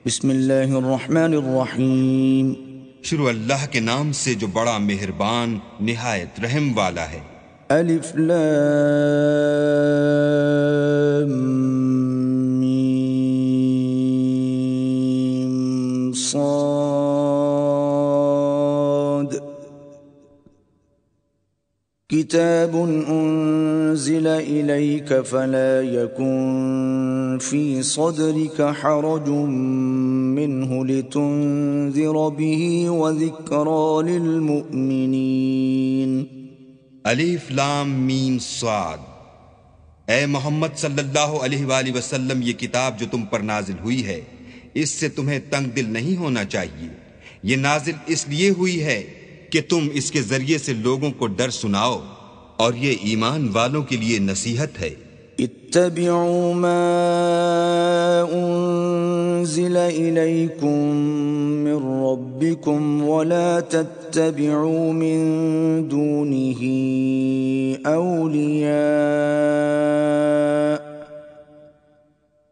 بسم اللہ الرحمن الرحیم۔ شروع اللہ کے نام سے جو بڑا مہربان نہایت رحم والا ہے۔ الف لام میم صاد کتاب انزل الیک فلا یکن فی صدرک حرج منه لتنذر به وذکرى للمؤمنین۔ الف لام میم صاد۔ اے محمد صلی اللہ علیہ وآلہ وسلم، یہ کتاب جو تم پر نازل ہوئی ہے اس سے تمہیں تنگ دل نہیں ہونا چاہیے۔ یہ نازل اس لیے ہوئی ہے کہ تم اس کے ذریعے سے لوگوں کو ڈر سناؤ، اور یہ ایمان والوں کے لیے نصیحت ہے۔ اتبعوا ما انزل الیکم من ربکم ولا تتبعوا من دونه اولیاء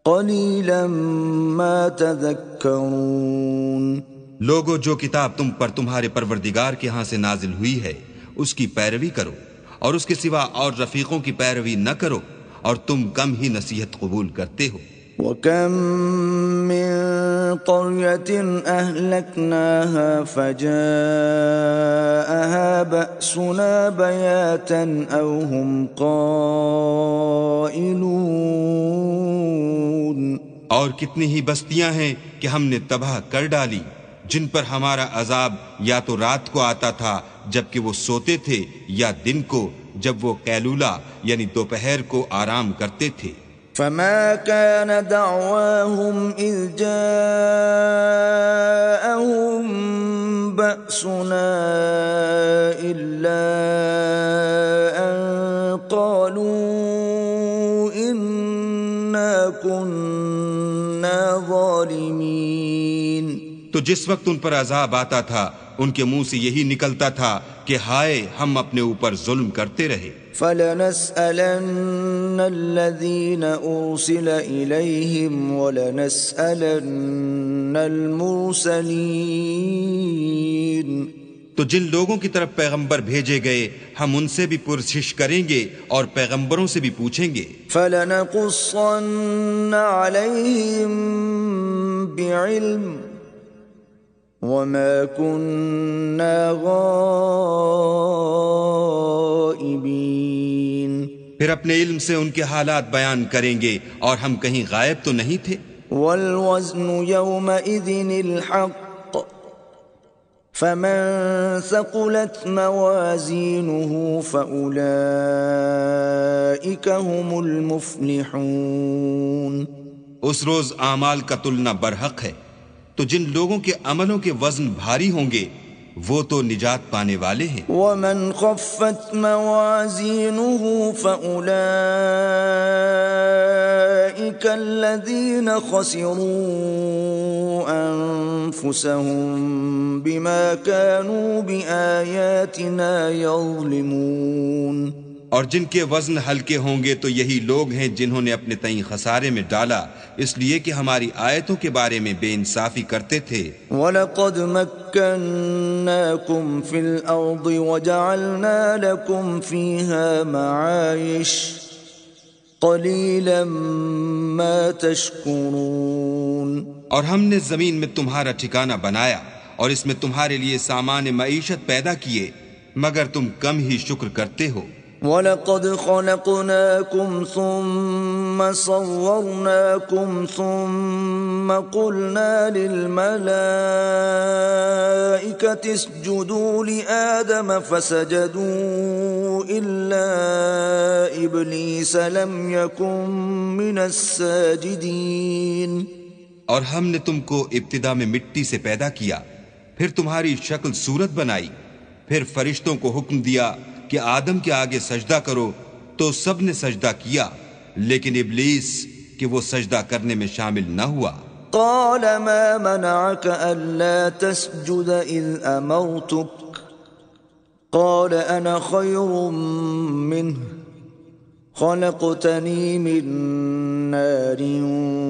قلیلا ما تذکرون۔ لوگو، جو کتاب تم پر تمہارے پروردگار کے ہاں سے نازل ہوئی ہے اس کی پیروی کرو، اور اس کے سوا اور رفیقوں کی پیروی نہ کرو، اور تم کم ہی نصیحت قبول کرتے ہو۔ وَكَم مِّن قَرْيَةٍ أَهْلَكْنَاهَا فَجَاءَهَا بَأْسُنَا بَيَاتًا أَوْ هُمْ قَائِلُونَ۔ اور کتنی ہی بستیاں ہیں کہ ہم نے تباہ کر ڈالی، جن پر ہمارا عذاب یا تو رات کو آتا تھا جبکہ وہ سوتے تھے، یا دن کو جب وہ قیلولہ یعنی دوپہر کو آرام کرتے تھے۔ فما كان دعواهم إذ جاءهم بأسنا إلا أن قالوا إنا كنا ظالمين۔ تو جس وقت ان پر عذاب آتا تھا ان کے منہ سے یہی نکلتا تھا کہ ہائے، ہم اپنے اوپر ظلم کرتے رہے۔ فَلَنَسْأَلَنَّ الَّذِينَ أُرْسِلَ إِلَيْهِمْ وَلَنَسْأَلَنَّ الْمُرْسَلِينَ۔ تو جن لوگوں کی طرف پیغمبر بھیجے گئے ہم ان سے بھی پرسش کریں گے اور پیغمبروں سے بھی پوچھیں گے۔ فَلَنَقُصَّنَّ عَلَيْهِمْ بِعِلْمٍ وَمَا كُنَّا غَائِبِينَ۔ پھر اپنے علم سے ان کے حالات بیان کریں گے، اور ہم کہیں غائب تو نہیں تھے۔ وَالْوَزْنُ يَوْمَئِذٍ الْحَقُّ فَمَنْ ثَقُلَتْ مَوَازِينُهُ فَأُولَئِكَ هُمُ الْمُفْلِحُونَ۔ اس روز اعمال کا تلنا برحق ہے، تو جن لوگوں کے عملوں کے وزن بھاری ہوں گے وہ تو نجات پانے والے ہیں۔ وَمَنْ خَفَّتْ مَوَازِينُهُ فَأُولَئِكَ الَّذِينَ خَسِرُوا أَنفُسَهُمْ بِمَا كَانُوا بِآيَاتِنَا يَظْلِمُونَ۔ اور جن کے وزن ہلکے ہوں گے تو یہی لوگ ہیں جنہوں نے اپنے تئیں خسارے میں ڈالا اس لیے کہ ہماری آیتوں کے بارے میں بے انصافی کرتے تھے۔ وَلَقَدْ مَكَّنَّاكُمْ فِي الْأَرْضِ وَجَعَلْنَا لَكُمْ فِيهَا مَعَايِشَ قَلِيلًا مَا تَشْكُرُونَ۔ اور ہم نے زمین میں تمہارا ٹھکانہ بنایا اور اس میں تمہارے لیے سامان معیشت پیدا کیے، مگر تم کم ہی شکر کرتے ہو۔ وَلَقَدْ خَلَقْنَاكُمْ ثُمَّ صَوَّرْنَاكُمْ ثُمَّ قُلْنَا لِلْمَلَائِكَةِ اسْجُدُوا لِآدَمَ فَسَجَدُوا إِلَّا إِبْلِيسَ لَمْ يَكُنْ مِنَ السَّاجِدِينَ۔ اور ہم نے تم کو ابتدا میں مٹی سے پیدا کیا، پھر تمہاری شکل صورت بنائی، پھر فرشتوں کو حکم دیا کہ آدم کے آگے سجدہ کرو، تو سب نے سجدہ کیا، لیکن ابلیس کہ وہ سجدہ کرنے میں شامل نہ ہوا۔ قال ما منعك ألا تسجد إذ أمرتك قال أنا خير منه خلقتني من نار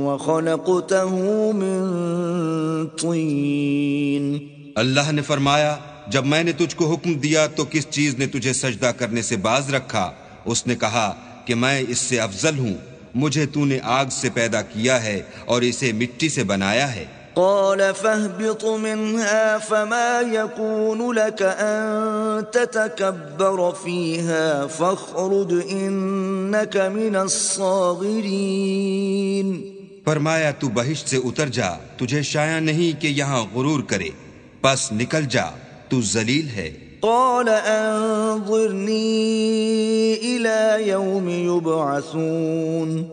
وخلقته من طين. اللہ نے فرمایا جب میں نے تجھ کو حکم دیا تو کس چیز نے تجھے سجدہ کرنے سے باز رکھا؟ اس نے کہا کہ میں اس سے افضل ہوں، مجھے تو نے آگ سے پیدا کیا ہے اور اسے مٹی سے بنایا ہے۔ قال فاهبط منها فما يكون لك أن تتكبر فيها فاخرج إنك من الصاغرين۔ فرمایا تو بہشت سے اتر جا، تجھے شایع نہیں کہ یہاں غرور کرے، پس نکل جا، تو ذلیل ہے۔ قال انظرني إلى يوم يبعثون۔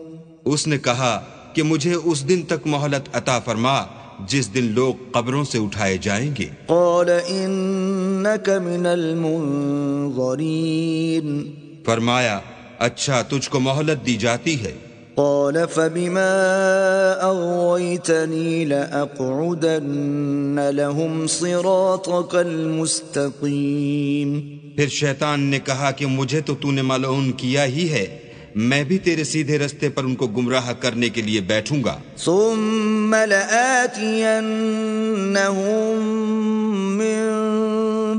اس نے کہا کہ مجھے اس دن تک مہلت عطا فرما جس دن لوگ قبروں سے اٹھائے جائیں گے۔ قال انك من المنظرين۔ فرمایا اچھا تجھ کو مہلت دی جاتی ہے۔ قال فبما اغويتني لاقعدن لهم صراطك المستقيم۔ پھر شیطان نے کہا کہ مجھے تو نے ملعون کیا ہی ہے، میں بھی تیرے سیدھے رستے پر ان کو گمراہ کرنے کے لیے بیٹھوں گا۔ ثم لآتينهم من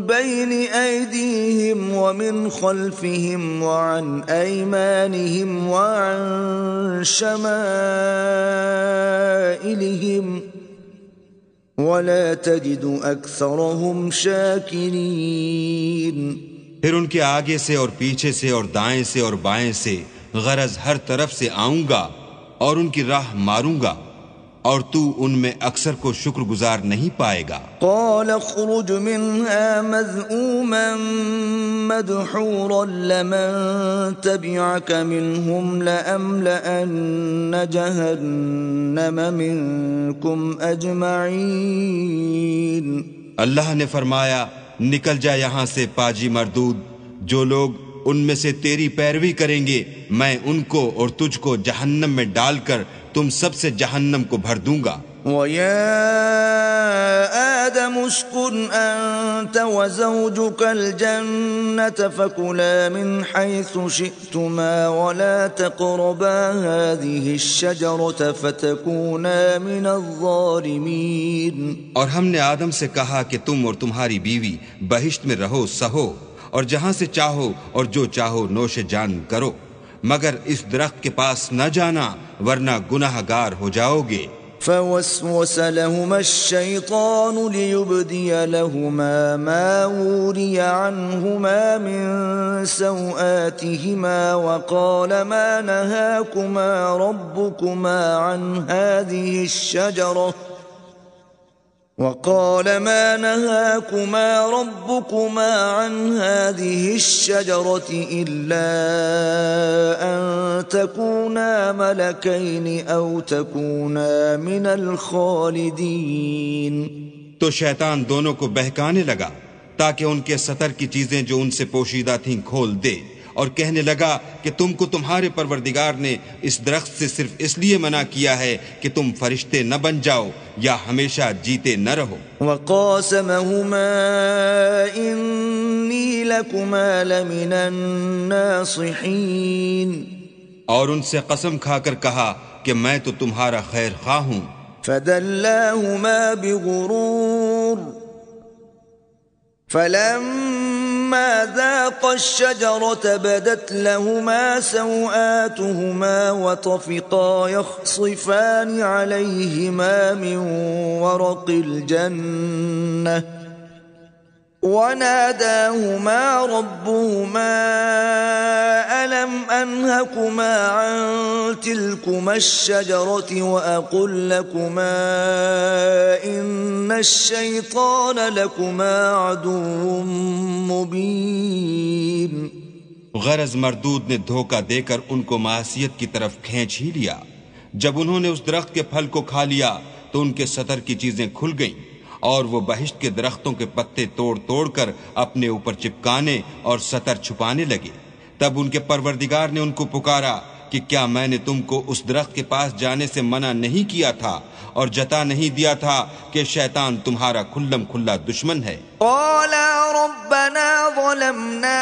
بين أيديهم ومن خلفهم وعن أيمانهم وعن شمائلهم ولا تجد أكثرهم شاكرين۔ پھر ان کے آگے سے اور پیچھے سے اور دائیں سے اور بائیں سے، غرض ہر طرف سے آؤں گا اور ان کی راہ ماروں گا، اور تو ان میں اکثر کو شکر گزار نہیں پائے گا۔ قال اخرج منها مذءوما مدحورا لمن تبعك منهم لأملأن جهنم منكم أجمعين۔ اللہ نے فرمایا نکل جا یہاں سے پاجی مردود، جو لوگ ان میں سے تیری پیروی کریں گے میں ان کو اور تجھ کو جہنم میں ڈال کر تم سب سے جہنم کو بھر دوں گا۔ وَيَا آدَمُ اسْكُنْ أَنْتَ وَزَوْجُكَ الْجَنَّةَ فَكُلَا مِنْ حَيْثُ شِئْتُمَا وَلَا تَقْرَبَا هَذِهِ الشَّجَرَةَ فَتَكُونَا مِنَ الظَّالِمِينَ۔ اور ہم نے آدم سے کہا کہ تم اور تمہاری بیوی بہشت میں رہو سہو، اور جہاں سے چاہو اور جو چاہو نوش جان کرو، مگر اس درخت کے پاس نہ جانا ورنہ گناہ گار ہو جاؤ گے۔ فوسوس لهما الشيطان ليبدي لهما ما وري عنهما من سوآتهما وقال ما نهاكما ربكما عن هذه الشجرة إلا أن تكونا ملكين أو تكونا من الخالدين۔ تو شیطان دونوں کو بہکانے لگا تاکہ ان کے ستر کی چیزیں جو ان سے پوشیدہ تھیں کھول دے، اور کہنے لگا کہ تم کو تمہارے پروردگار نے اس درخت سے صرف اس لیے منع کیا ہے کہ تم فرشتے نہ بن جاؤ یا ہمیشہ جیتے نہ رہو۔ وقاسمهما إني لكما لمن الناصحين۔ اور ان سے قسم کھا کر کہا کہ میں تو تمہارا خیر خواہ ہوں۔ فدلاهما بغرور فلما ذاقا الشجرة بدت لهما سوآتهما وطفقا يخصفان عليهما من ورق الجنة وناداهما ربهما ألم أنهكما عن تلكما الشجرة وأقل لكما إن الشيطان لكما عدو مبين۔ غرض مردود نے دھوکہ دے کر ان کو معصیت کی طرف کھینچ ہی لیا۔ جب انہوں نے اس درخت کے پھل کو کھا لیا تو ان کے ستر کی چیزیں کھل گئیں، اور وہ بہشت کے درختوں کے پتے توڑ توڑ کر اپنے اوپر چپکانے اور ستر چھپانے لگے۔ تب ان کے پروردگار نے ان کو پکارا کہ کیا میں نے تم کو اس درخت کے پاس جانے سے منع نہیں کیا تھا اور جتا نہیں دیا تھا کہ شیطان تمہارا کھلم کھلا دشمن ہے؟ قالا ربنا ظلمنا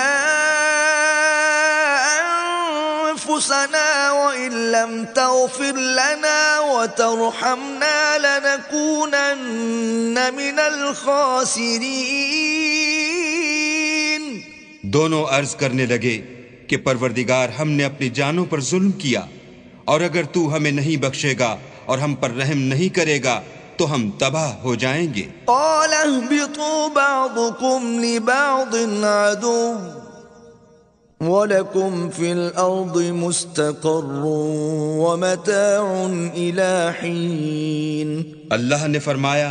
أنفسنا وإن لم تغفر لنا وترحمنا لنكونن من الخاسرين. دونوں عرض کرنے لگے کہ پروردگار ہم نے اپنی جانوں پر ظلم کیا، اور اگر تو ہمیں نہیں بخشے گا اور ہم پر رحم نہیں کرے گا تو ہم تباہ ہو جائیں گے. قال اهبطوا بعضكم لبعض عدو وَلَكُمْ فِي الْأَرْضِ مُسْتَقَرٌّ وَمَتَاعٌ إِلَىٰ حِينٍ. اللہ نے فرمایا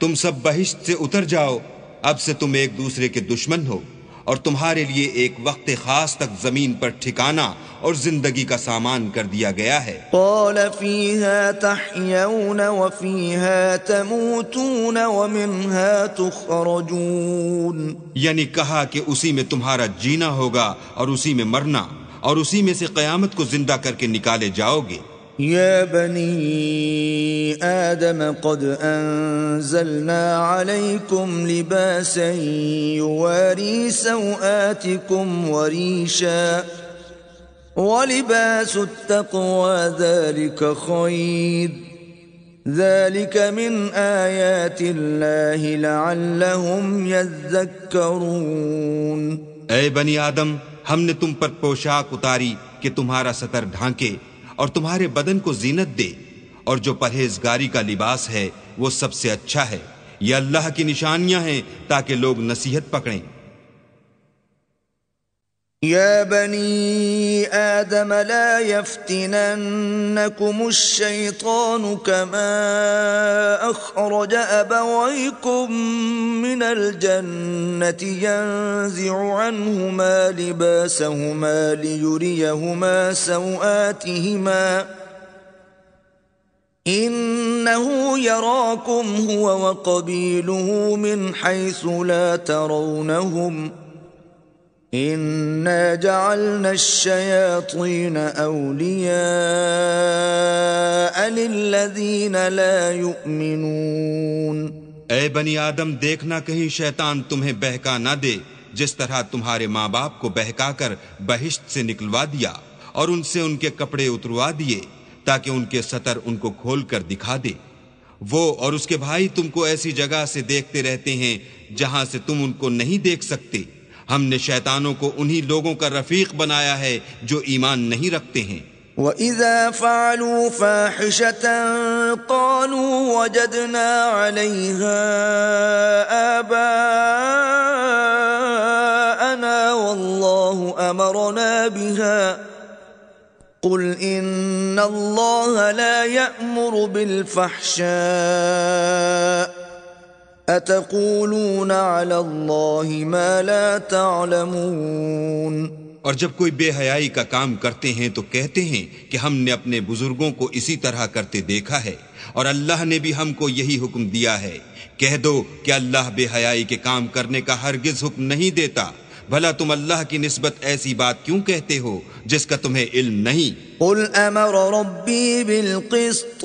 تم سب بہشت سے اتر جاؤ، اب سے تم ایک دوسرے کے دشمن ہو، اور تمہارے لیے ایک وقت خاص تک زمین پر ٹھکانہ اور زندگی کا سامان کر دیا گیا ہے. قال فيها تحيون وفيها تموتون ومنها تخرجون. یعنی کہا کہ اسی میں تمہارا جینا ہوگا اور اسی میں مرنا، اور اسی میں سے قیامت کو زندہ کر کے نکالے جاؤ گے. يا بني آدم قد أنزلنا عليكم لباسا يواري سوآتكم وريشا ولباس التقوى ذلك خير ذلك من آيات الله لعلهم يذكرون. اے بنی آدم، ہم نے تم پر پوشاک اتاری کہ تمہارا ستر ڈھانکے اور تمہارے بدن کو زینت دے، اور جو پرہیزگاری کا لباس ہے وہ سب سے اچھا ہے. یہ اللہ کی نشانیاں ہیں تاکہ لوگ نصیحت پکڑیں. يا بني آدم لا يفتننكم الشيطان كما أخرج أبويكم من الجنة ينزع عنهما لباسهما ليريهما سوآتهما إنه يراكم هو وقبيله من حيث لا ترونهم إِنَّا جَعَلْنَا الشَّيَاطِينَ أَوْلِيَاءَ لِلَّذِينَ لَا يُؤْمِنُونَ. اے بنی آدم، دیکھنا کہیں شیطان تمہیں بہکا نہ دے، جس طرح تمہارے ماں باپ کو بہکا کر بہشت سے نکلوا دیا اور ان سے ان کے کپڑے اتروا دیے تاکہ ان کے ستر ان کو کھول کر دکھا دے. وہ اور اس کے بھائی تم کو ایسی جگہ سے دیکھتے رہتے ہیں جہاں سے تم ان کو نہیں دیکھ سکتے. ہم نے شیطانوں کو انہی لوگوں کا رفیق بنایا ہے جو ایمان نہیں رکھتے ہیں. وَإِذَا فَعَلُوا فَاحِشَةً قَالُوا وَجَدْنَا عَلَيْهَا آبَاءَنَا وَاللَّهُ أَمَرَنَا بِهَا قُلْ إِنَّ اللَّهَ لَا يَأْمُرُ بِالْفَحْشَاءِ أَتَقُولُونَ عَلَى اللَّهِ مَا لَا تَعْلَمُونَ. اور جب کوئی بے حیائی کا کام کرتے ہیں تو کہتے ہیں کہ ہم نے اپنے بزرگوں کو اسی طرح کرتے دیکھا ہے، اور اللہ نے بھی ہم کو یہی حکم دیا ہے. کہہ دو کہ اللہ بے حیائی کے کام کرنے کا ہرگز حکم نہیں دیتا. بھلا تم اللہ کی نسبت ایسی بات کیوں کہتے ہو جس کا تمہیں علم نہیں؟ قُلْ أَمَرَ رَبِّي بِالْقِسْطِ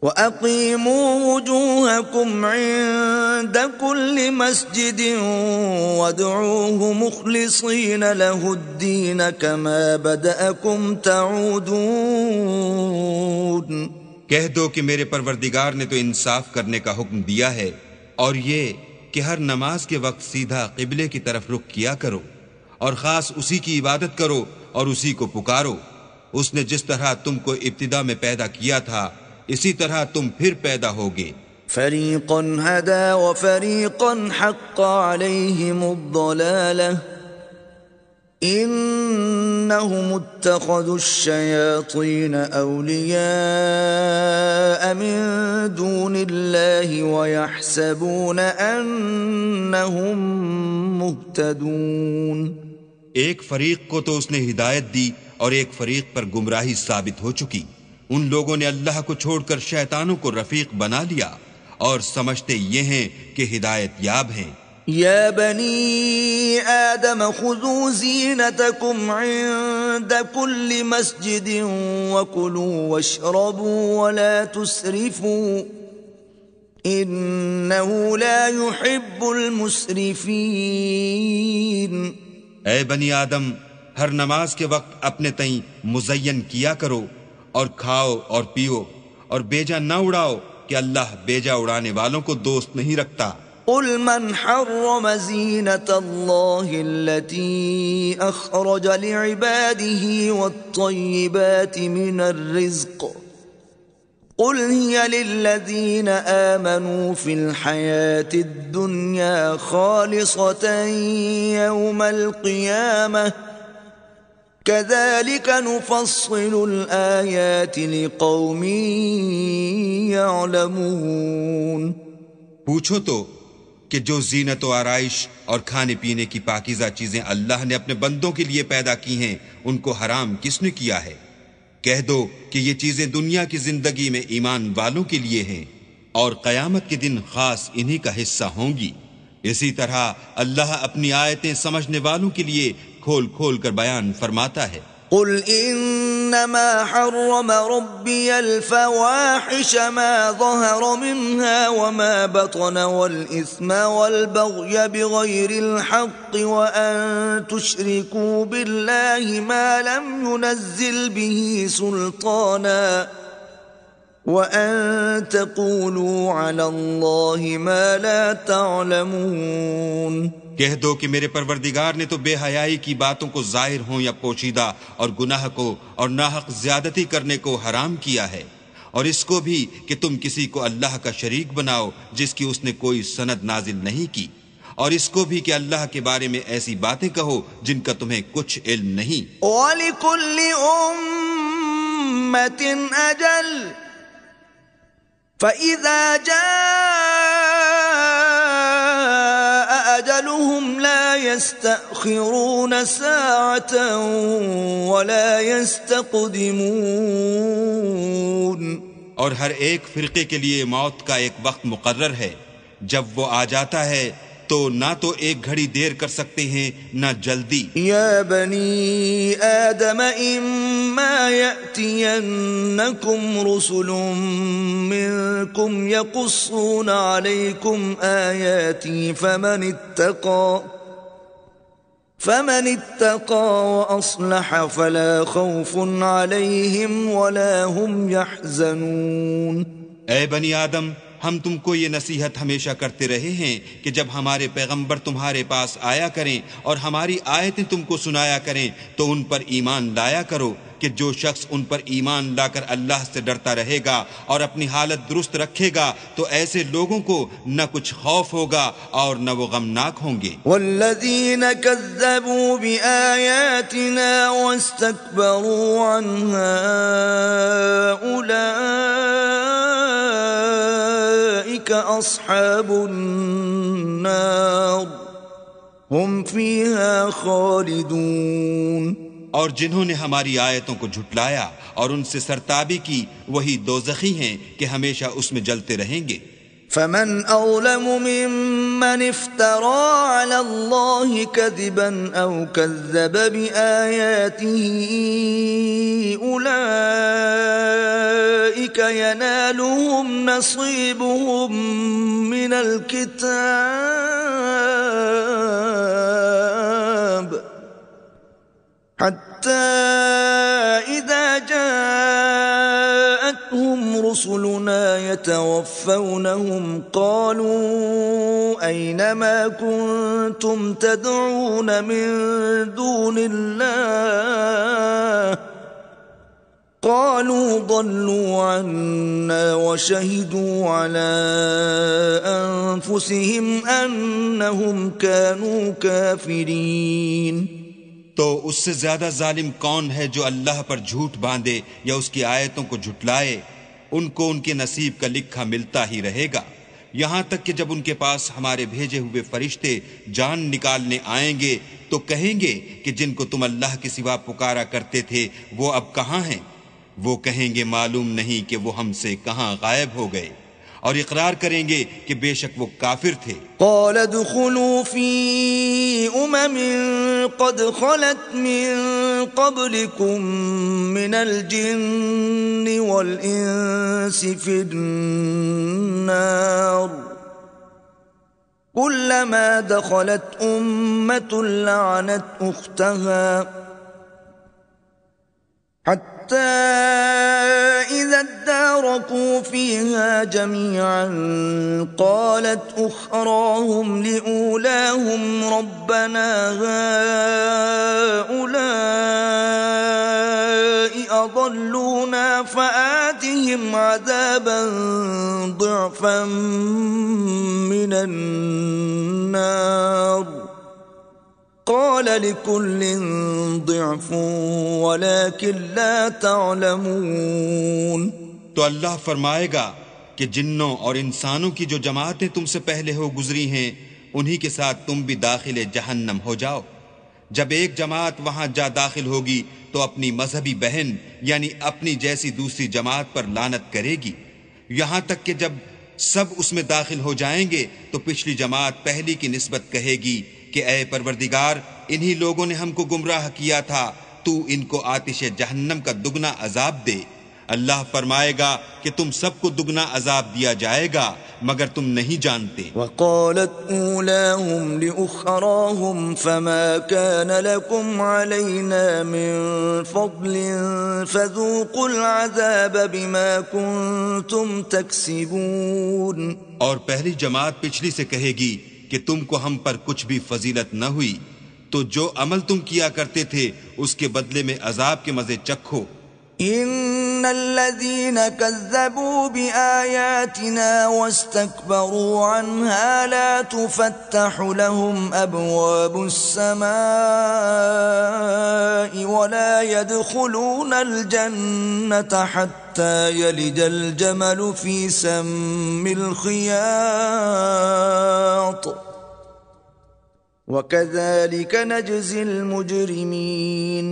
وَأَقِيمُوا وُجُوهَكُمْ عِندَ كُلِّ مَسْجِدٍ وَادْعُوهُ مُخْلِصِينَ لَهُ الدِّينَ كَمَا بَدَأَكُمْ تَعُودُونَ. کہہ دو کہ میرے پروردگار نے تو انصاف کرنے کا حکم دیا ہے، اور یہ کہ ہر نماز کے وقت سیدھا قبلے کی طرف رخ کیا کرو، اور خاص اسی کی عبادت کرو اور اسی کو پکارو. اس نے جس طرح تم کو ابتدا میں پیدا کیا تھا اسی طرح تم پھر پیدا ہوگے. فریقا ہدی وفریقا حق علیہم الضلالہ انہم اتخذوا الشیاطین اولیاء من دون اللہ ویحسبون انہم مہتدون. ایک فریق کو تو اس نے ہدایت دی اور ایک فریق پر گمراہی ثابت ہو چکی. ان لوگوں نے اللہ کو چھوڑ کر شیطانوں کو رفیق بنا لیا اور سمجھتے یہ ہیں کہ ہدایت یاب ہیں. یا بنی آدم خذوا زینتکم عند کل مسجد وکلوا واشربوا ولا تسرفوا انه لا يحب المسرفین. اے بنی آدم، ہر نماز کے وقت اپنے تئیں مزین کیا کرو، اور کھاؤ اور پیو، اور بیجا نہ اڑاؤ کہ اللہ بیجا اڑانے والوں کو دوست نہیں رکھتا۔ قل من حرم زینة الله التي أخرج لعباده والطيبات من الرزق قل هي للذين آمنوا في الحياة الدنيا خالصة يوم القيامة كذلك نفصل الآيات لقوم يعلمون۔ پوچھو تو کہ جو زینت و آرائش اور کھانے پینے کی پاکیزہ چیزیں اللہ نے اپنے بندوں کے لیے پیدا کی ہیں ان کو حرام کس نے کیا ہے؟ کہہ دو کہ یہ چیزیں دنیا کی زندگی میں ایمان والوں کے لیے ہیں، اور قیامت کے دن خاص انہی کا حصہ ہوں گی۔ اسی طرح اللہ اپنی آیتیں سمجھنے والوں کے لیے کھول کھول کر بیان فرماتا ہے۔ قل انما حرم ربي الفواحش ما ظهر منها وما بطن والاثم والبغي بغير الحق وان تشركوا بالله ما لم ينزل به سلطانا وان تقولوا على الله ما لا تعلمون۔ کہہ دو کہ میرے پروردگار نے تو بے حیائی کی باتوں کو ظاہر ہوں یا پوشیدہ، اور گناہ کو اور ناحق زیادتی کرنے کو حرام کیا ہے، اور اس کو بھی کہ تم کسی کو اللہ کا شریک بناؤ جس کی اس نے کوئی سند نازل نہیں کی، اور اس کو بھی کہ اللہ کے بارے میں ایسی باتیں کہو جن کا تمہیں کچھ علم نہیں۔ وَلِكُلِّ أُمَّةٍ أَجَلٌ فَإِذَا جَاءَ أَجَلُهُمْ لَا يَسْتَأْخِرُونَ سَاعَةً وَلَا يَسْتَقْدِمُونَ۔ اور ہر ایک فرقے کے لیے موت کا ایک وقت مقرر ہے، جب وہ آ جاتا ہے تو نہ تو ایک گھڑی دیر کر سکتے ہیں نہ جلدی۔ یا بنی آدم اما یأتینکم رسل منکم یقصون علیکم آیاتی فمن اتقى وأصلح فلا خوف عليهم ولا هم يحزنون۔ اے بنی آدم، ہم تم کو یہ نصیحت ہمیشہ کرتے رہے ہیں کہ جب ہمارے پیغمبر تمہارے پاس آیا کریں اور ہماری آیتیں تم کو سنایا کریں تو ان پر ایمان لایا کرو کہ جو شخص ان پر ایمان لا کر اللہ سے ڈرتا رہے گا اور اپنی حالت درست رکھے گا تو ایسے لوگوں کو نہ کچھ خوف ہوگا اور نہ وہ غمناک ہوں گے۔ والذین کذبوا بآیاتنا واستکبروا عنها اولئک اصحاب النار هم فیها خالدون۔ اور جنہوں نے ہماری آیتوں کو جھٹلایا اور ان سے سرتابی کی وہی دوزخی ہیں کہ ہمیشہ اس میں جلتے رہیں گے۔ فمن أظلم ممن افترى على الله كذبا أو كذب بآياته أولئك ينالهم نصيبهم من الكتاب حتى إذا جاءتهم رسلنا يتوفونهم قالوا أين ما كنتم تدعون من دون الله قالوا ضلوا عنا وشهدوا على أنفسهم أنهم كانوا كافرين۔ تو اس سے زیادہ ظالم کون ہے جو اللہ پر جھوٹ باندھے یا اس کی آیتوں کو جھٹلائے؟ ان کو ان کے نصیب کا لکھا ملتا ہی رہے گا، یہاں تک کہ جب ان کے پاس ہمارے بھیجے ہوئے فرشتے جان نکالنے آئیں گے تو کہیں گے کہ جن کو تم اللہ کے سوا پکارا کرتے تھے وہ اب کہاں ہیں؟ وہ کہیں گے معلوم نہیں کہ وہ ہم سے کہاں غائب ہو گئے، اور اقرار کریں گے کہ بے شک وہ کافر تھے۔ قال ادخلوا في قد خلت من قبلكم من الجن والإنس في النار كلما دخلت أمة لعنت أختها حتى إذا اداركوا فيها جميعا قالت أخراهم لأولاهم ربنا هؤلاء أضلونا فآتهم عذابا ضعفا من النار قال لكل ضعف ولكن لا تعلمون۔ تو اللہ فرمائے گا کہ جنوں اور انسانوں کی جو جماعتیں تم سے پہلے ہو گزری ہیں انہی کے ساتھ تم بھی داخل جہنم ہو جاؤ۔ جب ایک جماعت وہاں جا داخل ہوگی تو اپنی مذہبی بہن یعنی اپنی جیسی دوسری جماعت پر لعنت کرے گی، یہاں تک کہ جب سب اس میں داخل ہو جائیں گے تو پچھلی جماعت پہلی کی نسبت کہے گی کہ اے پروردگار انہی لوگوں نے ہم کو گمراہ کیا تھا، تو ان کو آتش جہنم کا دگنا عذاب دے۔ اللہ فرمائے گا کہ تم سب کو دگنا عذاب دیا جائے گا مگر تم نہیں جانتے۔ وقالت اولاهم لأخراهم فما كان لكم علينا من فضل فذوقوا العذاب بما كنتم تكسبون۔ اور پہلی جماعت پچھلی سے کہے گی کہ تم کو ہم پر کچھ بھی فضیلت نہ ہوئی، تو جو عمل تم کیا کرتے تھے اس کے بدلے میں عذاب کے مزے چکھو۔ ان الذين كذبوا بآياتنا واستكبروا عنها لا تفتح لهم ابواب السماء ولا يدخلون الجنة حتى يلج الجمل في سم الخياط وكذلك نجزي المجرمين۔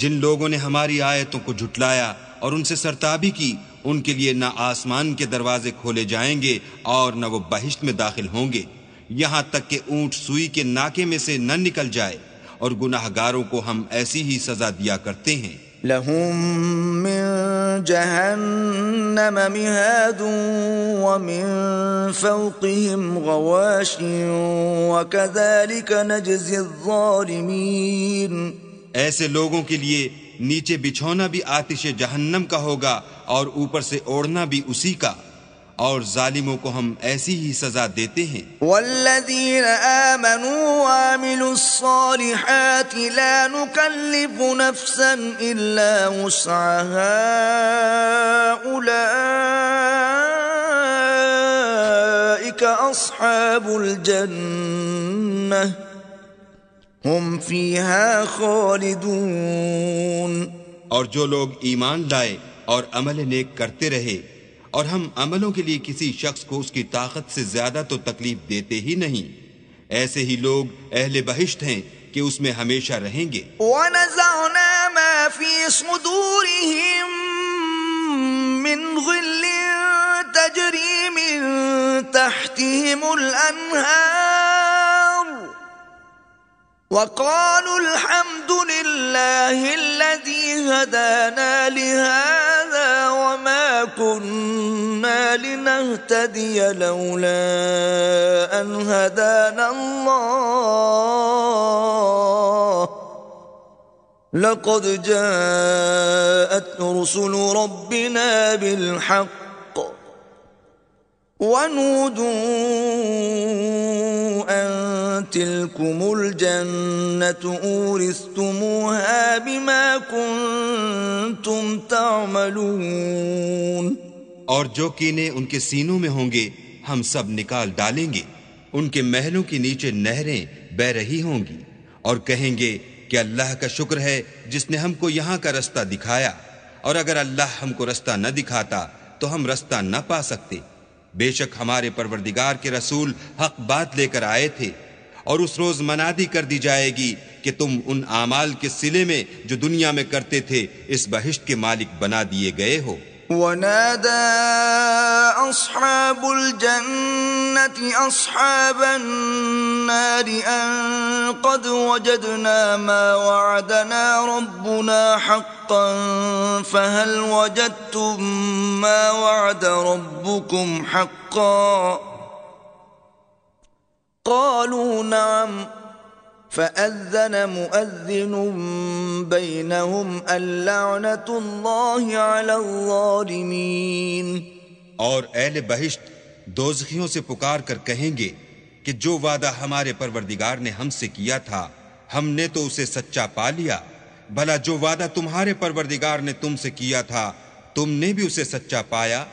جن لوگوں نے ہماری آیتوں کو جھٹلایا اور ان سے سرتابی کی ان کے لیے نہ آسمان کے دروازے کھولے جائیں گے اور نہ وہ بہشت میں داخل ہوں گے یہاں تک کہ اونٹ سوئی کے ناکے میں سے نہ نکل جائے، اور گناہ گاروں کو ہم ایسی ہی سزا دیا کرتے ہیں۔ لهم من جهنم مهاد ومن فوقهم غواش وكذلك نجزي الظالمين۔ ایسے لوگوں کے لیے نیچے بچھونا بھی آتش جہنم کا ہوگا اور اوپر سے اوڑھنا بھی اسی کا، اور ظالموں کو ہم ایسی ہی سزا دیتے ہیں۔ والذین آمنوا وعملوا الصالحات لا نکلف نفسا الا وسعها اولئک اصحاب الجنہ ہم فیہا خالدون۔ اور جو لوگ ایمان لائے اور عمل نیک کرتے رہے اور ہم عملوں کے لیے کسی شخص کو اس کی طاقت سے زیادہ تو تکلیف دیتے ہی نہیں، ایسے ہی لوگ اہل بہشت ہیں کہ اس میں ہمیشہ رہیں گے۔ وَنَزَعْنَا مَا فِي صُدُورِهِم مِّن غِلٍّ تَجْرِي مِن تَحْتِهِمُ الْأَنْهَارُ وَقَالُوا الْحَمْدُ لِلَّهِ الَّذِي هَدَانَا لِهَذَا وَمَا كُنَّا لِنَهْتَدِيَ لَوْلَا أَنْ هَدَانَا اللَّهُ لَقَدْ جَاءَتْ رُسُلُ رَبِّنَا بِالْحَقِّ وَنُودُوا أَن تِلْكُمُ الْجَنَّةُ أُورِثْتُمُوهَا بِمَا كُنتُمْ تَعْمَلُونَ۔ اور جو کینے ان کے سینوں میں ہوں گے ہم سب نکال ڈالیں گے، ان کے محلوں کے نیچے نہریں بہ رہی ہوں گی، اور کہیں گے کہ اللہ کا شکر ہے جس نے ہم کو یہاں کا رستہ دکھایا، اور اگر اللہ ہم کو رستہ نہ دکھاتا تو ہم رستہ نہ پا سکتے۔ بے شک ہمارے پروردگار کے رسول حق بات لے کر آئے تھے، اور اس روز منادی کر دی جائے گی کہ تم ان اعمال کے صلے میں جو دنیا میں کرتے تھے اس بہشت کے مالک بنا دیے گئے ہو۔ وَنَادَى أَصْحَابُ الْجَنَّةِ أَصْحَابَ النَّارِ أَن قَدْ وَجَدْنَا مَا وَعَدَنَا رَبُّنَا حَقًّا فَهَلْ وَجَدتُّم مَّا وَعَدَ رَبُّكُمْ حَقًّا قَالُوا نَعَمْ فأذن مؤذن بينهم اللعنة الله على الظالمين۔ اور اہل بہشت دوزخیوں سے پکار کر کہیں گے کہ جو وعدہ ہمارے پروردگار نے ہم سے کیا تھا ہم نے تو اسے سچا پا لیا، بھلا جو وعدہ تمہارے پروردگار نے تم سے کیا تھا تم نے بھی اسے سچا پایا؟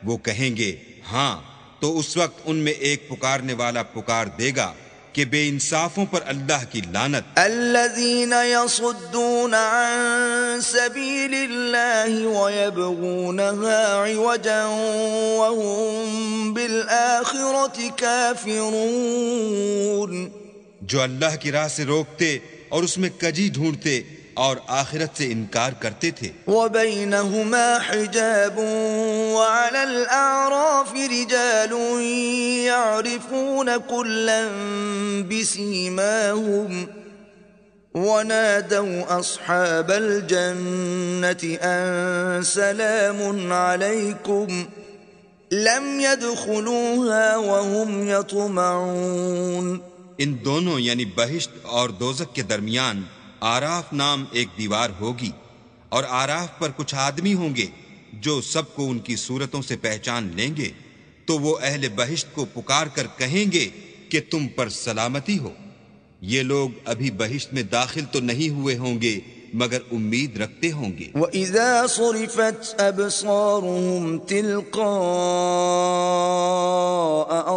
وہ کہیں گے ہاں، تو اس وقت ان میں ایک پکارنے والا پکار دے گا کہ بے انصافوں پر اللہ کی لعنت۔ الذين يصدون عن سبيل الله ويبغونها عوجا وهم بالآخرة كافرون، جو اللہ کی راہ سے روکتے اور اس میں کجی ڈھونڈتے اور آخرت سے انکار کرتے تھے۔ وبينهما حجاب وعلى الأعراف رجال يعرفون كلا بسيماهم ونادوا أصحاب الجنة أن سلام عليكم لم يدخلوها وهم يطمعون۔ ان دونوں یعنی بہشت اور دوزخ کے درمیان آراف نام ایک دیوار ہوگی، اور آراف پر کچھ آدمی ہوں گے جو سب کو ان کی صورتوں سے پہچان لیں گے، تو وہ اہل بہشت کو پکار کر کہیں گے کہ تم پر سلامتی ہو۔ یہ لوگ ابھی بہشت میں داخل تو نہیں ہوئے ہوں گے مگر امید رکھتے ہوں گے۔ وَإِذَا صُرِفَتْ أَبْصَارُهُمْ تِلْقَاءَ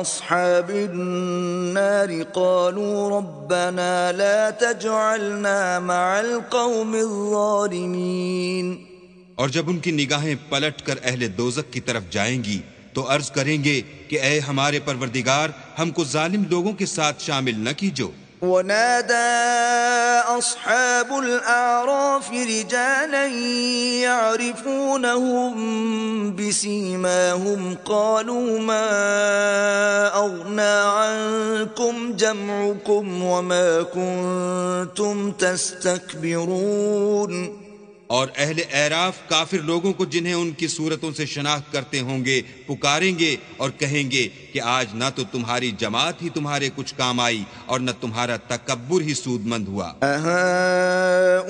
أَصْحَابِ النَّارِ قَالُوا رَبَّنَا لَا تَجْعَلْنَا مَعَ الْقَوْمِ الظَّالِمِينَ۔ اور جب ان کی نگاہیں پلٹ کر اہل دوزخ کی طرف جائیں گی تو عرض کریں گے کہ اے ہمارے پروردگار ہم کو ظالم لوگوں کے ساتھ شامل نہ کیجو۔ ونادى أصحاب الأعراف رجالا يعرفونهم بسيماهم قالوا ما أغنى عنكم جمعكم وما كنتم تستكبرون۔ اور اہل اعراف کافر لوگوں کو جنہیں ان کی صورتوں سے شناخت کرتے ہوں گے پکاریں گے اور کہیں گے کہ آج نہ تو تمہاری جماعت ہی تمہارے کچھ کام آئی اور نہ تمہارا تکبر ہی سود مند ہوا۔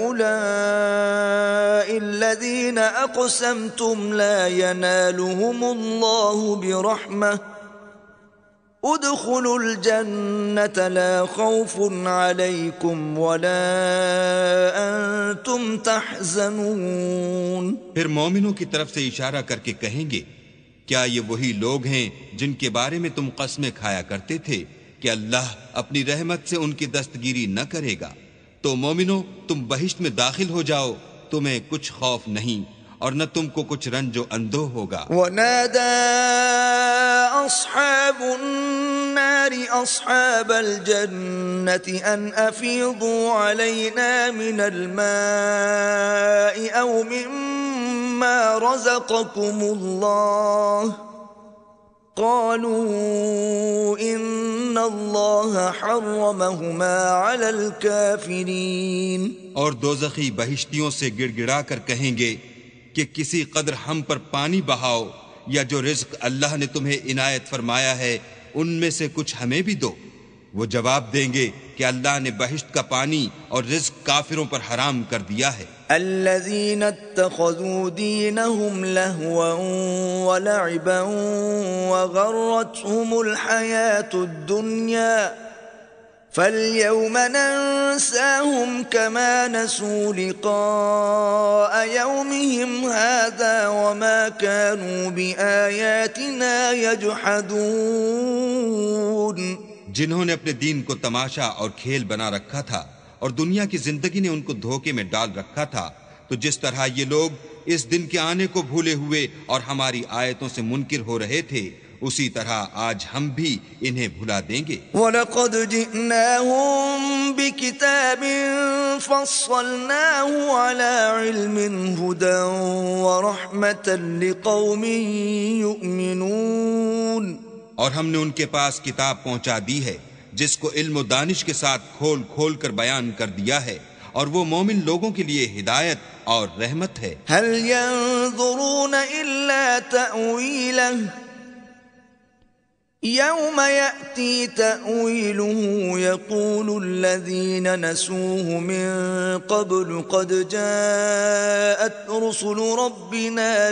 أهؤلاء الذين أقسمتم لا ينالهم الله برحمة ادخلوا الجنة لا خوف عليكم ولا أنتم تحزنون۔ پھر مومنوں کی طرف سے اشارہ کر کے کہیں گے کیا یہ وہی لوگ ہیں جن کے بارے میں تم قسمیں کھایا کرتے تھے کہ اللہ اپنی رحمت سے ان کی دستگیری نہ کرے گا؟ تو مومنوں تم بہشت میں داخل ہو جاؤ، تمہیں کچھ خوف نہیں اور نہ تم کو کچھ رنج و اندوہ ہوگا۔ ونادى أصحاب النار أصحاب الجنة أن أفيضوا علينا من الماء أو مما رزقكم الله قالوا إن الله حرمهما على الكافرين۔ اور دوزخی بہشتیوں سے گڑ گڑا کر کہیں گے کہ کسی قدر ہم پر پانی بہاؤ یا جو رزق اللہ نے تمہیں عنایت فرمایا ہے ان میں سے کچھ ہمیں بھی دو۔ وہ جواب دیں گے کہ اللہ نے بہشت کا پانی اور رزق کافروں پر حرام کر دیا ہے۔ الذين اتخذوا دينهم لهوا ولعبا وغرتهم الحياة الدنيا فاليوم ننساهم كما نسوا لقاء يومهم هذا وما كانوا بآياتنا يجحدون۔ جنہوں نے اپنے دین کو تماشا اور کھیل بنا رکھا تھا اور دنیا کی زندگی نے ان کو دھوکے میں ڈال رکھا تھا، تو جس طرح یہ لوگ اس دن کے آنے کو بھولے ہوئے اور ہماری آیتوں سے منکر ہو رہے تھے اسی طرح آج ہم بھی انہیں بھلا دیں گے۔ وَلَقَدْ جِئْنَاهُمْ بِكِتَابٍ فَصَّلْنَاهُ عَلَى عِلْمٍ هُدًى وَرَحْمَةً لِقَوْمٍ يُؤْمِنُونَ۔ اور ہم نے ان کے پاس کتاب پہنچا دی ہے جس کو علم و دانش کے ساتھ کھول کھول کر بیان کر دیا ہے، اور وہ مومن لوگوں کے لیے ہدایت اور رحمت ہے۔ هَلْ يَنظُرُونَ إِلَّا تَأْوِيلَهُ يوم يأتي تأويله يقول الذين نسوه من قبل قد جاءت رسل ربنا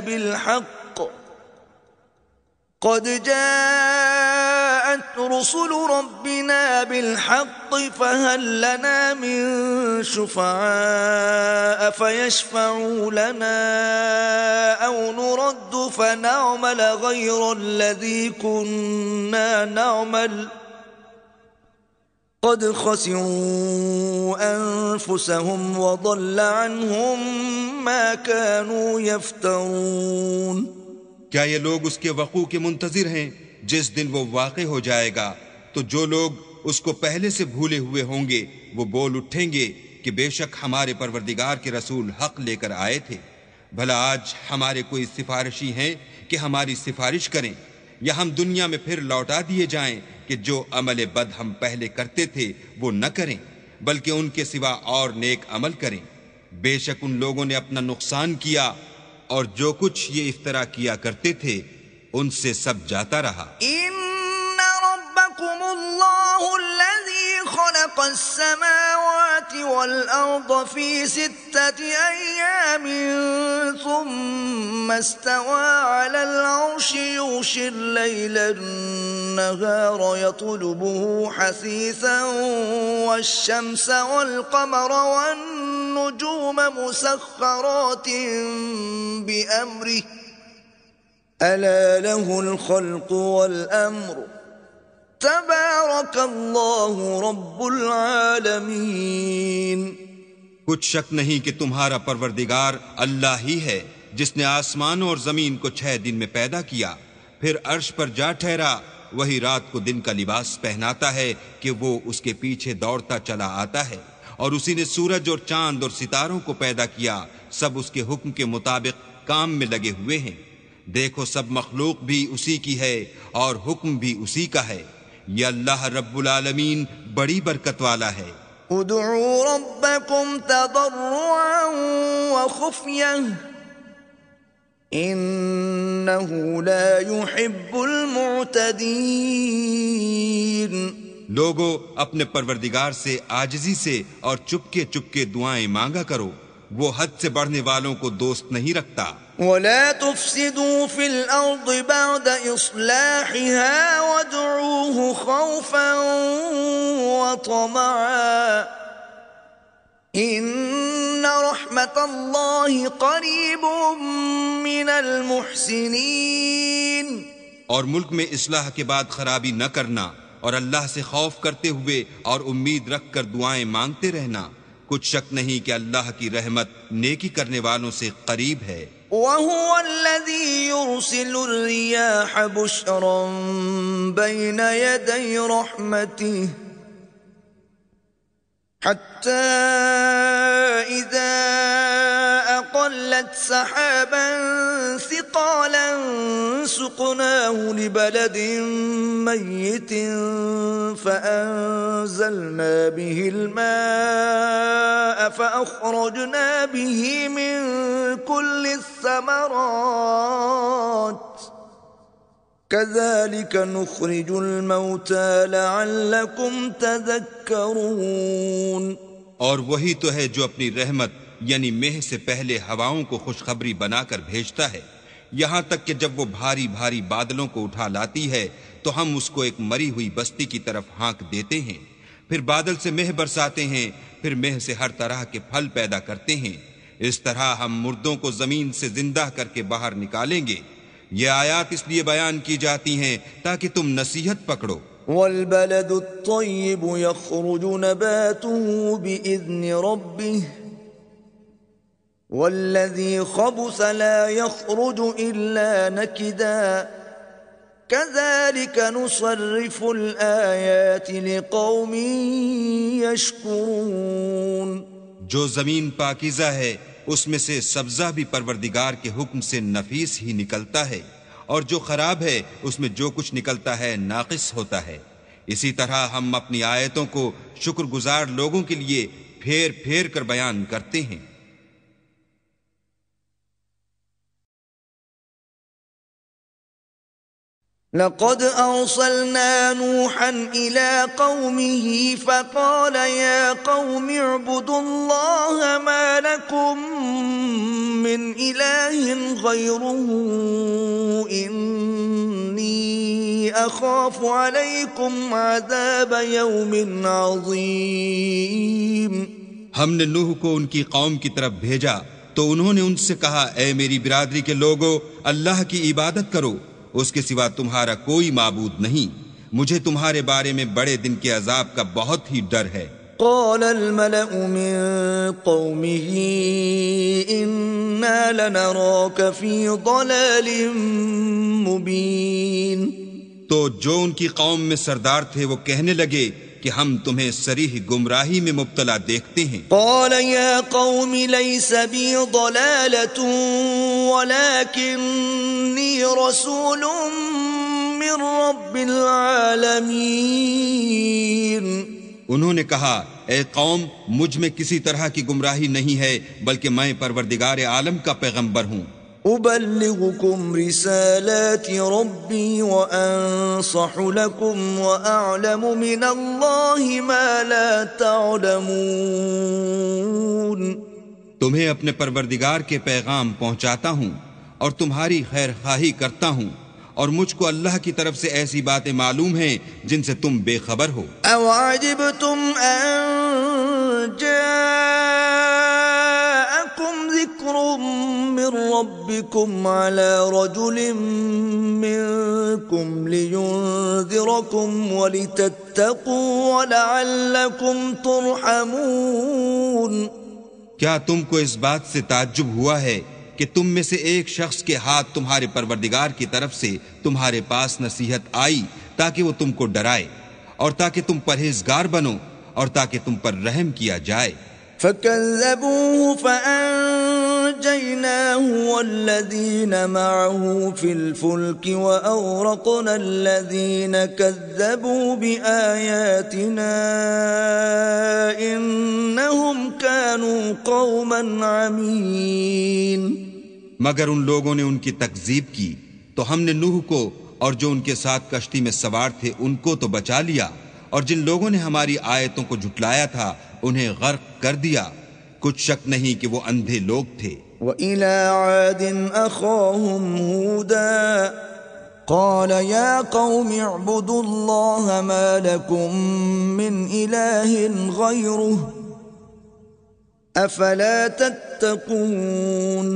بالحق فهل لنا من شفعاء فيشفعوا لنا أو نرد فنعمل غير الذي كنا نعمل قد خسروا أنفسهم وضل عنهم ما كانوا يفترون. کیا یہ لوگ اس کے وقوع کے منتظر ہیں جس دن وہ واقع ہو جائے گا؟ تو جو لوگ اس کو پہلے سے بھولے ہوئے ہوں گے وہ بول اٹھیں گے کہ بے شک ہمارے پروردگار کے رسول حق لے کر آئے تھے. بھلا آج ہمارے کوئی سفارشی ہیں کہ ہماری سفارش کریں، یا ہم دنیا میں پھر لوٹا دیے جائیں کہ جو عمل بد ہم پہلے کرتے تھے وہ نہ کریں بلکہ ان کے سوا اور نیک عمل کریں. بے شک ان لوگوں نے اپنا نقصان کیا اور جو کچھ یہ افترا کیا کرتے تھے ان سے سب جاتا رہا. ان ربکم اللہ الذی خلق السماوات والارض فی 6 ایام ثم استوى على العرش يغشي الليل النهار يطلبه حثيثا والشمس والقمر والنجوم مسخرات بأمره ألا له الخلق والأمر تبارك الله رب العالمين. کچھ شک نہیں کہ تمہارا پروردگار اللہ ہی ہے جس نے آسمانوں اور زمین کو 6 دن میں پیدا کیا، پھر عرش پر جا ٹھہرا. وہی رات کو دن کا لباس پہناتا ہے کہ وہ اس کے پیچھے دوڑتا چلا آتا ہے، اور اسی نے سورج اور چاند اور ستاروں کو پیدا کیا، سب اس کے حکم کے مطابق کام میں لگے ہوئے ہیں. دیکھو سب مخلوق بھی اسی کی ہے اور حکم بھی اسی کا ہے. یہ اللہ رب العالمین بڑی برکت والا ہے. ادعوا ربكم تضرعا وخفية إنه لا يحب المعتدين. لوگو اپنے پروردگار سے عاجزی سے اور چپکے چپکے دعائیں مانگا کرو، وہ حد سے بڑھنے والوں کو دوست نہیں رکھتا. ولا تفسدوا في الأرض بعد إصلاحها وادعوه خوفا وطمعا إن رحمة الله قريب من المحسنين. اور ملک میں اصلاح کے بعد خرابی نہ کرنا، اور اللہ سے خوف کرتے ہوئے اور امید رکھ کر دعائیں مانگتے رہنا. کچھ شک نہیں کہ اللہ کی رحمت نیکی کرنے والوں سے قریب ہے. وَهُوَ الَّذِي يُرْسِلُ الرِّيَاحَ بُشْرًا بَيْنَ يَدَيْ رَحْمَتِهِ حَتَّى إِذَا أَقَلَّتْ سَحَابًا ثِقَالًا سُقْنَاهُ لِبَلَدٍ مَّيِّتٍ فَأَنزَلْنَا بِهِ الْمَاءَ فَأَخْرَجْنَا بِهِ مِن كُلِّ الثَّمَرَاتِ كَذَلِكَ نُخْرِجُ الْمَوْتَى لَعَلَّكُمْ تَذَكَّرُونَ. اور وہی تو ہے جو اپنی رحمت یعنی مہ سے پہلے ہواؤں کو خوشخبری بنا کر بھیجتا ہے، یہاں تک کہ جب وہ بھاری بھاری بادلوں کو اٹھا لاتی ہے تو ہم اس کو ایک مری ہوئی بستی کی طرف ہانک دیتے ہیں، پھر بادل سے مہ برساتے ہیں، پھر مہ سے ہر طرح کے پھل پیدا کرتے ہیں. اس طرح ہم مردوں کو زمین سے زندہ کر کے باہر نکالیں گے. یہ آیات اس لیے بیان کی جاتی ہیں تاکہ تم نصیحت پکڑو. والبلد الطيب يخرج نباته بإذن ربه والذي خبث لا يخرج إلا نكدا كذلك نصرف الآيات لقوم يشكرون. جو زمین پاکیزہ ہے اس میں سے سبزہ بھی پروردگار کے حکم سے نفیس ہی نکلتا ہے، اور جو خراب ہے اس میں جو کچھ نکلتا ہے ناقص ہوتا ہے. اسی طرح ہم اپنی آیتوں کو شکر گزار لوگوں کے لیے پھیر پھیر کر بیان کرتے ہیں. لقد أرسلنا نوحا إلى قومه فقال يا قوم اعبدوا الله ما لكم من إله غيره إني أخاف عليكم عذاب يوم عظيم. ہم نے نوح کو ان کی قوم کی طرف بھیجا تو انہوں نے ان سے کہا اے میری برادری کے لوگو اللہ کی عبادت کرو، اس کے سوا تمہارا کوئی معبود نہیں، مجھے تمہارے بارے میں بڑے دن کے عذاب کا بہت ہی ڈر ہے. قال الملأ من قومه إنا لنراك في ضلال مبين. تو جو ان کی قوم میں سردار تھے وہ کہنے لگے کہ ہم تمہیں صریح گمراہی میں مبتلا دیکھتے ہیں. قال يا قوم ليس بي ضلالة ولكني رسول من رب العالمين. انہوں نے کہا اے قوم مجھ میں کسی طرح کی گمراہی نہیں ہے بلکہ میں پروردگار عالم کا پیغمبر ہوں. أبلغكم رسالات ربي وأنصح لكم وأعلم من الله ما لا تعلمون. تمہیں اپنے پروردگار کے پیغام پہنچاتا ہوں اور تمہاری خیر خواہی کرتا ہوں، اور مجھ کو اللہ کی طرف سے ایسی باتیں معلوم ہیں جن سے تم بے خبر ہو. أو عجبتم أن جاءكم ذكر من ربكم على رجل منكم لينذركم ولتتقوا ولعلكم ترحمون. کیا تم کو اس بات سے تعجب ہوا ہے کہ تم میں سے ایک شخص کے ہاتھ تمہارے پروردگار کی طرف سے تمہارے پاس نصیحت آئی تاکہ وہ تم کو ڈرائے اور تاکہ تم پرہیزگار بنو اور تاکہ تم پر رحم کیا جائے. فَكَذَّبُوهُ فَأَنجَيْنَاهُ وَالَّذِينَ مَعَهُ فِي الْفُلْكِ وَأَغْرَقْنَا الَّذِينَ كَذَّبُوا بِآيَاتِنَا إِنَّهُمْ كَانُوا قَوْمًا عَمِينَ. مگر ان لوگوں نے ان کی تکذیب کی تو ہم نے نوح کو اور جو ان کے ساتھ کشتی میں سوار تھے ان کو تو بچا لیا، اور جن لوگوں نے ہماری آیتوں کو جھٹلایا تھا انہیں غرق کر دیا. کچھ شک نہیں کہ وہ اندھے لوگ تھے. وَإِلَىٰ عَادٍ أَخَاهُمْ هُودًا قَالَ يَا قَوْمِ اعْبُدُوا اللَّهَ مَا لَكُمْ مِنْ إِلَٰهٍ غَيْرُهُ أَفَلَا تَتَّقُونَ.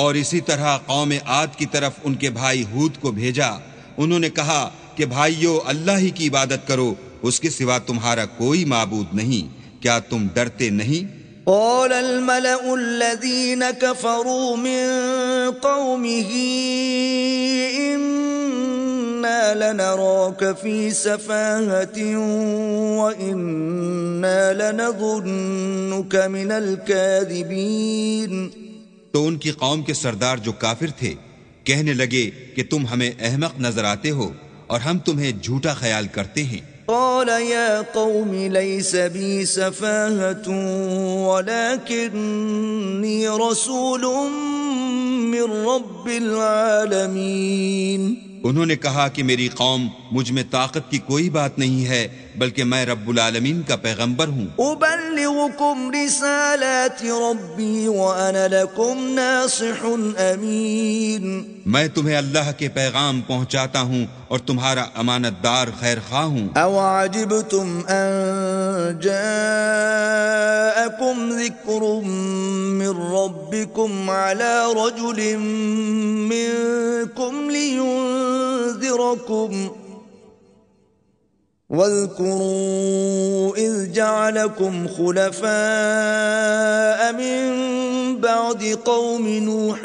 اور اسی طرح قوم عاد کی طرف ان کے بھائی ہود کو بھیجا. انہوں نے کہا کہ بھائیو اللہ ہی کی عبادت کرو، اس کے سوا تمہارا کوئی معبود نہیں، کیا تم ڈرتے نہیں؟ قال الملأ الذين كفروا من قومه إنا لنراك في سفاهة وإنا لنظنك من الكاذبين. تو ان کی قوم کے سردار جو کافر تھے کہنے لگے کہ تم ہمیں احمق نظر آتے ہو اور ہم تمہیں جھوٹا خیال کرتے ہیں. قال يا قوم ليس بي سفاهة ولكني رسول من رب العالمين. انہوں نے کہا کہ میری قوم مجھ میں طاقت کی کوئی بات نہیں ہے بلکہ میں رب العالمین کا پیغمبر ہوں. أبلغكم رسالات ربي وأنا لكم ناصح أمين. میں تمہیں اللہ کے پیغام پہنچاتا ہوں اور تمہارا امانت دار خیر خواہ ہوں. أو عجبتم أن جاءكم ذكر من ربكم على رجل منكم لينذركم واذكروا إذ جعلكم خلفاء من بعد قوم نوح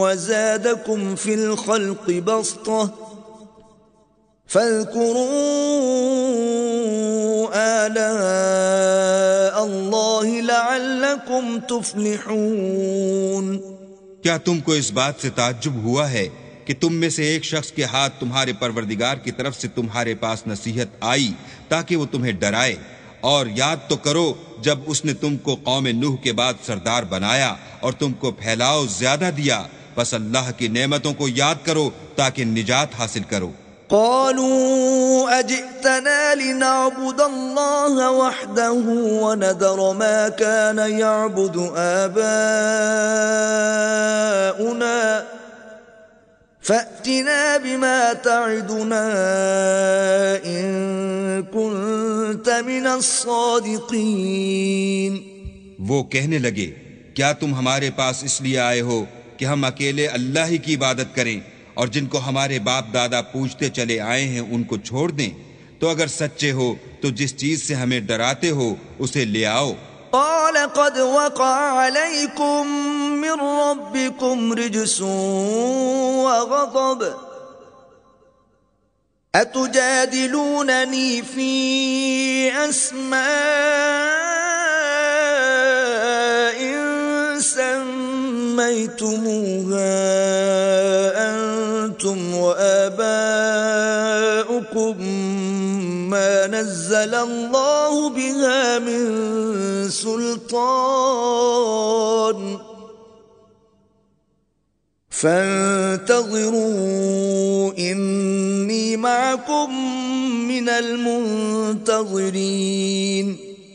وزادكم في الخلق بسطة فاذكروا آلاء الله لعلكم تفلحون. کیا تم کو اس بات سے تعجب ہوا ہے کہ تم میں سے ایک شخص کے ہاتھ تمہارے پروردگار کی طرف سے تمہارے پاس نصیحت آئی تاکہ وہ تمہیں ڈرائے؟ اور یاد تو کرو جب اس نے تم کو قوم نوح کے بعد سردار بنایا اور تم کو پھیلاؤ زیادہ دیا، پس اللہ کی نعمتوں کو یاد کرو تاکہ نجات حاصل کرو۔ قالوا أجئتنا لنعبد الله وحده وندر ما كان يعبد آباؤنا فأتنا بما تعدنا إن كنت من الصادقين۔ وہ کہنے لگے کیا تم ہمارے پاس اس لیے آئے ہو کہ ہم اکیلے اللہ ہی کی عبادت کریں اور جن کو ہمارے باپ دادا پوجتے چلے آئے ہیں ان کو چھوڑ دیں؟ تو اگر سچے ہو تو جس چیز سے ہمیں ڈراتے ہو اسے لے آؤ۔ قال قد وقع عليكم من ربكم رجس وغضب أتجادلونني في أسماء سميتموها أنتم وآباؤكم ما نزل الله بها من سلطان فانتظروا إني معكم من المنتظرين۔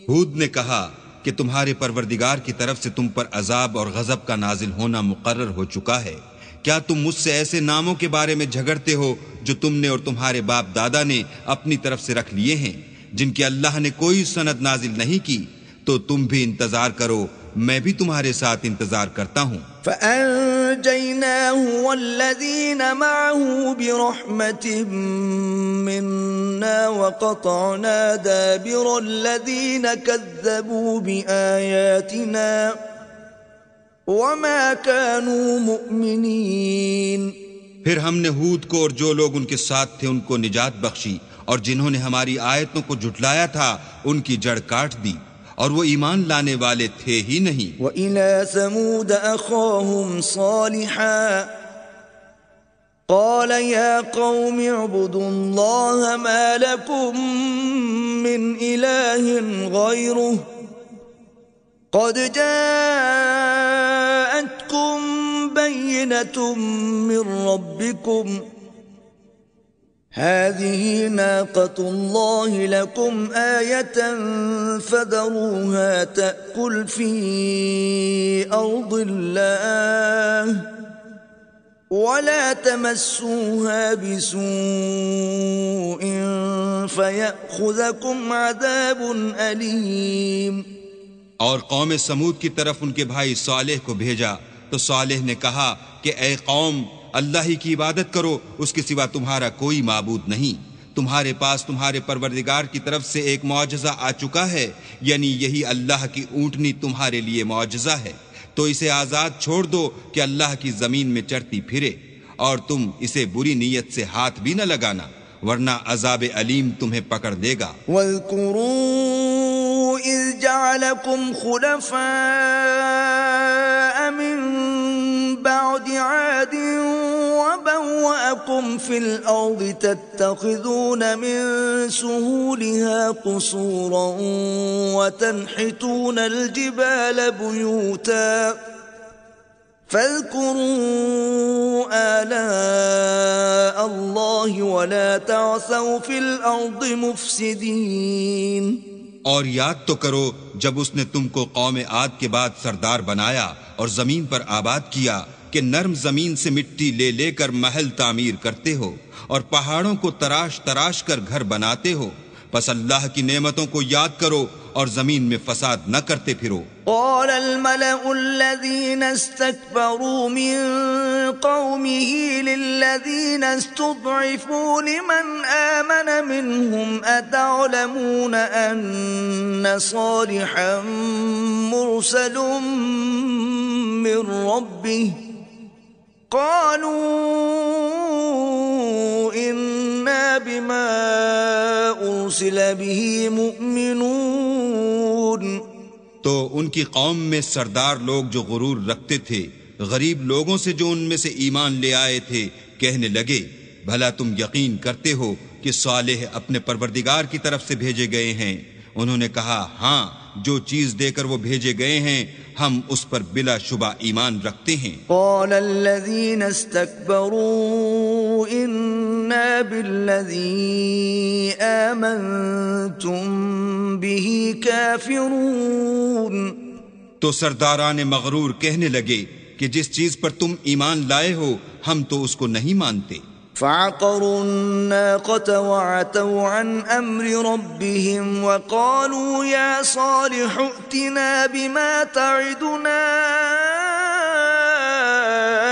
ہود نے کہا کہ تمہارے پروردگار کی طرف سے تم پر عذاب اور غضب کا نازل ہونا مقرر ہو چکا ہے۔ کیا تم مجھ سے ایسے ناموں کے بارے میں جھگڑتے ہو جو تم نے اور تمہارے باپ دادا نے اپنی طرف سے رکھ لیے ہیں، جن کی اللہ نے کوئی سند نازل نہیں کی؟ تو تم بھی انتظار کرو، میں بھی تمہارے ساتھ انتظار کرتا ہوں۔ فَأَنْجَيْنَاهُ وَالَّذِينَ مَعَهُ بِرَحْمَةٍ مِّنَّا وَقَطَعْنَا دَابِرَ الَّذِينَ كَذَّبُوا بِآيَاتِنَا وَمَا كَانُوا مُؤْمِنِينَ۔ پھر ہم نے ہود کو اور جو لوگ ان کے ساتھ تھے ان کو نجات بخشی، اور جنہوں نے ہماری آیتوں کو جھٹلایا تھا ان کی جڑ کاٹ دی، اور وہ ایمان لانے والے تھے ہی نہیں۔ وَإِلَى ثَمُودَ أَخَاهُمْ صَالِحًا قَالَ يَا قَوْمِ اعْبُدُوا اللَّهَ مَا لَكُمْ مِنْ إِلَٰهٍ غَيْرُهُ قَدْ جَاءَتْكُمْ بَيِّنَةٌ مِّن رَّبِّكُمْ هذه ناقة الله لكم آية فذروها تأكل في أرض الله ولا تمسوها بسوء فيأخذكم عذاب أليم۔ اور قوم سمود کی طرف ان کے بھائی صالح کو بھیجا تو صالح نے کہا کہ اے قوم، اللہ ہی کی عبادت کرو، اس کے سوا تمہارا کوئی معبود نہیں۔ تمہارے پاس تمہارے پروردگار کی طرف سے ایک معجزہ آ چکا ہے، یعنی یہی اللہ کی اونٹنی تمہارے لیے معجزہ ہے، تو اسے آزاد چھوڑ دو کہ اللہ کی زمین میں چرتی پھرے، اور تم اسے بری نیت سے ہاتھ بھی نہ لگانا ورنہ عذاب علیم تمہیں پکڑ لے گا۔ وَاذْكُرُوا إِذْ جَعَلَكُمْ خُلَفَاءَ مِنْ بَعْدِ عَادٍ وَبَوَّأَكُمْ فِي الْأَرْضِ تَتَّخِذُونَ مِنْ سُهُولِهَا قُصُورًا وَتَنْحِتُونَ الْجِبَالَ بُيُوتًا فاذكروا آلاء الله ولا تعثوا في الأرض مفسدين۔ اور یاد تو کرو جب اس نے تم کو قوم عاد کے بعد سردار بنایا اور زمین پر آباد کیا کہ نرم زمین سے مٹی لے لے کر محل تعمیر کرتے ہو اور پہاڑوں کو تراش تراش کر گھر بناتے ہو، پس اللہ کی نعمتوں کو یاد کرو اور زمین میں فساد نہ کرتے پھرو۔ قال الملأ الذين استكبروا من قومه للذين استضعفوا لمن آمن منهم أتعلمون أن صالحا مرسل من ربه قالوا إنا بما أرسل به مؤمنون۔ تو ان کی قوم میں سردار لوگ جو غرور رکھتے تھے غریب لوگوں سے جو ان میں سے ایمان لے آئے تھے کہنے لگے بھلا تم یقین کرتے ہو کہ صالح اپنے پروردگار کی طرف سے بھیجے گئے ہیں؟ انہوں نے کہا ہاں، جو چیز دے کر وہ بھیجے گئے ہیں ہم اس پر بلا شبہ ایمان رکھتے ہیں۔ قال الذين استكبروا إنا بالذي آمنتم به كافرون۔ تو سرداران مغرور کہنے لگے کہ جس چیز پر تم ایمان لائے ہو ہم تو اس کو نہیں مانتے۔ فعقروا الناقة وعتوا عن أمر ربهم وقالوا يا صالح ائتنا بما تعدنا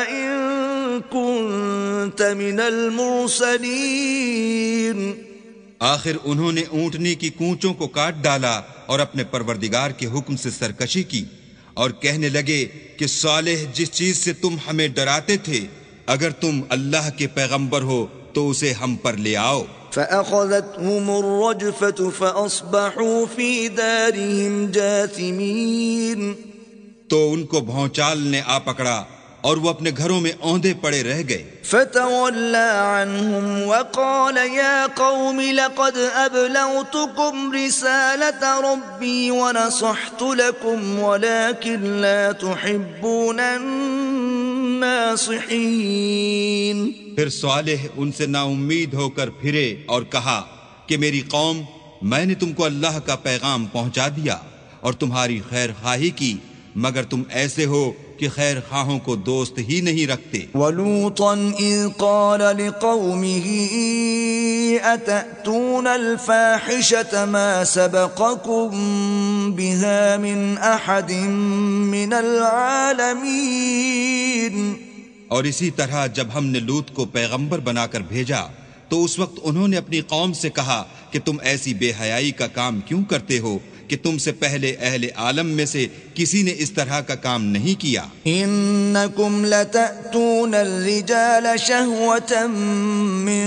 إن كنت من المرسلين۔ آخر انہوں نے اونٹنے کی کونچوں کو کاٹ ڈالا اور اپنے پروردگار کے حکم سے سرکشی کی اور کہنے لگے کہ صالح جس چیز سے تم ہمیں ڈراتے تھے اگر تم اللہ کے پیغمبر ہو تو اسے ہم پر لے آؤ۔ فأخذتهم الرجفة فأصبحوا في دارهم جاثمين۔ تو ان کو بھونچال نے آ پکڑا اور وہ اپنے گھروں میں اوندے پڑے رہ گئے۔ فتولى عنهم وقال يا قوم لقد أبلغتكم رسالة ربي ونصحت لكم ولكن لا تحبون الناصحين۔ پھر صالح ان سے نا امید ہو کر پھرے اور کہا کہ میری قوم، میں نے تم کو اللہ کا پیغام پہنچا دیا اور تمہاری خیر خواہی کی، مگر تم ایسے ہو کہ خیر خواہوں کو دوست ہی نہیں رکھتے۔ وَلُوطًا إِذْ قَالَ لِقَوْمِهِ أَتَأْتُونَ الْفَاحِشَةَ مَا سَبَقَكُمْ بِهَا مِنْ أَحَدٍ مِّنَ الْعَالَمِينَ۔ اور اسی طرح جب ہم نے لوط کو پیغمبر بنا کر بھیجا تو اس وقت انہوں نے اپنی قوم سے کہا کہ تم ایسی بے حیائی کا کام کیوں کرتے ہو کہ تم سے پہلے اہل عالم میں سے کسی نے اس طرح کا کام نہیں کیا۔ انکم لتأتون الرجال شہوة من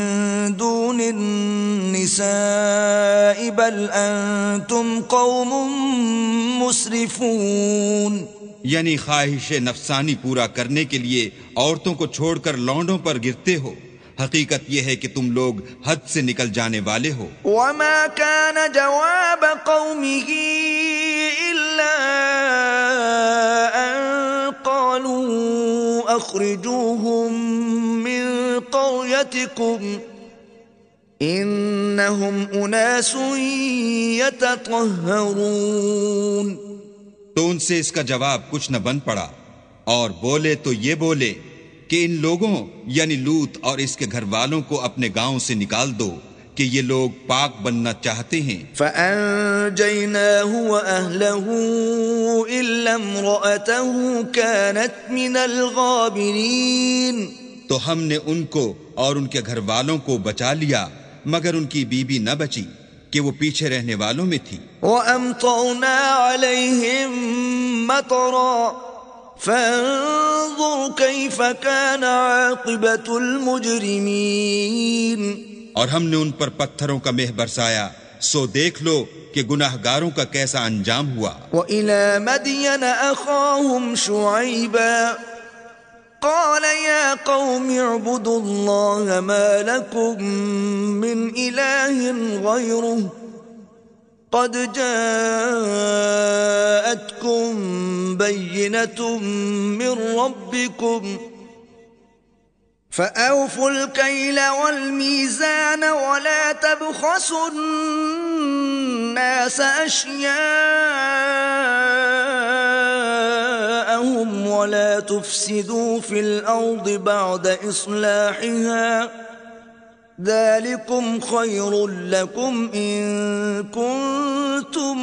دون النساء بل انتم قوم مسرفون۔ یعنی خواہش نفسانی پورا کرنے کے لیے عورتوں کو چھوڑ کر لونڈوں پر گرتے ہو، حقیقت یہ ہے کہ تم لوگ حد سے نکل جانے والے ہو۔ وما كان جواب قومه إلا أن قالوا أخرجوهم من قريتكم إنهم أناس يتطهرون۔ تو ان سے اس کا جواب کچھ نہ بن پڑا اور بولے تو یہ بولے کہ ان لوگوں یعنی لوط اور اس کے گھر والوں کو اپنے گاؤں سے نکال دو کہ یہ لوگ پاک بننا چاہتے ہیں۔ فَأَنْجَيْنَاهُ وَأَهْلَهُ إِلَّا امْرَأَتَهُ كَانَتْ مِنَ الْغَابِرِينَ۔ تو ہم نے ان کو اور ان کے گھر والوں کو بچا لیا مگر ان کی بیوی نہ بچی کہ وہ پیچھے رہنے والوں میں تھی۔ وَأَمْطَرْنَا عَلَيْهِمْ مَطَرًا فانظر كيف كان عاقبة المجرمين۔ اور ہم نے ان پر پتھروں کا مہ برسایا، سو دیکھ لو کہ گناہگاروں کا کیسا انجام ہوا۔ وإلى مدين أخاهم شعيبا قال يا قوم اعبدوا الله ما لكم من إله غيره قد جاءتكم بينة من ربكم فأوفوا الكيل والميزان ولا تبخسوا الناس أشياءهم ولا تفسدوا في الأرض بعد إصلاحها ذلكم خير لكم إن كنتم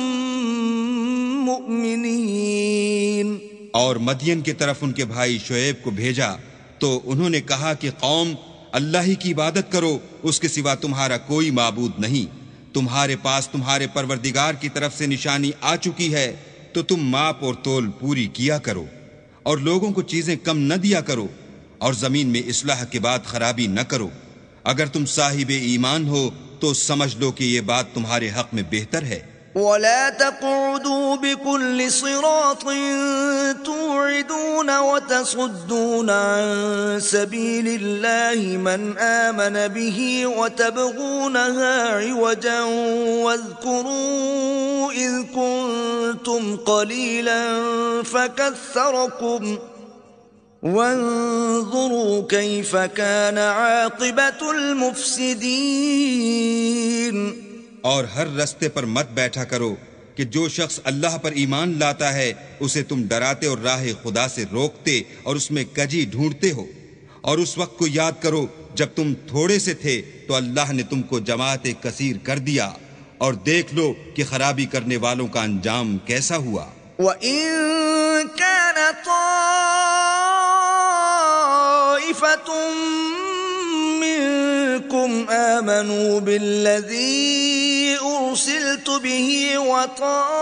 مؤمنين۔ اور مدین کی طرف ان کے بھائی شعیب کو بھیجا تو انہوں نے کہا کہ قوم، اللہ ہی کی عبادت کرو، اس کے سوا تمہارا کوئی معبود نہیں، تمہارے پاس تمہارے پروردگار کی طرف سے نشانی آ چکی ہے تو تم ماپ اور تول پوری کیا کرو اور لوگوں کو چیزیں کم نہ دیا کرو اور زمین میں اصلاح کے بعد خرابی نہ کرو۔ اگر تم صاحب ایمان ہو تو سمجھ لو کہ یہ بات تمہارے حق میں بہتر ہے۔ ولا تقعدوا بكل صراط توعدون وتصدون عن سبيل الله من آمن به وتبغونها عوجا واذكروا إذ كنتم قليلا فكثركم وانظروا كيف كان عاقبة المفسدين. اور ہر رستے پر مت بیٹھا کرو کہ جو شخص اللہ پر ایمان لاتا ہے اسے تم ڈراتے اور راہ خدا سے روکتے اور اس میں کجی ڈھونڈتے ہو. اور اس وقت کو یاد کرو جب تم تھوڑے سے تھے تو اللہ نے تم کو جماعت کثیر کر دیا، اور دیکھ لو کہ خرابی کرنے والوں کا انجام کیسا ہوا. وَإِن كَانَ طَائِفَةٌ مِّنكُمْ آمَنُوا بِالَّذِي أُرْسِلْتُ بِهِ وَطَائِفَةٌ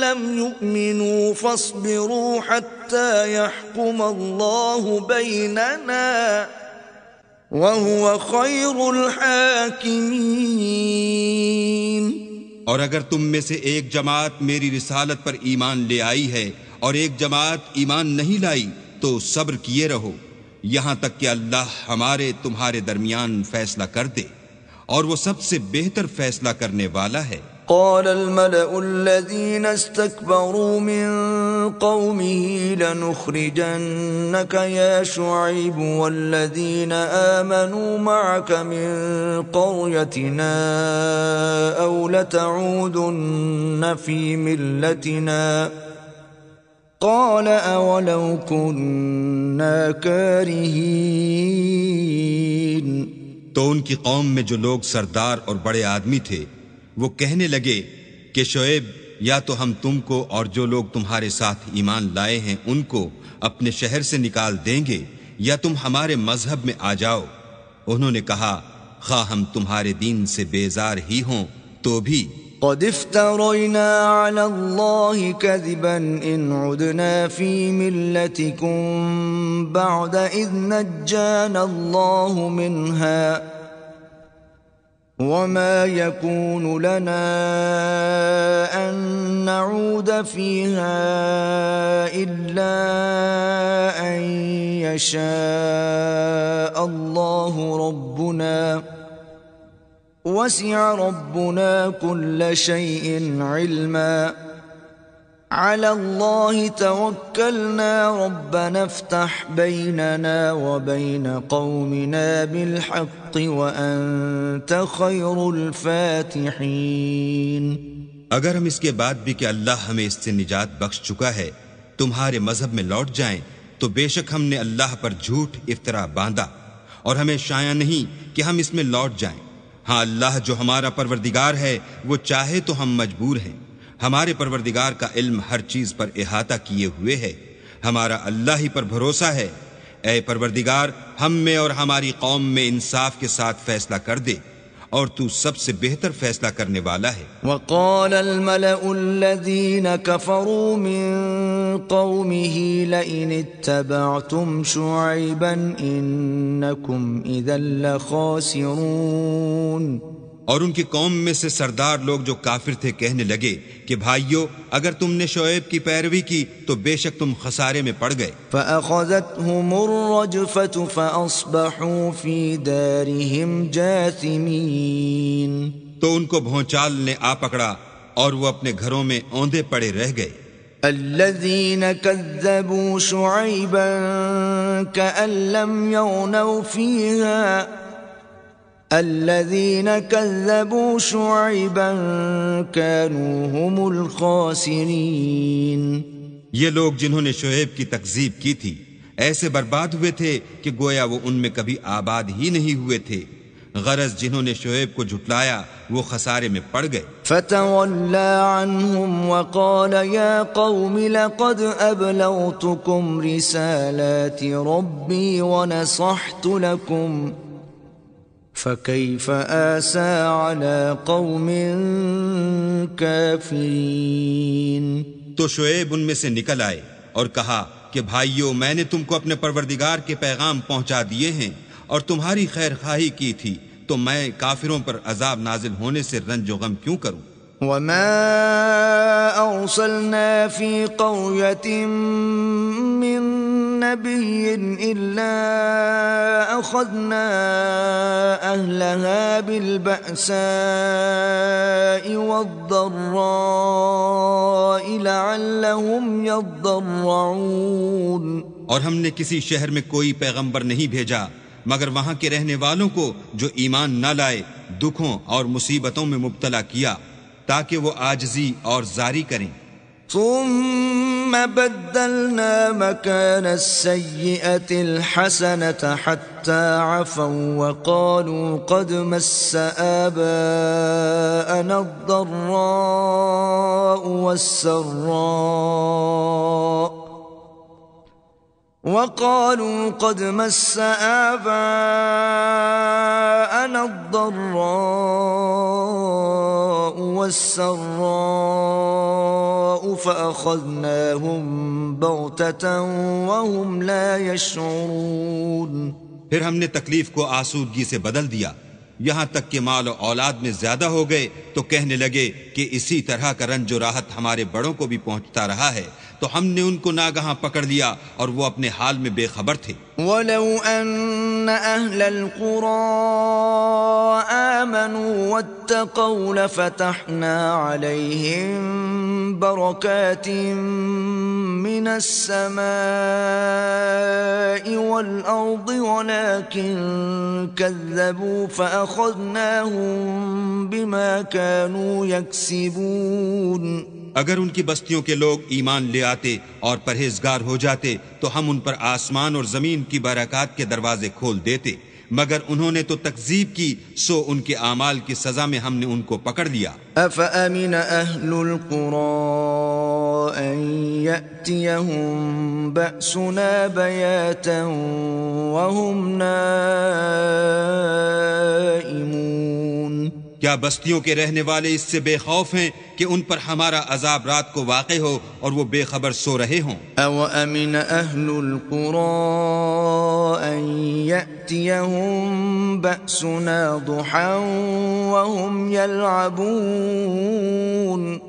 لَّمْ يُؤْمِنُوا فَاصْبِرُوا حَتَّى يَحْكُمَ اللَّهُ بَيْنَنَا وَهُوَ خَيْرُ الْحَاكِمِينَ. اور اگر تم میں سے ایک جماعت میری رسالت پر ایمان لے آئی ہے اور ایک جماعت ایمان نہیں لائی تو صبر کیے رہو یہاں تک کہ اللہ ہمارے تمہارے درمیان فیصلہ کر دے، اور وہ سب سے بہتر فیصلہ کرنے والا ہے. قال الملأ الذين استكبروا من قومه لنخرجنك يا شعيب والذين آمنوا معك من قريتنا أو لتعودن في ملتنا قال أولو كنا كارهين. تو ان کی قوم میں جو لوگ سردار اور بڑے آدمی تھے وہ کہنے لگے کہ شعیب یا تو ہم تم کو اور جو لوگ تمہارے ساتھ ایمان لائے ہیں ان کو اپنے شہر سے نکال دیں گے یا تم ہمارے مذہب میں آ جاؤ. انہوں نے کہا خواہ ہم تمہارے دین سے بیزار ہی ہوں تو بھی قد افترينا على الله كذبا إن عدنا في ملتكم بعد إذ نجانا الله منها وما يكون لنا أن نعود فيها إلا أن يشاء الله ربنا وسع ربنا كل شيء علما على الله توكلنا ربنا افتح بيننا وبين قومنا بالحق وأنت خير الفاتحين. اگر ہم اس کے بعد بھی کہ اللہ ہمیں اس سے نجات بخش چکا ہے تمہارے مذہب میں لوٹ جائیں تو بے شک ہم نے اللہ پر جھوٹ افطرا باندھا اور ہمیں شایع نہیں کہ ہم اس میں لوٹ جائیں. ہاں اللہ جو ہمارا پروردگار ہے وہ چاہے تو ہم مجبور ہیں. ہمارے پروردگار کا علم ہر چیز پر احاطہ کیے ہوئے ہے. ہمارا اللہ ہی پر بھروسہ ہے. اے پروردگار ہم میں اور ہماری قوم میں انصاف کے ساتھ فیصلہ کر دے اور تو سب سے بہتر فیصلہ کرنے والا ہے. وقال الملأ الذين كفروا من قومه لئن اتبعتم شعيبا إنكم إذا لخاسرون. اور ان کی قوم میں سے سردار لوگ جو کافر تھے کہنے لگے کہ بھائیو اگر تم نے شعیب کی پیروی کی تو بے شک تم خسارے میں پڑ گئے. فأخذتهم الرجفة فأصبحوا في دارهم جاثمين. تو ان کو بھونچال نے آ پکڑا اور وہ اپنے گھروں میں اوندے پڑے رہ گئے. الذين كذبوا شعيبا كأن لم يغنوا فيها الذين كذبوا شعيبا كانوا هم الخاسرين. یہ لوگ جنہوں نے شعیب کی تکذیب کی تھی ایسے برباد ہوئے تھے کہ گویا وہ ان میں کبھی آباد ہی نہیں ہوئے تھے. غرض جنہوں نے شعیب کو جھٹلایا وہ خسارے میں پڑ گئے. فتولى عنهم وقال يا قوم لقد أبلغتكم رسالات ربي ونصحت لكم فكيف آسى على قوم كافرين. تو شعیب ان میں سے نکل آئے اور کہا کہ بھائیو میں نے تم کو اپنے پروردگار کے پیغام پہنچا دیے ہیں اور تمہاری خیر خواہی کی تھی تو میں کافروں پر عذاب نازل ہونے سے رنج و غم کیوں کروں؟ وما أرسلنا في قرية من نبي إلا أخذنا أهلها بالبأساء والضراء لعلهم يضرعون۔ اور ہم نے کسی شہر میں کوئی پیغمبر نہیں بھیجا مگر وہاں کے رہنے والوں کو جو ایمان نہ لائے دکھوں اور مصیبتوں میں مبتلا کیا تاکہ وہ عاجزی اور زاری کریں۔ ثم بدلنا مكان السيئة الحسنة حتى عفوا وقالوا قد مس آباءنا الضراء والسراء وقالوا قد مس آباءنا الضراء والسراء فأخذناهم بغتة وهم لا يشعرون۔ پھر ہم نے تکلیف کو آسودگی سے بدل دیا، یہاں تک کہ مال و اولاد میں زیادہ ہو گئے تو کہنے لگے کہ اسی طرح کا رنج و راحت ہمارے بڑوں کو بھی پہنچتا رہا ہے، تو ہم نے ان کو ناگہاں پکڑ لیا اور وہ اپنے حال میں بے خبر تھے۔ وَلَوْ أَنَّ أَهْلَ الْقُرَىٰ آمَنُوا وَاتَّقَوْا لَفَتَحْنَا عَلَيْهِم بَرَكَاتٍ مِّنَ السَّمَاءِ وَالْأَرْضِ وَلَٰكِن كَذَّبُوا فَأَخَذْنَاهُم بِمَا كَانُوا يَكْسِبُونَ۔ اگر ان کی بستیوں کے لوگ ایمان لے آتے اور پرہیزگار ہو جاتے تو ہم ان پر آسمان اور زمین کی برکات کے دروازے کھول دیتے، مگر انہوں نے تو تکذیب کی، سو ان کے اعمال کی سزا میں ہم نے ان کو پکڑ لیا۔ أَفَأَمِنَ أَهْلُ الْقُرَىٰ أَن يَأْتِيَهُم بَأْسُنَا بَيَاتًا وَهُمْ نَائِمُونَ۔ کیا بستیوں کے رہنے والے اس سے بے خوف ہیں کہ ان پر ہمارا عذاب رات کو واقع ہو اور وہ بے خبر سو رہے ہوں؟ أَوَأَمِنَ أَهْلُ الْقُرَىٰ أَن يَأْتِيَهُم بَأْسُنَا ضُحًى وَهُمْ يَلْعَبُونَ۔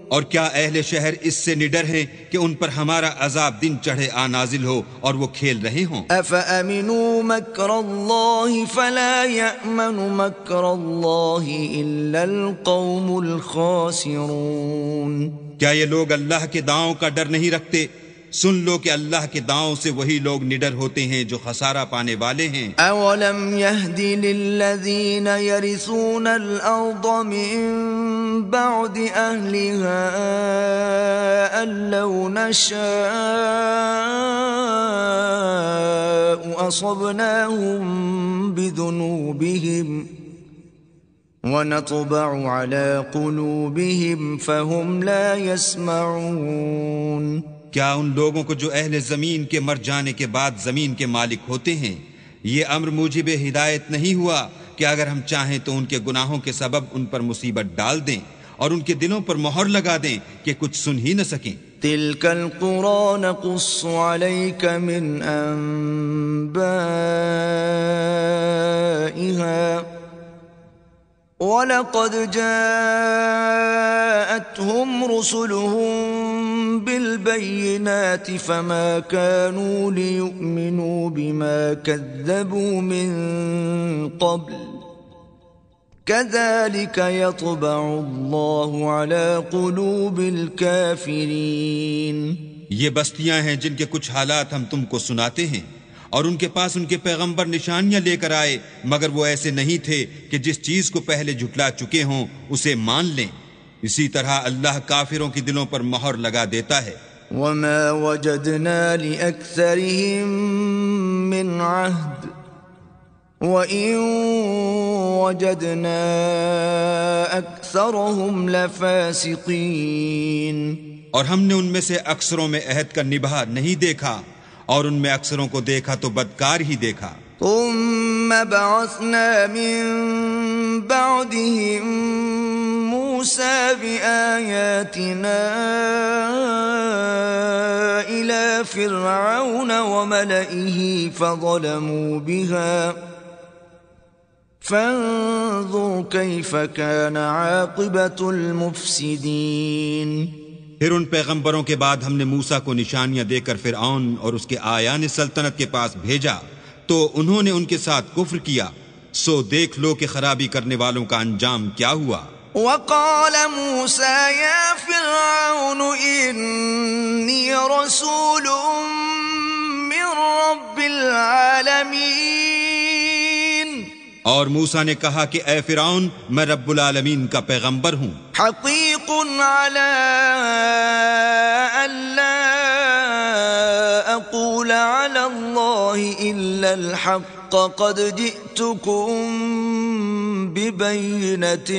اور کیا اہل شہر اس سے نڈر ہیں کہ ان پر ہمارا عذاب دن چڑھے آ نازل ہو اور وہ کھیل رہے ہوں؟ أَفَأَمِنُوا مَكْرَ اللَّهِ فَلَا يَأْمَنُ مَكْرَ اللَّهِ إِلَّا الْقَوْمُ الْخَاسِرُونَ۔ کیا یہ لوگ اللہ کے داؤں کا ڈر نہیں رکھتے؟ سن لو کہ اللہ کے داؤں سے وہی لوگ نڈر ہوتے ہیں جو خسارہ پانے والے ہیں۔ أَوَلَمْ يَهْدِ لِلَّذِينَ يَرِثُونَ الْأَرْضَ مِن بَعْدِ أَهْلِهَا أَن لَّوْ نَشَاءُ أَصَبْنَاهُم بِذُنُوبِهِمْ وَنَطْبَعُ عَلَى قُلُوبِهِمْ فَهُمْ لَا يَسْمَعُونَ۔ کیا ان لوگوں کو جو اہل زمین کے مر جانے کے بعد زمین کے مالک ہوتے ہیں یہ امر موجب ہدایت نہیں ہوا کہ اگر ہم چاہیں تو ان کے گناہوں کے سبب ان پر مصیبت ڈال دیں اور ان کے دلوں پر مہر لگا دیں کہ کچھ سن ہی نہ سکیں؟ تِلْكَ الْقُرَىٰ نَقُصُّ عَلَيْكَ مِنْ أَنبَائِهَا وَلَقَدْ جَاءَتْهُمْ رُسُلُهُم بِالْبَيِّنَاتِ فَمَا كَانُوا لِيُؤْمِنُوا بِمَا كَذَّبُوا مِن قَبْلُ كَذَلِكَ يَطْبَعُ اللَّهُ عَلَى قُلُوبِ الْكَافِرِينَ۔ یہ بستیاں ہیں جن کے کچھ حالات ہم تم کو سناتے ہیں، اور ان کے پاس ان کے پیغمبر نشانیاں لے کر آئے، مگر وہ ایسے نہیں تھے کہ جس چیز کو پہلے جھٹلا چکے ہوں اسے مان لیں۔ اسی طرح اللہ کافروں کی دلوں پر مہر لگا دیتا ہے۔ وَمَا وَجَدْنَا لِأَكْثَرِهِم مِّنْ عَهْدٍ وَإِن وَجَدْنَا أَكْثَرَهُمْ لَفَاسِقِينَ۔ اور ہم نے ان میں سے اکثروں میں عہد کا نبھا نہیں دیکھا، اور ان میں اکثروں کو دیکھا تو بدکار ہی دیکھا۔ ثم بعثنا من بعدهم موسى بآياتنا إلى فرعون وملئه فانظر كيف كان عاقبة المفسدين۔ پھر ان پیغمبروں کے بعد ہم نے موسیٰ کو نشانیاں دے کر فرعون اور اس کے آیان سلطنت کے پاس بھیجا تو انہوں نے ان کے ساتھ کفر کیا، سو دیکھ لو کہ خرابی کرنے والوں کا انجام کیا ہوا۔ وقال موسى يا فرعون إني رسول من رب العالمين۔ اور موسیٰ نے کہا کہ اے فرعون میں رب العالمین کا پیغمبر ہوں، حقیق على ألا أقول على الله إلا الحق قد جئتكم ببينة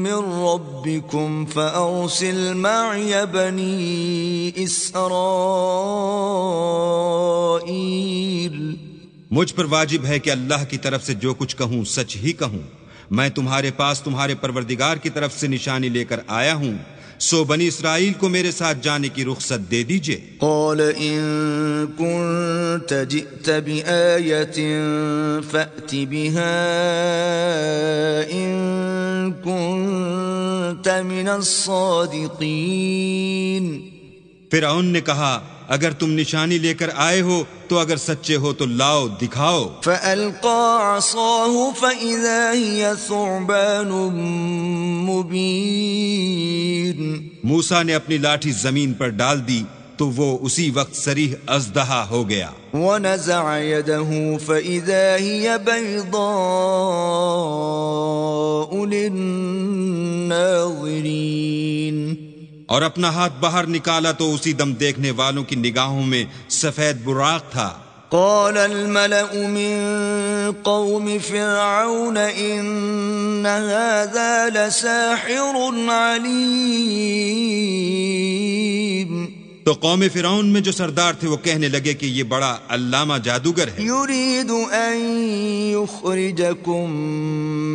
من ربكم فأرسل معي بني إسرائيل۔ مجھ پر واجب ہے کہ اللہ کی طرف سے جو کچھ کہوں سچ ہی کہوں، میں تمہارے پاس تمہارے پروردگار کی طرف سے نشانی لے کر آیا ہوں، سو بنی اسرائیل کو میرے ساتھ جانے کی رخصت دے دیجئے۔ قال إن كنت جئت بآية فأت بها إن كنت من الصادقين۔ فرعون نے کہا اگر تم نشانی لے کر آئے ہو تو اگر سچے ہو تو لاؤ دکھاؤ۔ فألقى عصاه فإذا هي ثعبان مبين۔ موسیٰ نے اپنی لاٹھی زمین پر ڈال دی تو وہ اسی وقت صریح اژدہا ہو گیا۔ ونزع يده فإذا هي بيضاء للناظرين۔ اور اپنا ہاتھ باہر نکالا تو اسی دم دیکھنے والوں کی نگاہوں میں سفید براق تھا۔ قال الملأ من قوم فرعون إن هذا لساحر عليم۔ تو قوم فرعون میں جو سردار تھے وہ کہنے لگے کہ یہ بڑا علامہ جادوگر ہے، يريد أن يخرجكم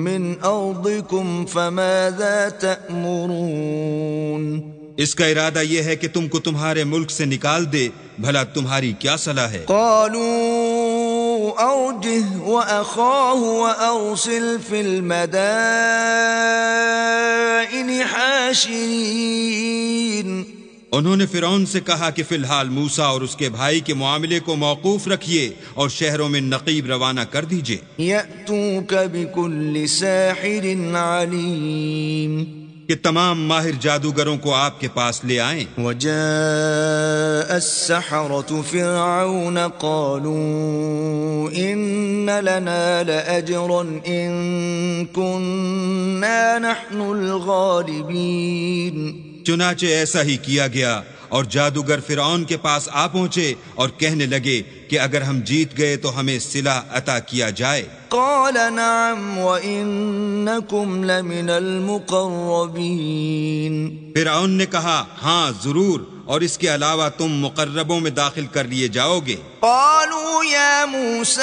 من أرضكم فماذا تأمرون۔ اس کا ارادہ یہ ہے کہ تم کو تمہارے ملک سے نکال دے، بھلا تمہاری کیا صلاح ہے؟ قالوا أرجه وأخاه وأرسل في المدائن حاشرين۔ انہوں نے فرعون سے کہا کہ فی الحال موسیٰ اور اس کے بھائی کے معاملے کو موقوف رکھیے اور شہروں میں نقیب روانہ کر دیجئے۔ يأتوك بكل ساحر عليم۔ کہ تمام ماہر جادوگروں کو آپ کے پاس لے آئیں۔ وجاء السحرة فرعون قالوا إن لنا لأجرا إن كنا نحن الغالبين۔ چنانچہ ایسا ہی کیا گیا اور جادوگر فرعون کے پاس آ پہنچے اور کہنے لگے کہ اگر ہم جیت گئے تو ہمیں صلہ عطا کیا جائے۔ قال نعم وإنكم لمن المقربين۔ فرعون نے کہا ہاں ضرور، اور اس کے علاوہ تم مقربوں میں داخل کر لیے جاؤ گے۔ قالوا يا موسى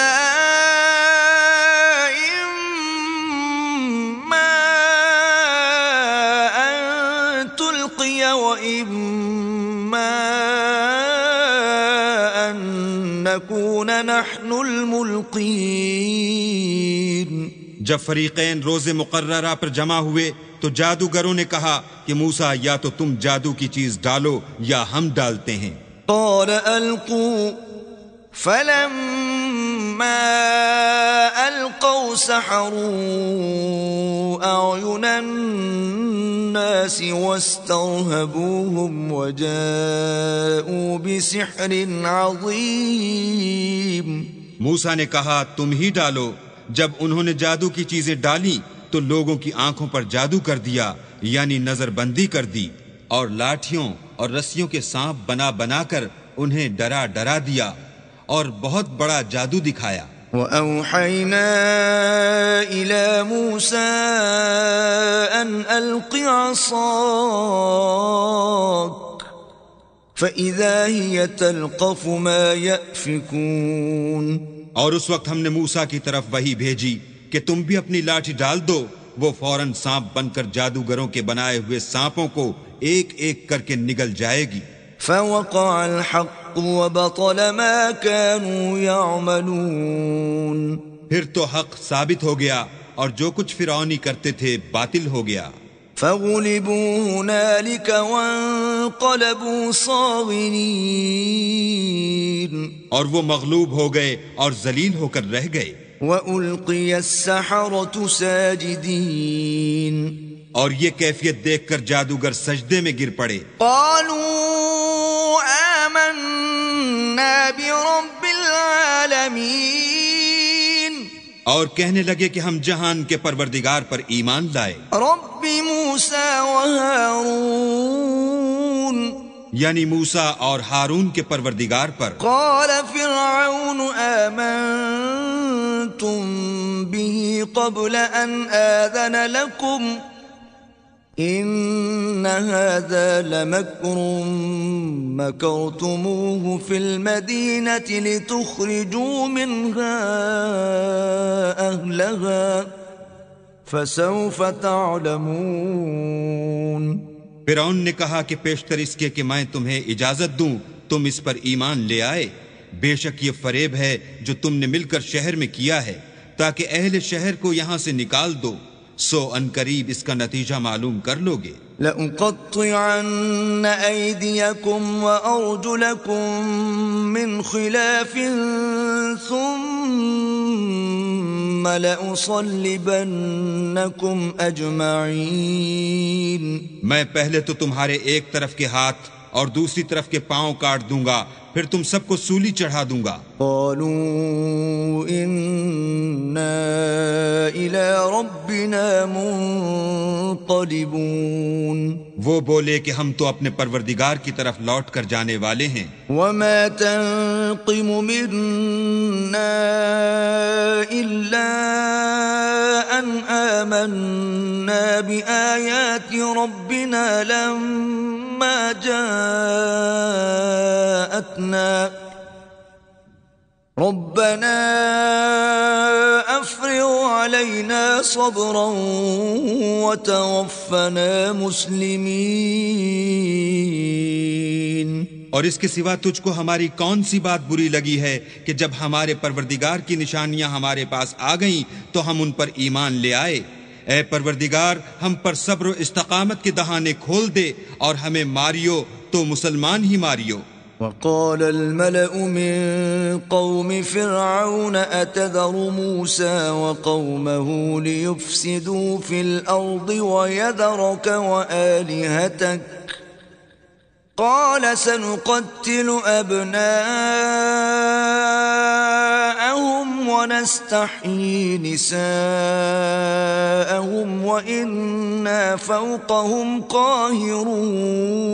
إما أن تلقي وإما أن نكون نحن الملقين۔ جب فریقین روز مقررہ پر جمع ہوئے تو جادوگروں نے کہا کہ موسیٰ یا تو تم جادو کی چیز ڈالو یا ہم ڈالتے ہیں۔ قال ألقوا فلما ألقوا سحروا أعين الناس واسترهبوهم وجاءوا بسحر عظيم۔ موسیٰ نے کہا تم ہی ڈالو۔ جب انہوں نے جادو کی چیزیں ڈالی تو لوگوں کی آنکھوں پر جادو کر دیا، یعنی نظر بندی کر دی، اور لاٹھیوں اور رسیوں کے سانپ بنا بنا کر انہیں ڈرا ڈرا دیا اور بہت بڑا جادو دکھایا۔ وَأَوْحَيْنَا إِلَى مُوسَىٰ أَنْ أَلْقِ عَصَاكَ فَإِذَا هِيَ تَلْقَفُ مَا يَأْفِكُونَ۔ اور اس وقت ہم نے موسیٰ کی طرف وحی بھیجی کہ تم بھی اپنی لاٹھی ڈال دو، وہ فوراً سانپ بن کر جادوگروں کے بنائے ہوئے سانپوں کو ایک ایک کر کے نگل جائے گی۔ فوقع الحق وبطل ما كانوا يعملون۔ پھر تو حق ثابت ہو گیا اور جو کچھ فرعونی کرتے تھے باطل ہو گیا. فغلبوا هنالك وانقلبوا صاغرين اور وہ مغلوب ہو گئے اور ذلیل ہو کر رہ گئے. وألقي السحرة ساجدين اور یہ کیفیت دیکھ کر جادوگر سجدے میں گر پڑے. قالوا آمنا برب العالمين اور کہنے لگے کہ ہم جہان کے پروردگار پر ایمان لائے. رب موسى وهارون یعنی موسیٰ اور ہارون کے پروردگار پر. قال فرعون آمنتم به قبل أن آذن لكم إن هذا لمكر مكرتموه في المدينة لتخرجوا منها أهلها فسوف تعلمون. فرعون نے کہا کہ پیشتر اس کے کہ میں تمہیں اجازت دوں تم اس پر ایمان لے آئے. بے شک یہ فریب ہے جو تم نے مل کر شہر میں کیا ہے تاکہ اہل شہر کو یہاں سے نکال دو. سو ان قریب اس کا نتیجہ معلوم کر لو گے. لأقطعن أيديكم وأرجلكم من خلاف ثم لأصلبنكم أجمعين. میں پہلے تو تمہارے ایک طرف کے ہاتھ اور دوسری طرف کے پاؤں کاٹ دوں گا پھر تم سب کو سولی چڑھا دوں گا. قالوا إنا إلى ربنا منقلبون. وہ بولے کہ ہم تو اپنے پروردگار کی طرف لوٹ کر جانے والے ہیں. وما تنقم منا إلا أن آمنا بآيات ربنا لما جاءتنا ربنا أفرغ علينا صبرا وتوفنا مسلمين. اور اس کے سوا تجھ کو ہماری کون سی بات بری لگی ہے کہ جب ہمارے پروردگار کی نشانیاں ہمارے پاس آ گئیں تو ہم ان پر ایمان لے آئے. اے پروردگار ہم پر صبر و استقامت کے دہانے کھول دے اور ہمیں ماریو تو مسلمان ہی ماریو. وقال الملأ من قوم فرعون أتذر موسى وقومه ليفسدوا في الأرض ويذرك وآلهتك قال سنقتل أبناءهم ونستحيي نساءهم وإنا فوقهم قاهرون.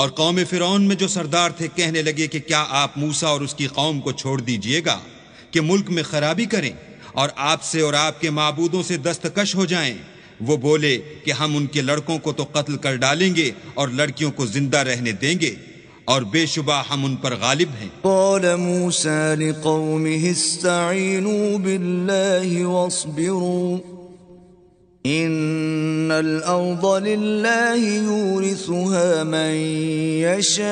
اور قوم فرعون میں جو سردار تھے کہنے لگے کہ کیا آپ موسیٰ اور اس کی قوم کو چھوڑ دیجئے گا کہ ملک میں خرابی کریں اور آپ سے اور آپ کے معبودوں سے دستکش ہو جائیں. وہ بولے کہ ہم ان کے لڑکوں کو تو قتل کر ڈالیں گے اور لڑکیوں کو زندہ رہنے دیں گے اور بے شبہ ہم ان پر غالب ہیں. قال موسى لقومه استعينوا بالله واصبروا إن الأرض لله يورثها من يشاء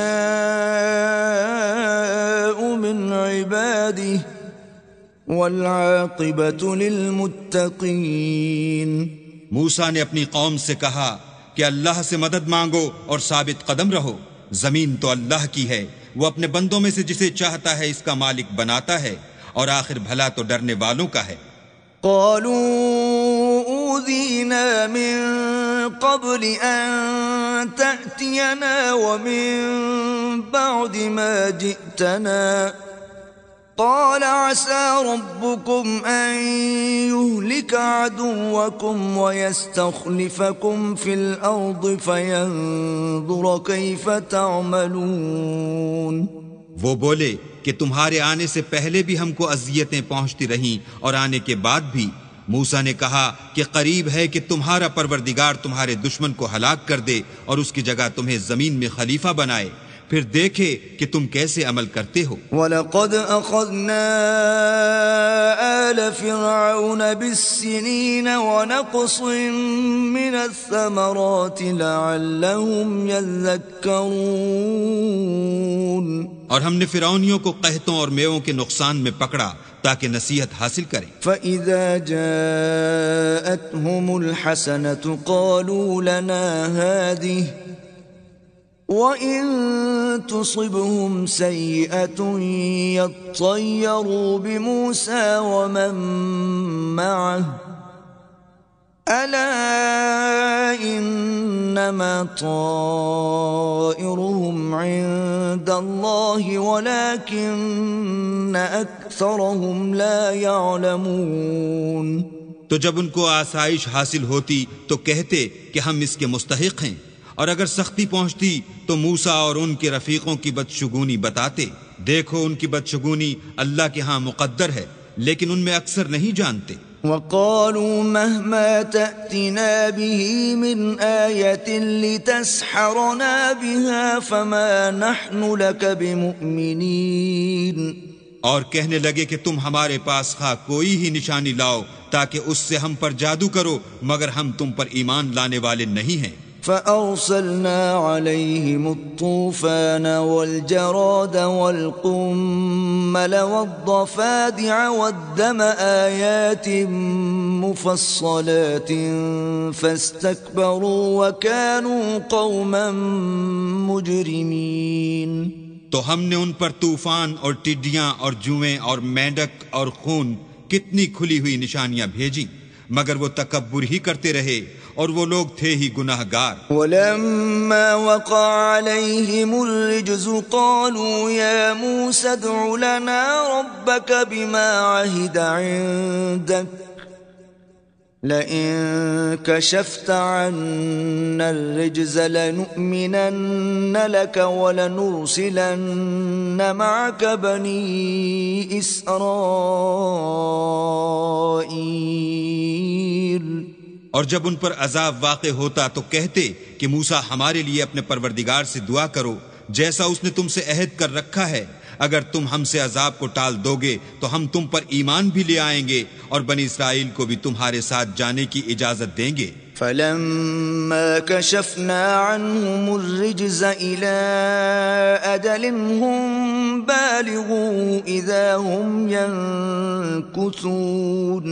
من عباده والعاقبة للمتقين. موسیٰ نے اپنی قوم سے کہا کہ اللہ سے مدد مانگو اور ثابت قدم رہو. زمین تو اللہ کی ہے، وہ اپنے بندوں میں سے جسے چاہتا ہے اس کا مالک بناتا ہے اور آخر بھلا تو ڈرنے والوں کا ہے. قالوا أوذينا من قبل أن تأتينا ومن بعد ما جئتنا قال عسى ربكم أن يهلك عدوكم ويستخلفكم في الأرض فينظر كيف تعملون. وہ بولے کہ تمہارے آنے سے پہلے بھی ہم کو اذیتیں پہنچتی رہیں اور آنے کے بعد بھی. موسیٰ نے کہا کہ قریب ہے کہ تمہارا پروردگار تمہارے دشمن کو ہلاک کر دے اور اس کی جگہ تمہیں زمین میں خلیفہ بنائے. پھر دیکھے کہ تم کیسے عمل کرتے ہو۔ وَلَقَدْ أَخَذْنَا آلَ فِرْعَوْنَ بِالسِّنِينَ وَنَقْصٍ مِّنَ الثَّمَرَاتِ لَعَلَّهُمْ يَذَّكَّرُونَ، اور ہم نے فرعونیوں کو قحطوں اور میووں کے نقصان میں پکڑا تاکہ نصیحت حاصل کریں۔ فَإِذَا جَاءَتْهُمُ الْحَسَنَةُ قَالُوا لَنَا هَٰذِهِ وَإِن تُصِبْهُمْ سَيِّئَةٌ يَطَّيَّرُوا بِمُوسَىٰ وَمَن مَّعَهُ أَلَا إِنَّمَا طَائِرُهُمْ عِندَ اللَّهِ وَلَٰكِنَّ أَكْثَرَهُمْ لَا يَعْلَمُونَ۔ تو جب ان کو آسائش حاصل ہوتی تو کہتے کہ ہم اس کے مستحق ہیں، اور اگر سختی پہنچتی تو موسیٰ اور ان کے رفیقوں کی بدشگونی بتاتے۔ دیکھو ان کی بدشگونی اللہ کے ہاں مقدر ہے، لیکن ان میں اکثر نہیں جانتے۔ وَقَالُوا مَهْمَا تَأْتِنَا بِهِ مِنْ آيَةٍ لِتَسْحَرَنَا بِهَا فَمَا نَحْنُ لَكَ بِمُؤْمِنِينَ، اور کہنے لگے کہ تم ہمارے پاس خواہ کوئی ہی نشانی لاؤ تاکہ اس سے ہم پر جادو کرو، مگر ہم تم پر ایمان لانے والے نہیں ہیں۔ فَأَرْسَلْنَا عَلَيْهِمُ الطُّوفَانَ وَالْجَرَادَ وَالْقُمَّلَ وَالضَّفَادِعَ وَالدَّمَ آيَاتٍ مُفَصَّلَاتٍ فَاسْتَكْبَرُوا وَكَانُوا قَوْمًا مُجْرِمِينَ۔ تو ہم نے ان پر طوفان اور ٹڈیاں اور جوئیں اور مینڈک اور خون کتنی کھلی ہوئی نشانیاں بھیجیں، مگر وہ تکبر ہی کرتے رہے، اور وہ لوگ تھے ہی گناہ گار۔ وَلَمَّا وَقَعَ عَلَيْهِمُ الرِّجْزُ قَالُوا يَا مُوسَى ادْعُ لَنَا رَبَّكَ بِمَا عَهِدَ عِندَكَ لَئِن كَشَفْتَ عَنَّا الرِّجْزَ لَنُؤْمِنَنَّ لَكَ وَلَنُرْسِلَنَّ مَعَكَ بَنِي إِسْرَائِيلَ۔ اور جب ان پر عذاب واقع ہوتا تو کہتے کہ موسیٰ ہمارے لیے اپنے پروردگار سے دعا کرو جیسا اس نے تم سے عہد کر رکھا ہے، اگر تم ہم سے عذاب کو ٹال دو گے تو ہم تم پر ایمان بھی لے آئیں گے اور بنی اسرائیل کو بھی تمہارے ساتھ جانے کی اجازت دیں گے۔ فَلَمَّا كَشَفْنَا عَنْهُمُ الرِّجْزَ إِلَىٰ أَجَلٍ هُمْ بَالِغُوهُ إِذَا هُمْ يَنكُثُونَ،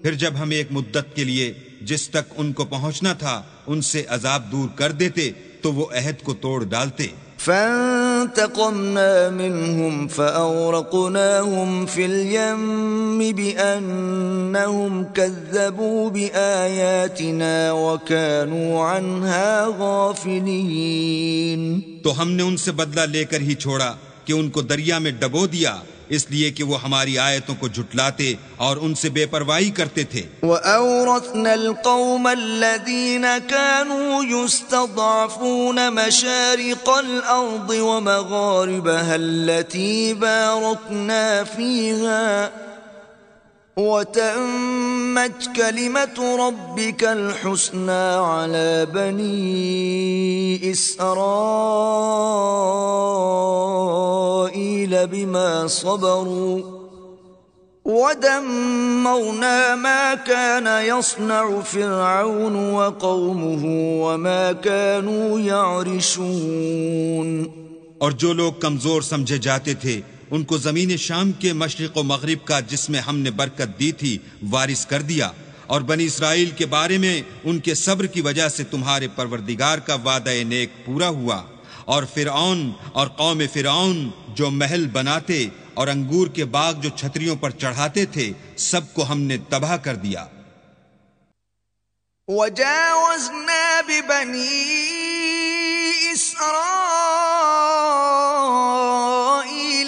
پھر جب ہم ایک مدت کے لیے جس تک ان کو پہنچنا تھا ان سے عذاب دور کر دیتے تو وہ عہد کو توڑ ڈالتے۔ فَانْتَقَمْنَا مِنْهُمْ فَأَغْرَقْنَاهُمْ فِي الْيَمِّ بِأَنَّهُمْ كَذَّبُوا بِآيَاتِنَا وَكَانُوا عَنْهَا غَافِلِينَ۔ تو ہم نے ان سے بدلہ لے کر ہی چھوڑا کہ ان کو دریا میں ڈبو دیا، اس لیے کہ وہ ہماری آیتوں کو جھٹلاتے اور ان سے بے پرواہی کرتے تھے۔ وَأَوْرَثْنَا الْقَوْمَ الَّذِينَ كَانُوا يُسْتَضْعَفُونَ مَشَارِقَ الْأَرْضِ وَمَغَارِبَهَا الَّتِي بَارَكْنَا فِيهَا وَتَمَّتْ كَلِمَةُ رَبِّكَ الْحُسْنَى عَلَى بَنِي إِسْرَائِيلَ بِمَا صَبَرُوا وَدَمَّرْنَا مَا كَانَ يَصْنَعُ فِرْعَوْنُ وَقَوْمُهُ وَمَا كَانُوا يَعْرِشُونَ۔ اور جو لوگ کمزور سمجھے جاتے تھے ان کو زمین شام کے مشرق و مغرب کا جس میں ہم نے برکت دی تھی وارث کر دیا، اور بنی اسرائیل کے بارے میں ان کے صبر کی وجہ سے تمہارے پروردگار کا وعدہ نیک پورا ہوا، اور فرعون اور قوم فرعون جو محل بناتے اور انگور کے باغ جو چھتریوں پر چڑھاتے تھے سب کو ہم نے تباہ کر دیا۔ وَجَاوَزْنَا بِبَنِي إِسْرَائِيلَ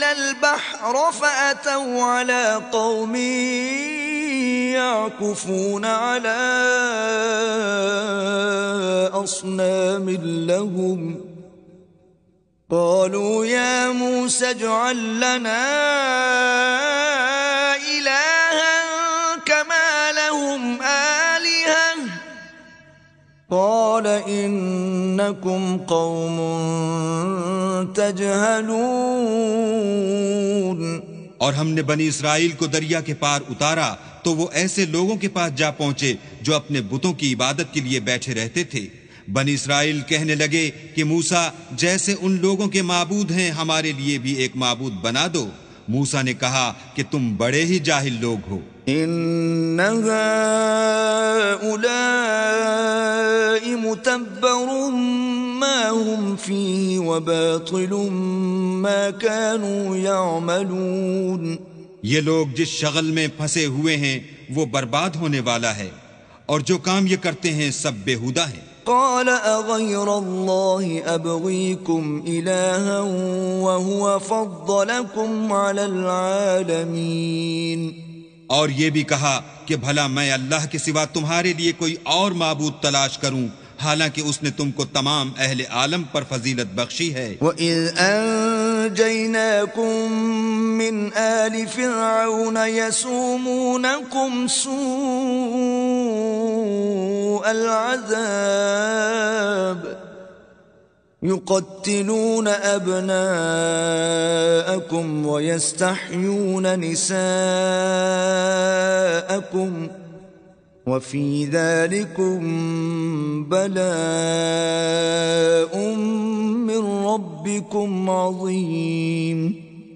الْبَحْرَ فَأَتَوْا عَلَى قَوْمٍ يَعْكُفُونَ عَلَى أَصْنَامٍ لَهُمْ قَالُوا يَا مُوسَى اجْعَل لَّنَا إِلَٰهًا كَمَا لَهُمْ آلِهَةٌ قَالَ إِنَّ إنكم قوم تجهلون. اور ہم نے بنی اسرائیل کو دریا کے پار اتارا تو وہ ایسے لوگوں کے پاس جا پہنچے جو اپنے بتوں کی عبادت کے لیے بیٹھے رہتے تھے. بنی اسرائیل کہنے لگے کہ موسیٰ جیسے ان لوگوں کے معبود ہیں ہمارے لیے بھی ایک معبود بنا دو. موسیٰ نے کہا کہ تم بڑے ہی جاہل لوگ ہو. إن هؤلاء متبر ما هم فيه وباطل ما كانوا يعملون. یہ لوگ جس شغل میں پھنسے ہوئے ہیں وہ برباد ہونے والا ہے اور جو کام یہ کرتے ہیں سب بیہودہ ہیں. قال أغير الله أبغيكم إلها وهو فضلكم على العالمين. اور یہ بھی کہا کہ بھلا میں اللہ کے سوا تمہارے لیے کوئی اور معبود تلاش کروں حالانکہ اس نے تم کو تمام اہل عالم پر فضیلت بخشی ہے. وَإِذْ أَنْجَيْنَاكُمْ مِنْ آلِ فِرْعَوْنَ يَسُومُونَكُمْ سُوءَ الْعَذَابِ يُقَتِّلُونَ أَبْنَاءَكُمْ وَيَسْتَحْيُونَ نِسَاءَكُمْ وَفِي ذَلِكُمْ بَلَاءٌ مِّن رَّبِّكُمْ عَظِيمٌ.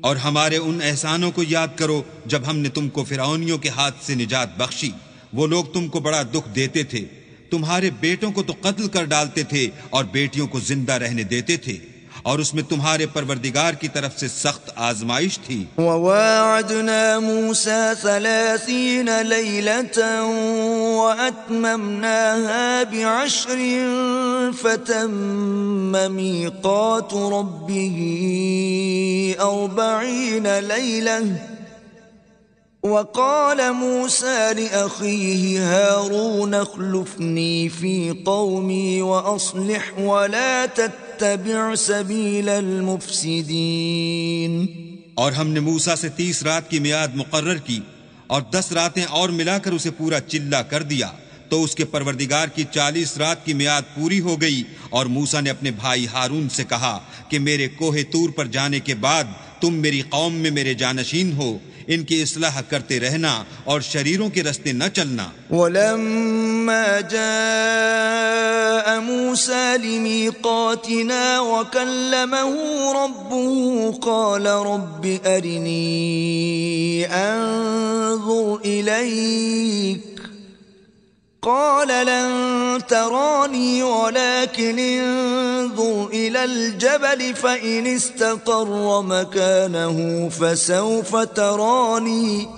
اور ہمارے ان احسانوں کو یاد کرو جب ہم نے تم کو فرعونیوں کے ہاتھ سے نجات بخشی. وہ لوگ تم کو بڑا دکھ دیتے تھے، تمہارے بیٹوں کو تو قتل کر ڈالتے تھے اور بیٹیوں کو زندہ رہنے دیتے تھے، اور اس میں تمہارے پروردگار کی طرف سے سخت آزمائش تھی. وَوَاعَدْنَا مُوسَى 30 لَيْلَةً وَأَتْمَمْنَاهَا ب10 فَتَمَّ مِيقَاتُ رَبِّهِ 40 لَيْلَةً. وقال موسى لأخيه هارون اخلفني في قومي وأصلح ولا تتبع سبيل المفسدين. اور ہم نے موسیٰ سے 30 رات کی میعاد مقرر کی اور 10 راتیں اور ملا کر اسے پورا چلہ کر دیا تو اس کے پروردگار کی 40 رات کی میعاد پوری ہو گئی. اور موسیٰ نے اپنے بھائی ہارون سے کہا کہ میرے کوہ طور پر جانے کے بعد تم میری قوم میں میرے جانشین ہو، ان کی اصلاح کرتے رہنا اور شریروں کے رستے نہ چلنا. وَلَمَّا جَاءَ مُوسَى لِمِيقَاتِنَا وَكَلَّمَهُ رَبُّهُ قَالَ رَبِّ أَرِنِي أَنظُرْ إِلَيْكَ قال لن تراني ولكن انظر إلى الجبل فإن استقر مكانه فسوف تراني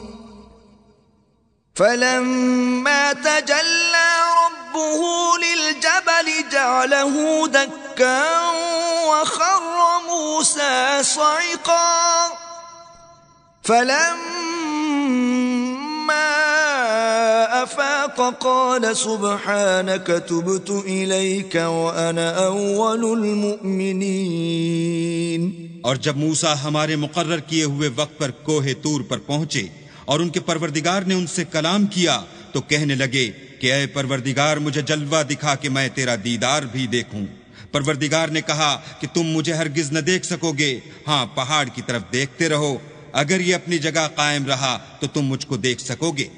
فلما تجلى ربه للجبل جعله دكا وخر موسى صعقا فلما أفاق قال سبحانك تبت إليك وأنا أول المؤمنين. اور جب موسیٰ ہمارے مقرر کیے ہوئے وقت پر کوہ طور پر پہنچے اور ان کے پروردگار نے ان سے کلام کیا تو کہنے لگے کہ اے پروردگار مجھے جلوہ دکھا کہ میں تیرا دیدار بھی دیکھوں. پروردگار نے کہا کہ تم مجھے ہرگز نہ دیکھ سکو گے، ہاں پہاڑ کی طرف دیکھتے رہو، اگر یہ اپنی جگہ قائم رہا تو تم مجھ کو دیکھ سکو گے.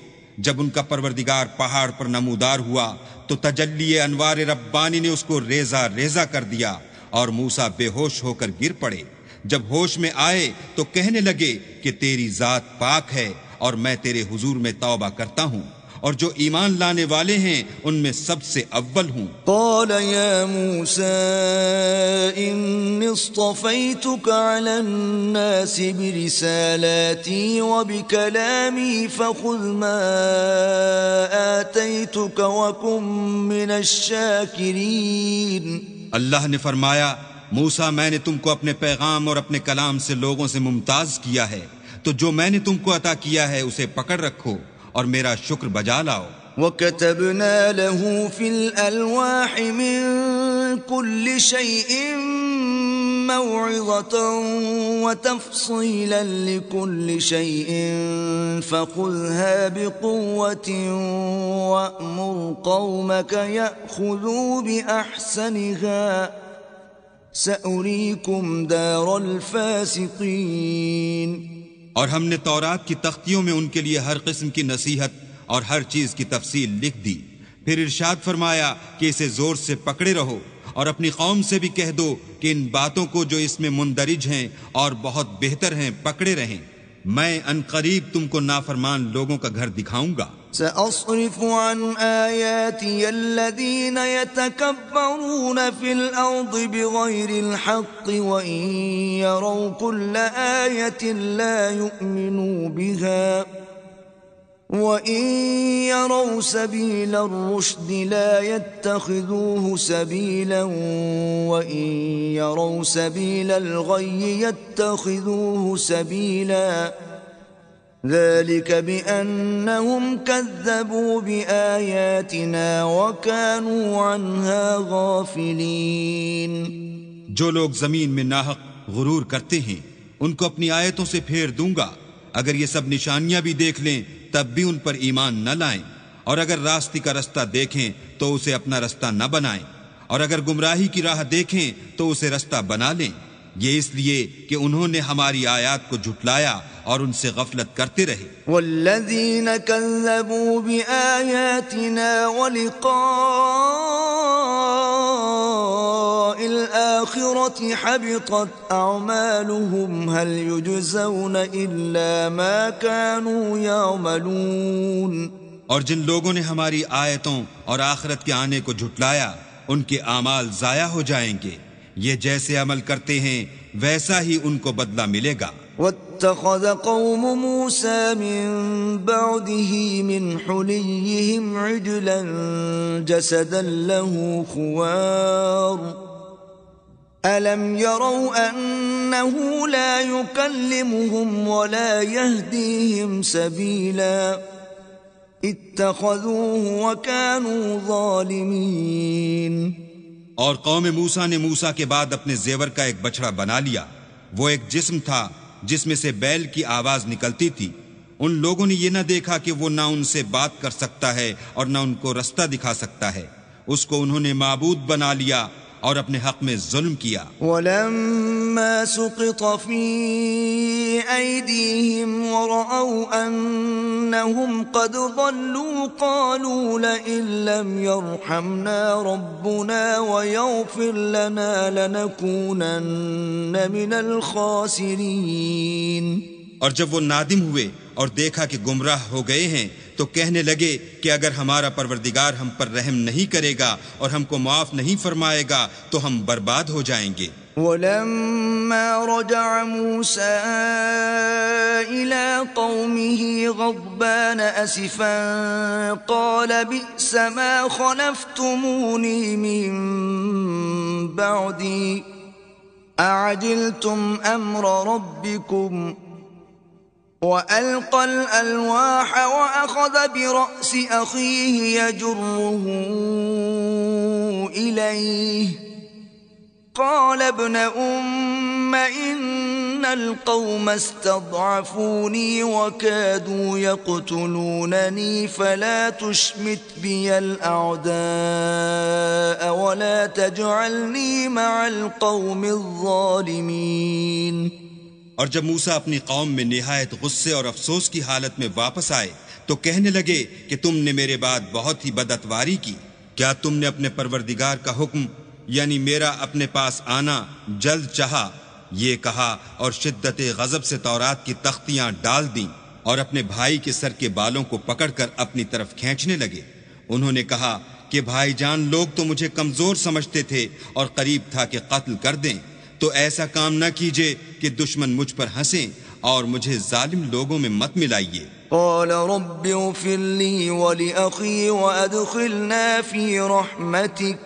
جب ان کا پروردگار پہاڑ پر نمودار ہوا تو تجلی انوار ربانی نے اس کو ریزہ ریزہ کر دیا اور موسیٰ بے ہوش ہو کر گر پڑے. جب ہوش میں آئے تو کہنے لگے کہ تیری ذات پاک ہے اور میں تیرے حضور میں توبہ کرتا ہوں اور جو ایمان لانے والے ہیں ان میں سب سے اول ہوں. قال يا موسى إني اصطفيتك على الناس برسالاتي وبكلامي فخذ ما آتيتك وكن من الشاكرين. اللہ نے فرمایا موسیٰ میں نے تم کو اپنے پیغام اور اپنے کلام سے لوگوں سے ممتاز کیا ہے تو جو میں نے تم کو عطا کیا ہے اسے پکڑ رکھو اور میرا شکر بجا لاؤ. وَكَتَبْنَا لَهُ فِي الْأَلْوَاحِ مِنْ كُلِّ شَيْءٍ موعظة وتفصيلا لكل شيء فخذها بقوة وأمر قومك يأخذوا بأحسنها سأريكم دار الفاسقين۔ اور ہم نے تورات کی تختیوں میں ان کے لیے ہر قسم کی نصیحت اور ہر چیز کی تفصیل لکھ دی، پھر ارشاد فرمایا کہ اسے زور سے پکڑے رہو، اور اپنی قوم سے بھی کہہ دو کہ ان باتوں کو جو اس میں مندرج ہیں اور بہت بہتر ہیں پکڑے رہیں، میں ان قریب تم کو نافرمان لوگوں کا گھر دکھاؤں گا۔ سأصرف عن آياتي الذين يتكبرون في الأرض بغير الحق وإن يروا كل آية لا يؤمنوا بها وَإِن يَرَوْا سَبِيلَ الرُّشْدِ لَا يَتَّخِذُوهُ سَبِيلًا وَإِن يَرَوْا سَبِيلَ الْغَيِّ يَتَّخِذُوهُ سَبِيلًا ذَلِكَ بِأَنَّهُمْ كَذَّبُوا بِآيَاتِنَا وَكَانُوا عَنْهَا غَافِلِينَ۔ جو لوگ زمین میں ناحق غرور کرتے ہیں ان کو اپنی آیتوں سے پھیر دوں گا، اگر یہ سب نشانیاں بھی دیکھ لیں تب بھی ان پر ایمان نہ لائیں، اور اگر راستی کا رستہ دیکھیں تو اسے اپنا رستہ نہ بنائیں، اور اگر گمراہی کی راہ دیکھیں تو اسے رستہ بنا لیں، یہ اس لیے کہ انہوں نے ہماری آیات کو جھٹلایا اور ان سے غفلت کرتے رہے۔ والذین کذبوا بآیاتنا ولقاء الآخرة حبطت اعمالهم هل یجزون الا ما كانوا یعملون۔ اور جن لوگوں نے ہماری آیتوں اور آخرت کے آنے کو جھٹلایا ان کے اعمال ضائع ہو جائیں گے، یہ جیسے عمل کرتے ہیں ویسا ہی ان کو بدلہ ملے گا۔ واتخذ قوم موسى من بعده من حليهم عجلا جسدا له خوار ألم يروا أنه لا يكلمهم ولا يهديهم سبيلا اتخذوه وكانوا ظالمين۔ اور قوم موسیٰ نے موسیٰ کے بعد اپنے زیور کا ایک بچڑا بنا لیا، وہ ایک جسم تھا جس میں سے بیل کی آواز نکلتی تھی، ان لوگوں نے یہ نہ دیکھا کہ وہ نہ ان سے بات کر سکتا ہے اور نہ ان کو رستہ دکھا سکتا ہے، اس کو انہوں نے معبود بنا لیا اور اپنے حق میں ظلم کیا۔ وَلَمَّا سُقِطَ فِي أَيْدِيهِمْ وَرَأَوْا أَنَّهُمْ قَدْ ضَلُّوا قَالُوا لَئِن لَّمْ يَرْحَمْنَا رَبُّنَا وَيَغْفِرْ لَنَا لَنَكُونَنَّ مِنَ الْخَاسِرِينَ۔ اور جب وہ نادم ہوئے اور دیکھا کہ گمراہ ہو گئے ہیں تو کہنے لگے کہ اگر ہمارا پروردگار ہم پر رحم نہیں کرے گا اور ہم کو معاف نہیں فرمائے گا تو ہم برباد ہو جائیں گے۔ وَلَمَّا رَجَعَ مُوسَىٰ إِلَىٰ قَوْمِهِ غَضْبَانَ أَسِفًا قَالَ بِئْسَ مَا خَلَفْتُمُونِي مِن بَعْدِي أَعَجِلْتُمْ أَمْرَ رَبِّكُمْ وَأَلْقَى الْأَلْوَاحَ وَأَخَذَ بِرَأْسِ أَخِيهِ يَجُرُّهُ إِلَيْهِ قَالَ ابْنَ أُمَّ إِنَّ الْقَوْمَ اسْتَضْعَفُونِي وَكَادُوا يَقْتُلُونَنِي فَلَا تُشْمِتْ بِيَ الْأَعْدَاءَ وَلَا تَجْعَلْنِي مَعَ الْقَوْمِ الظَّالِمِينَ۔ اور جب موسیٰ اپنی قوم میں نہایت غصے اور افسوس کی حالت میں واپس آئے تو کہنے لگے کہ تم نے میرے بعد بہت ہی بدعتواری کی، کیا تم نے اپنے پروردگار کا حکم یعنی میرا اپنے پاس آنا جلد چاہا؟ یہ کہا اور شدت غضب سے تورات کی تختیاں ڈال دیں اور اپنے بھائی کے سر کے بالوں کو پکڑ کر اپنی طرف کھینچنے لگے۔ انہوں نے کہا کہ بھائی جان لوگ تو مجھے کمزور سمجھتے تھے اور قریب تھا کہ قتل کر دیں، تو ایسا کام نہ کیجئے کہ دشمن مجھ پر ہنسیں اور مجھے ظالم لوگوں میں مت ملائیے۔ قال رب اغفر لي ولأخي وأدخلنا في رحمتك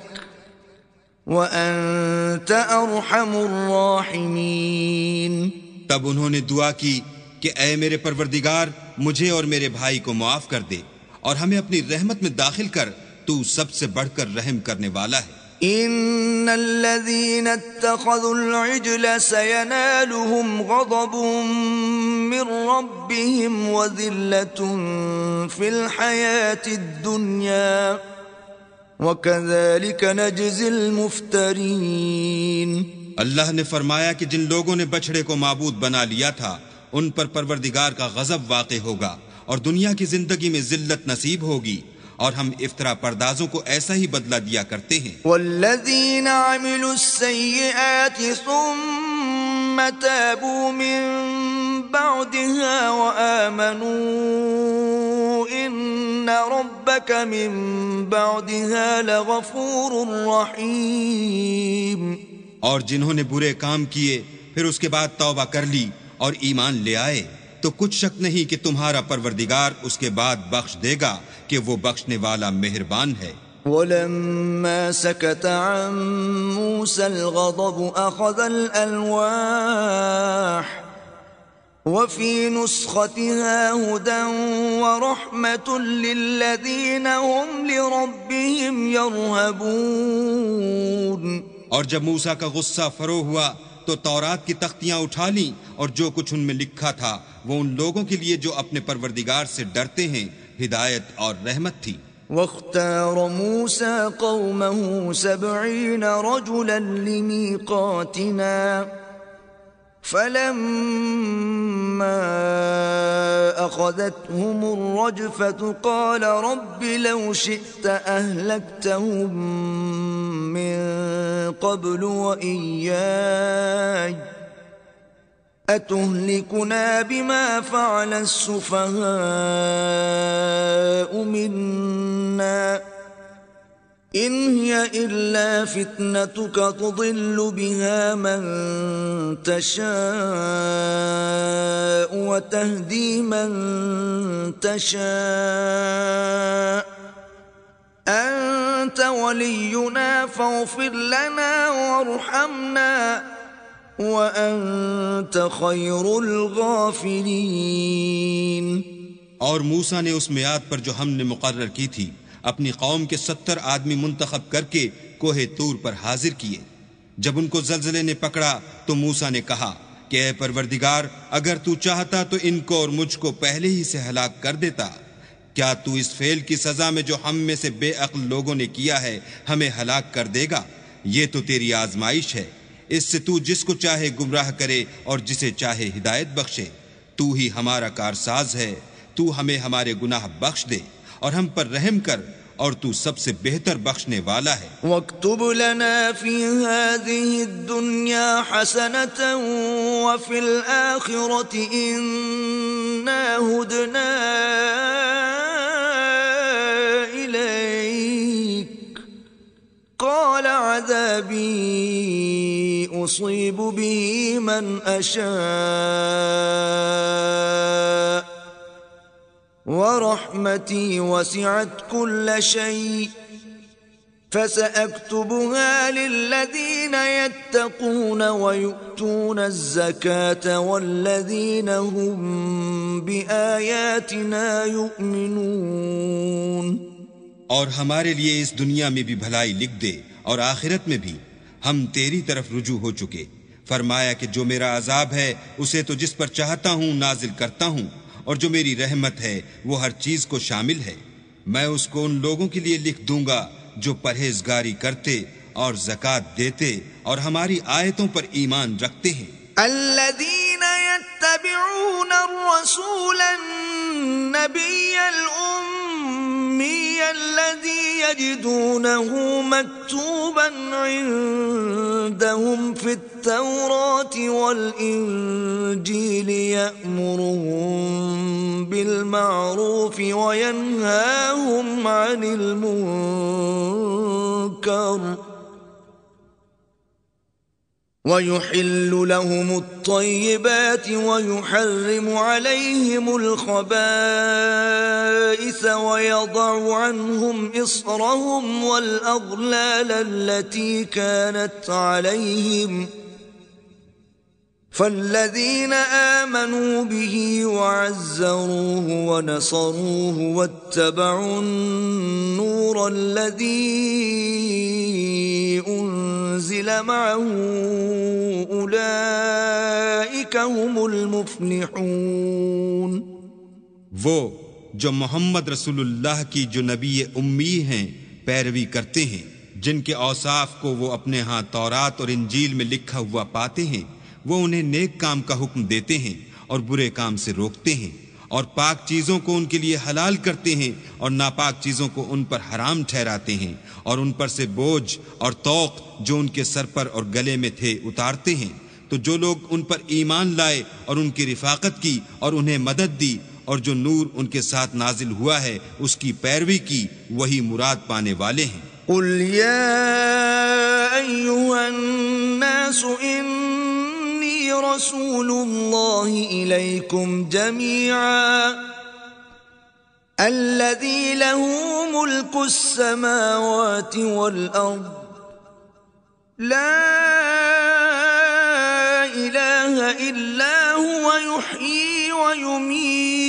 وأنت أرحم الراحمين۔ تب انہوں نے دعا کی کہ اے میرے پروردگار مجھے اور میرے بھائی کو معاف کر دے اور ہمیں اپنی رحمت میں داخل کر، تو سب سے بڑھ کر رحم کرنے والا ہے۔ إن الذين اتخذوا العجل سينالهم غضب من ربهم وذلة في الحياة الدنيا وكذلك نجزي المفترين۔ اللہ نے فرمایا کہ جن لوگوں نے بچھڑے کو معبود بنا لیا تھا ان پر پروردگار کا غضب واقع ہوگا اور دنیا کی زندگی میں ذلت نصیب ہوگی، اور ہم افطرا پردازوں کو ایسا ہی بدلہ دیا کرتے ہیں۔ والذین عملوا السیئات ثم تابوا من بعدها وآمنوا ان ربک من بعدها لغفور رحیم۔ اور جنہوں نے برے کام کیے پھر اس کے بعد توبہ کر لی اور ایمان لے آئے تو کچھ شک نہیں کہ تمہارا پروردگار اس کے بعد بخش دے گا کہ وہ بخشنے والا مہربان ہے۔ ولما سكت عن موسى الغضب أخذ الألواح وفي نسختها هدى ورحمة للذين هم لربهم يرهبون۔ اور جب موسیٰ کا غصہ فرو ہوا تو تورات کی تختیاں اٹھا لیں اور جو کچھ ان میں لکھا تھا وہ ان لوگوں کے لیے جو اپنے پروردگار سے ڈرتے ہیں ہدایت اور رحمت تھی۔ واختار موسى قومه 70 رجلا لميقاتنا فلما أخذتهم الرجفة قال رب لو شئت أهلكتهم من قبل وإياي أتهلكنا بما فعل السفهاء منا إن هي إلا فتنتك تضل بها من تشاء وتهدي من تشاء أنت ولينا فاغفر لنا وارحمنا وَأَنْتَ خَيْرُ الْغَافِرِينَ۔ اور موسیٰ نے اس میعاد پر جو ہم نے مقرر کی تھی اپنی قوم کے 70 آدمی منتخب کر کے کوہ طور پر حاضر کیے۔ جب ان کو زلزلے نے پکڑا تو موسیٰ نے کہا کہ اے پروردگار اگر تو چاہتا تو ان کو اور مجھ کو پہلے ہی سے ہلاک کر دیتا۔ کیا تو اس فعل کی سزا میں جو ہم میں سے بے عقل لوگوں نے کیا ہے ہمیں ہلاک کر دے گا؟ یہ تو تیری آزمائش ہے، اس سے تو جس کو چاہے گمراہ کرے اور جسے چاہے ہدایت بخشے۔ تو ہی ہمارا کارساز ہے، تو ہمیں ہمارے گناہ بخش دے اور ہم پر رحم کر، اور تو سب سے بہتر بخشنے والا ہے۔ واکتب لنا فی هذه الدنیا حسنة وفی الآخرة انا ہدنا الیک قال عذابی اصیب به من اشاء ورحمتي وسعت كل شيء فسأكتبها للذين يتقون ويؤتون الزكاة والذين هم بآياتنا يؤمنون۔ اور ہمارے لیے اس دنیا میں بھی بھلائی لکھ دے اور آخرت میں بھی، ہم تیری طرف رجوع ہو چکے۔ فرمایا کہ جو میرا عذاب ہے اسے تو جس پر چاہتا ہوں نازل کرتا ہوں، اور جو میری رحمت ہے وہ ہر چیز کو شامل ہے۔ میں اس کو ان لوگوں کے لیے لکھ دوں گا جو پرہیزگاری کرتے اور زکوٰۃ دیتے اور ہماری آیتوں پر ایمان رکھتے ہیں۔ الذين يتبعون الرسول النبي الأمي الذي يجدونه مكتوبا عندهم في التوراة والإنجيل يأمرهم بالمعروف وينهاهم عن المنكر ويحل لهم الطيبات ويحرم عليهم الخبائث ويضع عنهم إصرهم والأغلال التي كانت عليهم فالذين آمنوا به وعزروه ونصروه واتبعوا النور الذي أنزل معه أولئك هم المفلحون۔ وہ جو محمد رسول اللہ کی جو نبی امی ہیں پیروی کرتے ہیں، جن کے اوصاف کو وہ اپنے ہاں تورات اور انجیل میں لکھا ہوا پاتے ہیں، وہ انہیں نیک کام کا حکم دیتے ہیں اور برے کام سے روکتے ہیں، اور پاک چیزوں کو ان کے لیے حلال کرتے ہیں اور ناپاک چیزوں کو ان پر حرام ٹھہراتے ہیں، اور ان پر سے بوجھ اور طوق جو ان کے سر پر اور گلے میں تھے اتارتے ہیں۔ تو جو لوگ ان پر ایمان لائے اور ان کی رفاقت کی اور انہیں مدد دی اور جو نور ان کے ساتھ نازل ہوا ہے اس کی پیروی کی، وہی مراد پانے والے ہیں۔ قل يا أيها الناس إني رسول الله إليكم جميعا الذي له ملك السماوات والأرض لا إله إلا هو يحيي ويميت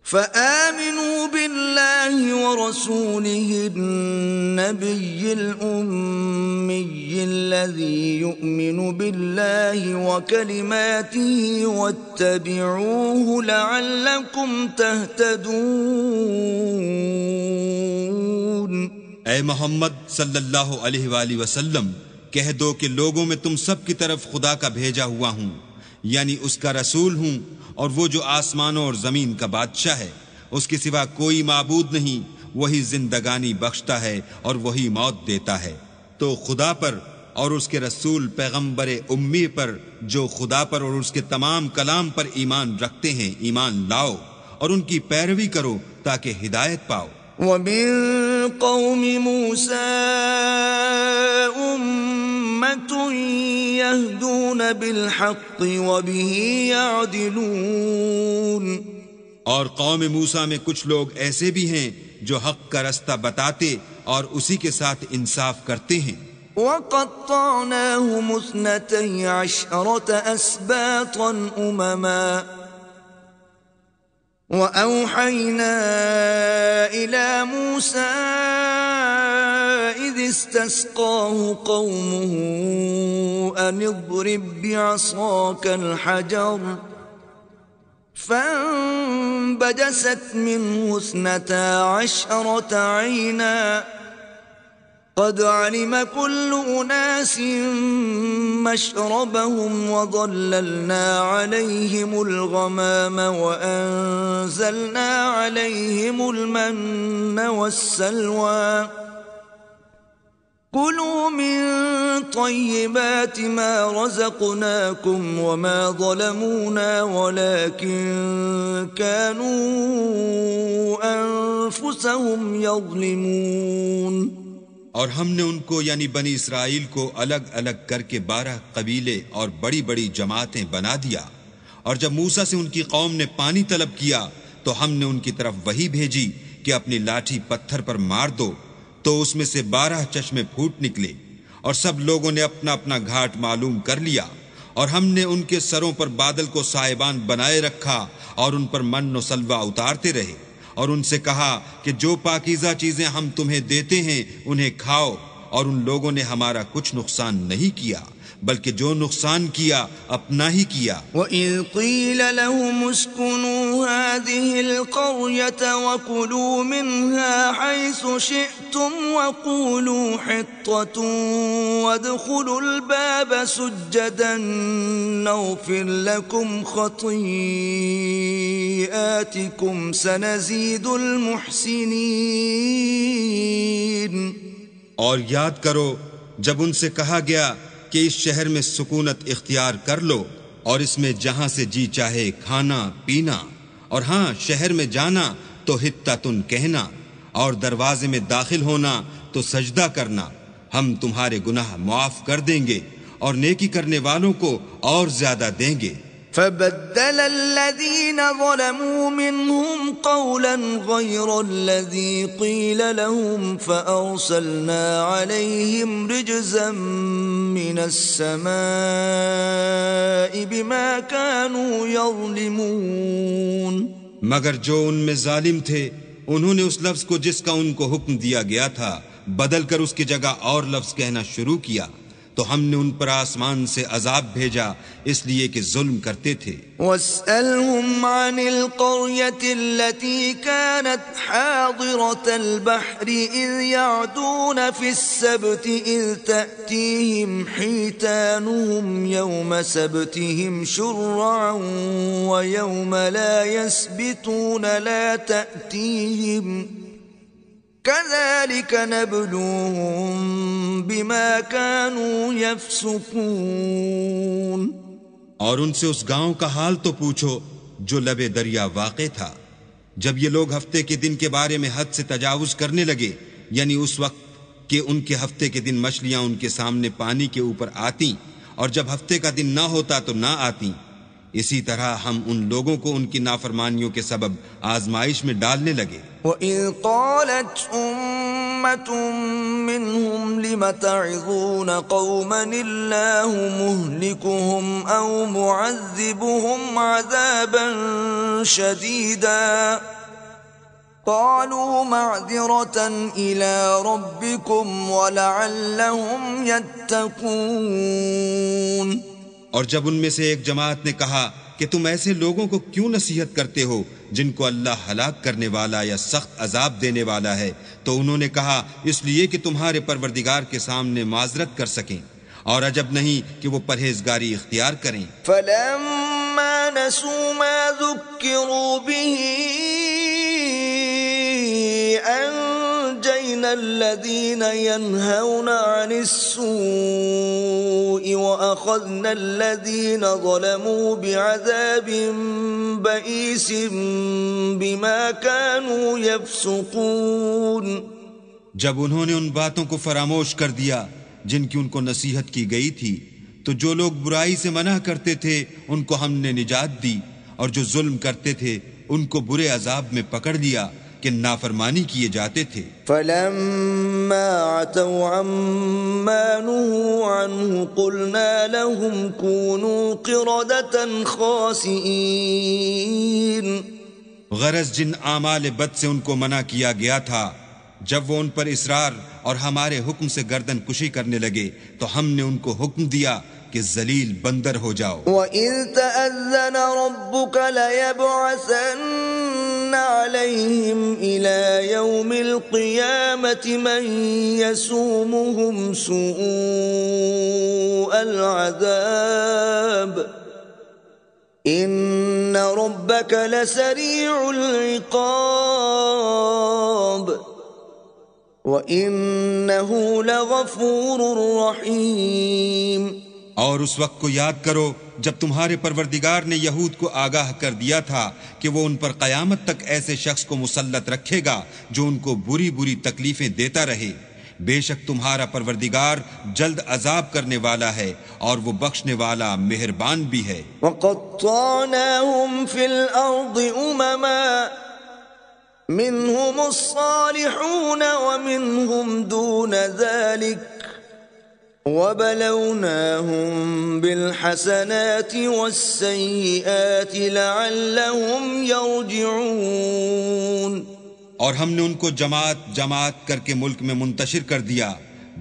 فآمنوا بالله ورسوله النبي الأمي الذي يؤمن بالله وكلماته واتبعوه لعلكم تهتدون۔ اے محمد صلی اللہ علیہ وآلہ وسلم، کہہ دو کہ لوگوں میں تم سب کی طرف خدا کا بھیجا ہوا ہوں، یعنی اس کا رسول ہوں، اور وہ جو آسمانوں اور زمین کا بادشاہ ہے، اس کے سوا کوئی معبود نہیں، وہی زندگانی بخشتا ہے اور وہی موت دیتا ہے۔ تو خدا پر اور اس کے رسول پیغمبر امی پر جو خدا پر اور اس کے تمام کلام پر ایمان رکھتے ہیں ایمان لاؤ اور ان کی پیروی کرو تاکہ ہدایت پاؤ۔ وَمِن قَوْمِ مُوسَىٰ أُمَّةٌ يَهْدُونَ بِالْحَقِّ وَبِهِ يَعْدِلُونَ۔ اور قوم موسیٰ میں کچھ لوگ ایسے بھی ہیں جو حق کا رستہ بتاتے اور اسی کے ساتھ انصاف کرتے ہیں۔ وَقَطَّعْنَاهُمُ 12 أَسْبَاطًا أُمَمًا وَأَوْحَيْنَا إِلَى مُوسَىٰ إِذِ اسْتَسْقَاهُ قَوْمُهُ أَنِ اضْرِب بِّعَصَاكَ الْحَجَرَ فَانبَجَسَتْ مِنْهُ 12 عَيْنًا قَدْ عَلِمَ كُلُّ أُنَاسٍ مَّشْرَبَهُمْ وَظَلَّلْنَا عَلَيْهِمُ الْغَمَامَ وَأَنزَلْنَا عَلَيْهِمُ الْمَنَّ وَالسَّلْوَىٰ كُلُوا مِن طَيِّبَاتِ مَا رَزَقْنَاكُمْ وَمَا ظَلَمُونَا وَلَٰكِن كَانُوا أَنفُسَهُمْ يَظْلِمُونَ۔ اور ہم نے ان کو یعنی بنی اسرائیل کو الگ الگ کر کے 12 قبیلے اور بڑی بڑی جماعتیں بنا دیا، اور جب موسیٰ سے ان کی قوم نے پانی طلب کیا تو ہم نے ان کی طرف وحی بھیجی کہ اپنی لاٹھی پتھر پر مار دو، تو اس میں سے 12 چشمے پھوٹ نکلے، اور سب لوگوں نے اپنا اپنا گھاٹ معلوم کر لیا، اور ہم نے ان کے سروں پر بادل کو سائبان بنائے رکھا اور ان پر من و سلوہ اتارتے رہے، اور ان سے کہا کہ جو پاکیزہ چیزیں ہم تمہیں دیتے ہیں انہیں کھاؤ، اور ان لوگوں نے ہمارا کچھ نقصان نہیں کیا بلکہ جو نقصان کیا اپنا ہی کیا۔ وَإِذْ قِيلَ لَهُمُ اسْكُنُوا هَٰذِهِ الْقَرْيَةَ وَكُلُوا مِنْهَا حَيْثُ شِئْتُمْ وَقُولُوا حِطَّةٌ وَادْخُلُوا الْبَابَ سُجَّدًا نَّغْفِرْ لَكُمْ خَطِيئَاتِكُمْ سَنَزِيدُ الْمُحْسِنِينَ۔ اور یاد کرو جب ان سے کہا گیا کہ اس شہر میں سکونت اختیار کر لو اور اس میں جہاں سے جی چاہے کھانا پینا، اور ہاں شہر میں جانا تو حطتن کہنا، اور دروازے میں داخل ہونا تو سجدہ کرنا، ہم تمہارے گناہ معاف کر دیں گے اور نیکی کرنے والوں کو اور زیادہ دیں گے۔ فَبَدَّلَ الَّذِينَ ظَلَمُوا مِنْهُمْ قَوْلًا غَيْرَ الَّذِي قِيلَ لَهُمْ فَأَرْسَلْنَا عَلَيْهِمْ رِجْزًا مِّنَ السَّمَاءِ بِمَا كَانُوا يَظْلِمُونَ۔ مگر جو ان میں ظالم تھے انہوں نے اس لفظ کو جس کا ان کو حکم دیا گیا تھا بدل کر اس کی جگہ اور لفظ کہنا شروع کیا تو ہم نے ان پر آسمان سے عذاب بھیجا اس لیے کہ ظلم کرتے تھے۔ واسألهم عن القرية التي كانت حاضرة البحر إذ يعدون في السبت إذ تأتيهم حيتانهم يوم سبتهم شرعا ويوم لا يسبتون لا تأتيهم كذلك نبلوهم بما كانوا يفسقون۔ اور ان سے اس گاؤں کا حال تو پوچھو جو لبے دریا واقع تھا، جب یہ لوگ ہفتے کے دن کے بارے میں حد سے تجاوز کرنے لگے، یعنی اس وقت کہ ان کے ہفتے کے دن مچھلیاں ان کے سامنے پانی کے اوپر آتیں اور جب ہفتے کا دن نہ ہوتا تو نہ آتیں، اسی طرح ہم ان لوگوں کو ان کی نافرمانیوں کے سبب آزمائش میں ڈالنے لگے۔ وَإِذْ قَالَتْ أُمَّةٌ مِّنْهُمْ لِمَ تَعِظُونَ قَوْمًا اللَّهُ مُهْلِكُهُمْ أَوْ مُعَذِّبُهُمْ عَذَابًا شَدِيدًا قَالُوا مَعْذِرَةً إِلَى رَبِّكُمْ وَلَعَلَّهُمْ يَتَّقُونَ۔ اور جب ان میں سے ایک جماعت نے کہا کہ تم ایسے لوگوں کو کیوں نصیحت کرتے ہو جن کو اللہ ہلاک کرنے والا یا سخت عذاب دینے والا ہے، تو انہوں نے کہا اس لیے کہ تمہارے پروردگار کے سامنے معذرت کر سکیں، اور عجب نہیں کہ وہ پرہیزگاری اختیار کریں۔ فَلَمَّا نَسُوا مَا ذُكِّرُوا بِهِ أَنجَيْنَا الَّذِينَ يَنْهَوْنَ عَنِ السُّوءِ وَأَخَذْنَا الَّذِينَ ظَلَمُوا بِعَذَابٍ بَئِيسٍ بِمَا كَانُوا يَفْسُقُونَ۔ جب انہوں نے ان باتوں کو فراموش کر دیا جن کی ان کو نصیحت کی گئی تھی، تو جو لوگ برائی سے منع کرتے تھے ان کو ہم نے نجات دی، اور جو ظلم کرتے تھے ان کو برے عذاب میں پکڑ لیا کہ نافرمانی کیے جاتے تھے۔ فَلَمَّا عَتَوْا عَمَّا نُهُوا عَنْهُ قُلْنَا لَهُمْ كُونُوا قِرَدَةً خَاسِئِينَ۔ غرض جن اعمال بد سے ان کو منع کیا گیا تھا، جب وہ ان پر اصرار اور ہمارے حکم سے گردن کشی کرنے لگے تو ہم نے ان کو حکم دیا کہ ذلیل بندر ہو جاؤ۔ وَإِذْ تَأَذَّنَ رَبُّكَ لَيَبْعَثَنَّ عَلَيْهِمْ إِلَى يَوْمِ الْقِيَامَةِ مَنْ يَسُومُهُمْ سُوءَ الْعَذَابِ إِنَّ رَبَّكَ لَسَرِيعُ الْعِقَابِ وَإِنَّهُ لَغَفُورٌ رَحِيمٌ۔ اور اس وقت کو یاد کرو جب تمہارے پروردگار نے یہود کو آگاہ کر دیا تھا کہ وہ ان پر قیامت تک ایسے شخص کو مسلط رکھے گا جو ان کو بری بری تکلیفیں دیتا رہے۔ بے شک تمہارا پروردگار جلد عذاب کرنے والا ہے اور وہ بخشنے والا مہربان بھی ہے۔ وَقَطَّعْنَاهُمْ فِي الْأَرْضِ أُمَمًا مِّنْهُمُ الصَّالِحُونَ وَمِنْهُمْ دُونَ ذَلِكَ وَبَلَوْنَاهُمْ بِالْحَسَنَاتِ وَالسَّيِّئَاتِ لَعَلَّهُمْ يَرْجِعُونَ۔ اور ہم نے ان کو جماعت جماعت کر کے ملک میں منتشر کر دیا،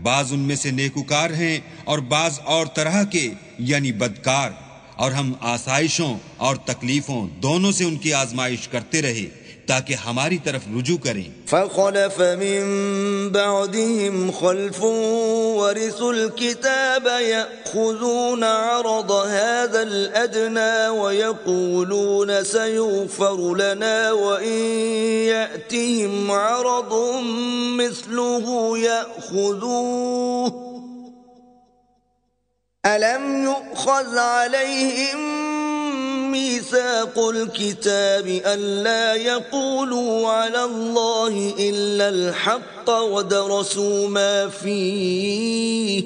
بعض ان میں سے نیکوکار ہیں اور بعض اور طرح کے یعنی بدکار، اور ہم آسائشوں اور تکلیفوں دونوں سے ان کی آزمائش کرتے رہے تاکہ ہماری طرف رجوع کریں۔ فَخَلَفَ مِن بَعْدِهِمْ خَلْفٌ وَرِثُوا الْكِتَابَ يَأْخُذُونَ عَرَضَ هَذَا الْأَدْنَى وَيَقُولُونَ سَيُغْفَرُ لَنَا وَإِن يَأْتِهِمْ عَرَضٌ مِثْلُهُ يَأْخُذُوهُ أَلَمْ يُؤْخَذْ عَلَيْهِمْ ميثاق الكتاب ألا يقولوا على الله إلا الحق ودرسوا ما فيه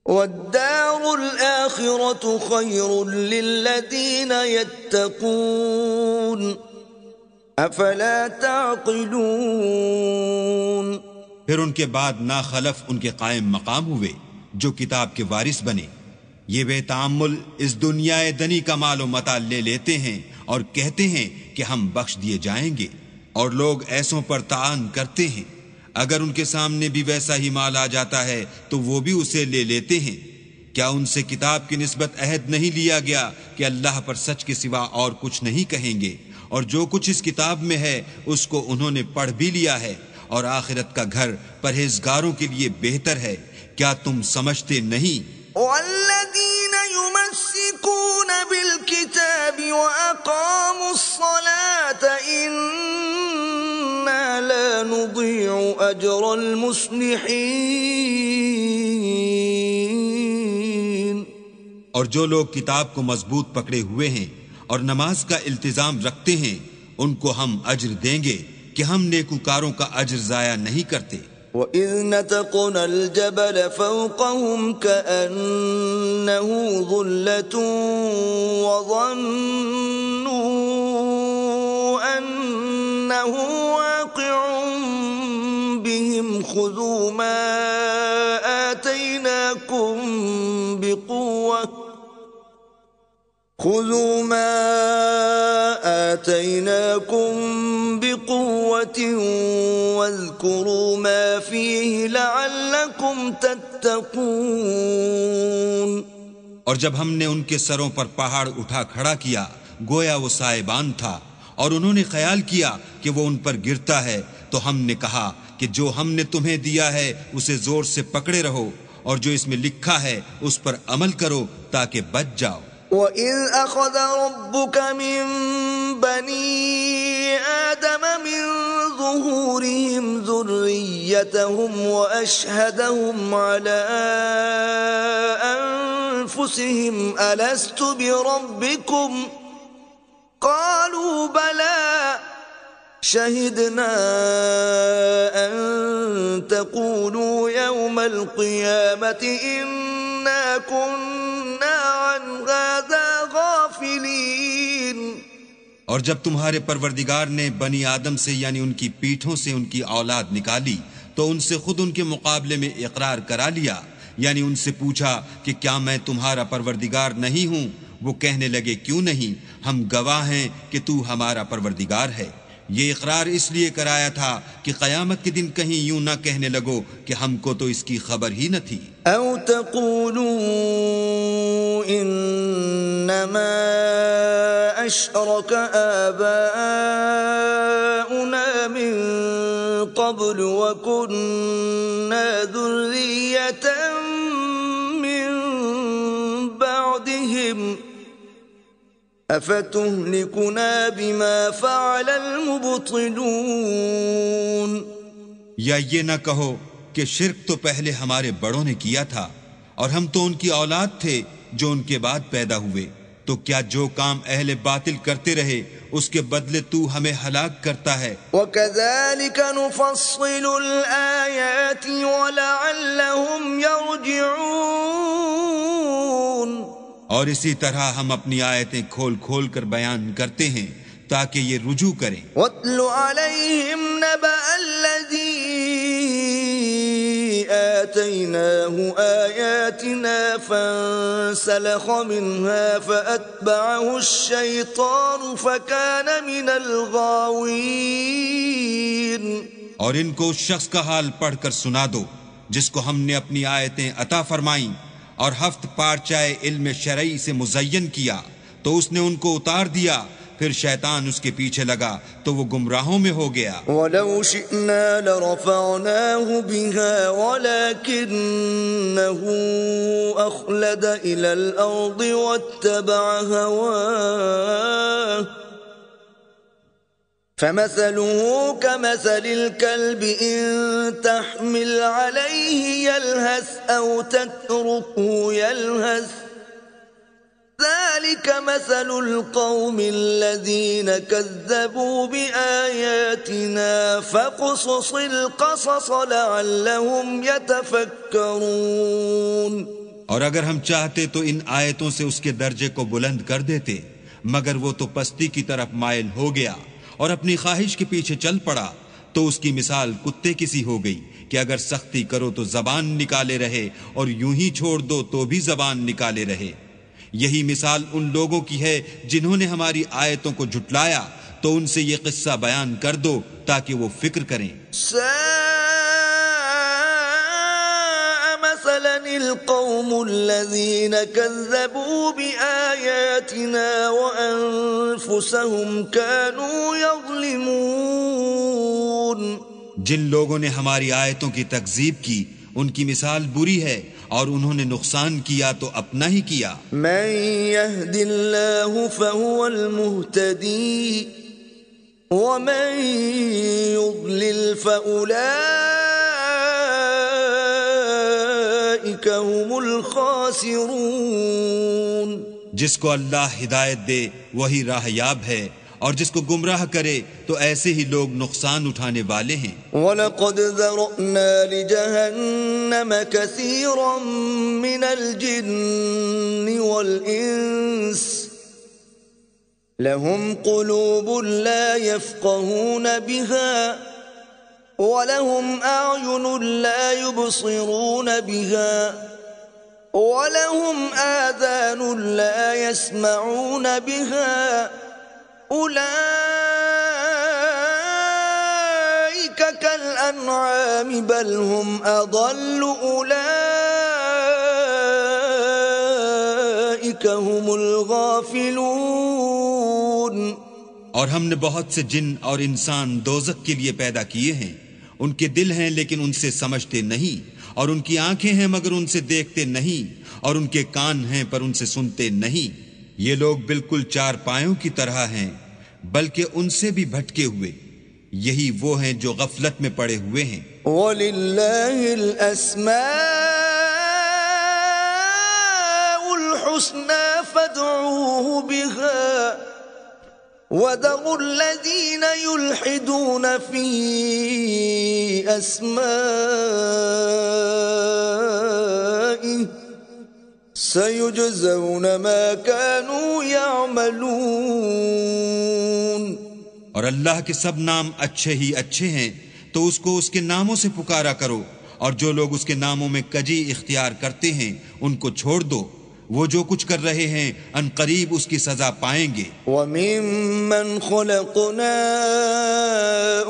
والدار الآخرة خير للذين يتقون أفلا تعقلون۔ پھر ان کے بعد ناخلف ان کے قائم مقام ہوئے جو کتاب کے وارث بنے، یہ بے تعمل اس دنیا دنی کا مال و متاع لے لیتے ہیں اور کہتے ہیں کہ ہم بخش دیے جائیں گے، اور لوگ ایسوں پر تعان کرتے ہیں۔ اگر ان کے سامنے بھی ویسا ہی مال آ جاتا ہے تو وہ بھی اسے لے لیتے ہیں۔ کیا ان سے کتاب کی نسبت عہد نہیں لیا گیا کہ اللہ پر سچ کے سوا اور کچھ نہیں کہیں گے، اور جو کچھ اس کتاب میں ہے اس کو انہوں نے پڑھ بھی لیا ہے، اور آخرت کا گھر پرہیزگاروں کے لیے بہتر ہے۔ کیا تم سمجھتے نہیں؟ والذین یمسکون بالکتاب واقاموا الصلاة انا لا نضیع اجر المصلحین۔ اور جو لوگ کتاب کو مضبوط پکڑے ہوئے ہیں اور نماز کا التزام رکھتے ہیں ان کو ہم اجر دیں گے کہ ہم نیکوکاروں کا اجر ضائع نہیں کرتے۔ وَإِذْ نَتَقْنَا الْجَبَلَ فَوْقَهُمْ كَأَنَّهُ ظُلَّةٌ وَظَنُّوا أَنَّهُ واقع بِهِمْ خُذُوا مَا آتَيْنَاكُمْ بِقُوَّةٍ وَاذْكُرُوا مَا فِيهِ لَعَلَّكُمْ تَتَّقُونَ۔ اور جب ہم نے ان کے سروں پر پہاڑ اٹھا کھڑا کیا گویا وہ سائبان تھا، اور انہوں نے خیال کیا کہ وہ ان پر گرتا ہے، تو ہم نے کہا کہ جو ہم نے تمہیں دیا ہے اسے زور سے پکڑے رہو، اور جو اس میں لکھا ہے اس پر عمل کرو تاکہ بچ جاؤ۔ وَإِذْ أَخَذَ رَبُّكَ مِنْ بَنِي آدَمَ مِنْ ظُهُورِهِمْ ذُرِّيَّتَهُمْ وَأَشْهَدَهُمْ عَلَىٰ أَنفُسِهِمْ أَلَسْتُ بِرَبِّكُمْ قَالُوا بَلَىٰ شَهِدْنَا أَن تَقُولُوا يَوْمَ الْقِيَامَةِ إِنَّا كُنَّا عَنْ هَٰذَا غَافِلِينَ۔ اور جب تمہارے پروردگار نے بنی آدم سے یعنی ان کی پیٹھوں سے ان کی اولاد نکالی تو ان سے خود ان کے مقابلے میں اقرار کرا لیا، یعنی ان سے پوچھا کہ کیا میں تمہارا پروردگار نہیں ہوں؟ وہ کہنے لگے کیوں نہیں، ہم گواہ ہیں کہ تو ہمارا پروردگار ہے۔ یہ اقرار اس لیے کرایا تھا کہ قیامت کے دن کہیں یوں نہ کہنے لگو کہ ہم کو تو اس کی خبر ہی نہ تھی۔ او تقولوا انما اشرك آباؤنا من قبل وكنا ذرية من بعدهم افتهلكنا بما فعل المبطلون۔ یا یہ نہ کہو کہ شرک تو پہلے ہمارے بڑوں نے کیا تھا اور ہم تو ان کی اولاد تھے جو ان کے بعد پیدا ہوئے، تو کیا جو کام اہل باطل کرتے رہے اس کے بدلے تو ہمیں ہلاک کرتا ہے؟ وَكَذَلِكَ نُفَصِّلُ الْآيَاتِ وَلَعَلَّهُمْ يَرْجِعُونَ۔ اور اسی طرح ہم اپنی آیتیں کھول کھول کر بیان کرتے ہیں تاکہ یہ رجوع کریں۔ وَاتْلُ عَلَيْهِمْ نَبَأَ الَّذِي آتَيْنَاهُ آيَاتِنَا فَانسَلَخَ مِنْهَا فَأَتْبَعَهُ الشَّيْطَانُ فَكَانَ مِنَ الْغَاوِينَ۔ اور ان کو اس شخص کا حال پڑھ کر سنا دو جس کو ہم نے اپنی آیتیں عطا فرمائیں اور ہفت پارچائے علم شرعی سے مزین کیا تو اس نے ان کو اتار دیا، پھر شیطان اس کے پیچھے لگا تو وہ گمراہوں میں ہو گیا۔ وَلَوْ شِئْنَا لَرَفَعْنَاهُ بِهَا وَلَكِنَّهُ أَخْلَدَ إِلَى الْأَرْضِ وَاتَّبَعَ هَوَاهُ فَمَثَلُهُ كَمَثَلِ الْكَلْبِ إِن تَحْمِلْ عَلَيْهِ يَلْهَثْ أَوْ تَتْرُكْهُ يَلْهَثْ ذَلِكَ مَثَلُ الْقَوْمِ الَّذِينَ كَذَّبُوا بِآيَاتِنَا فَاقْصُصِ الْقَصَصَ لَعَلَّهُمْ يَتَفَكَّرُونَ۔ اور اگر ہم چاہتے تو ان آیتوں سے اس کے درجے کو بلند کر دیتے، مگر وہ تو پستی کی طرف مائل ہو گیا اور اپنی خواہش کے پیچھے چل پڑا، تو اس کی مثال کتے کی سی ہو گئی کہ اگر سختی کرو تو زبان نکالے رہے اور یوں ہی چھوڑ دو تو بھی زبان نکالے رہے۔ یہی مثال ان لوگوں کی ہے جنہوں نے ہماری آیتوں کو جھٹلایا، تو ان سے یہ قصہ بیان کر دو تاکہ وہ فکر کریں۔ سَاءَ مثلا القوم الذين كذبوا بآياتنا وأنفسهم كانوا يظلمون. جن لوگوں نے ہماری آیتوں کی تکذیب کی ان کی مثال بری ہے اور انہوں نے نقصان کیا تو اپنا ہی کیا. من يهد الله فهو المهتدي ومن يضلل فأولئك هم الخاسرون. جس کو اللہ ہدایت دے وہی راہ یاب ہے اور جس کو گمراہ کرے تو ایسے ہی لوگ نقصان اٹھانے والے ہیں. وَلَقَدْ ذَرَأْنَا لِجَهَنَّمَ كَثِيرًا مِنَ الْجِنِّ وَالْإِنسِ لَهُمْ قُلُوبٌ لَا يَفْقَهُونَ بِهَا وَلَهُمْ أَعْيُنٌ لَا يُبْصِرُونَ بِهَا وَلَهُمْ آذَانٌ لَا يَسْمَعُونَ بِهَا أُولَئِكَ كَالْأَنْعَامِ بَلْ هُمْ أَضَلُّ أُولَئِكَ هُمُ الْغَافِلُونَ. اور ہم نے بہت سے جن اور انسان دوزخ کے لیے پیدا کیے ہیں. ان کے دل ہیں لیکن ان سے سمجھتے نہیں، اور ان کی آنکھیں ہیں مگر ان سے دیکھتے نہیں، اور ان کے کان ہیں پر ان سے سنتے نہیں. یہ لوگ بالکل چار پایوں کی طرح ہیں بلکہ ان سے بھی بھٹکے ہوئے. یہی وہ ہیں جو غفلت میں پڑے ہوئے ہیں. وَلِلَّهِ الْأَسْمَاءُ الْحُسْنَى فَادْعُوهُ بِهَا وَذَرُوا الَّذِينَ يُلْحِدُونَ فِي أَسْمَائِهِ سَيُجْزَوْنَ مَا كَانُوا يَعْمَلُونَ. اور اللہ کے سب نام اچھے ہی اچھے ہیں تو اس کو اس کے ناموں سے پکارا کرو، اور جو لوگ اس کے ناموں میں کجی اختیار کرتے ہیں ان کو چھوڑ دو. وہ جو کچھ کر رہے ہیں ان قریب اس کی سزا پائیں گے. وَمِمَّنْ خَلَقْنَا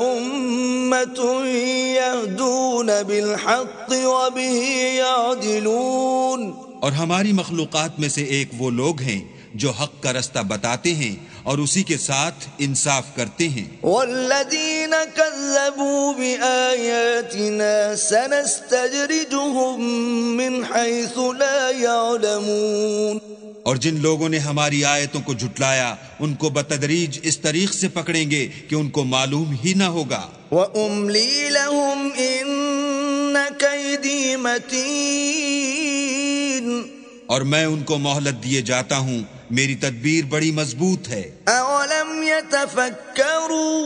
أُمَّةٌ يَهْدُونَ بِالْحَقِّ وَبِهِ يَعْدِلُونَ. اور ہماری مخلوقات میں سے ایک وہ لوگ ہیں جو حق کا رستہ بتاتے ہیں اور اسی کے ساتھ انصاف کرتے ہیں. وَالَّذِينَ كَذَّبُوا بِآيَاتِنَا سَنَسْتَدْرِجُهُم مِّنْ حَيْثُ لَا يَعْلَمُونَ. اور جن لوگوں نے ہماری آیتوں کو جھٹلایا ان کو بتدریج اس طریق سے پکڑیں گے کہ ان کو معلوم ہی نہ ہوگا. وَأُمْلِي لَهُمْ إِنَّ كَيْدِي مَتِينٌ. اور میں ان کو مہلت دیے جاتا ہوں، میری تدبیر بڑی مضبوط ہے. أَوَلَمْ يَتَفَكَّرُوا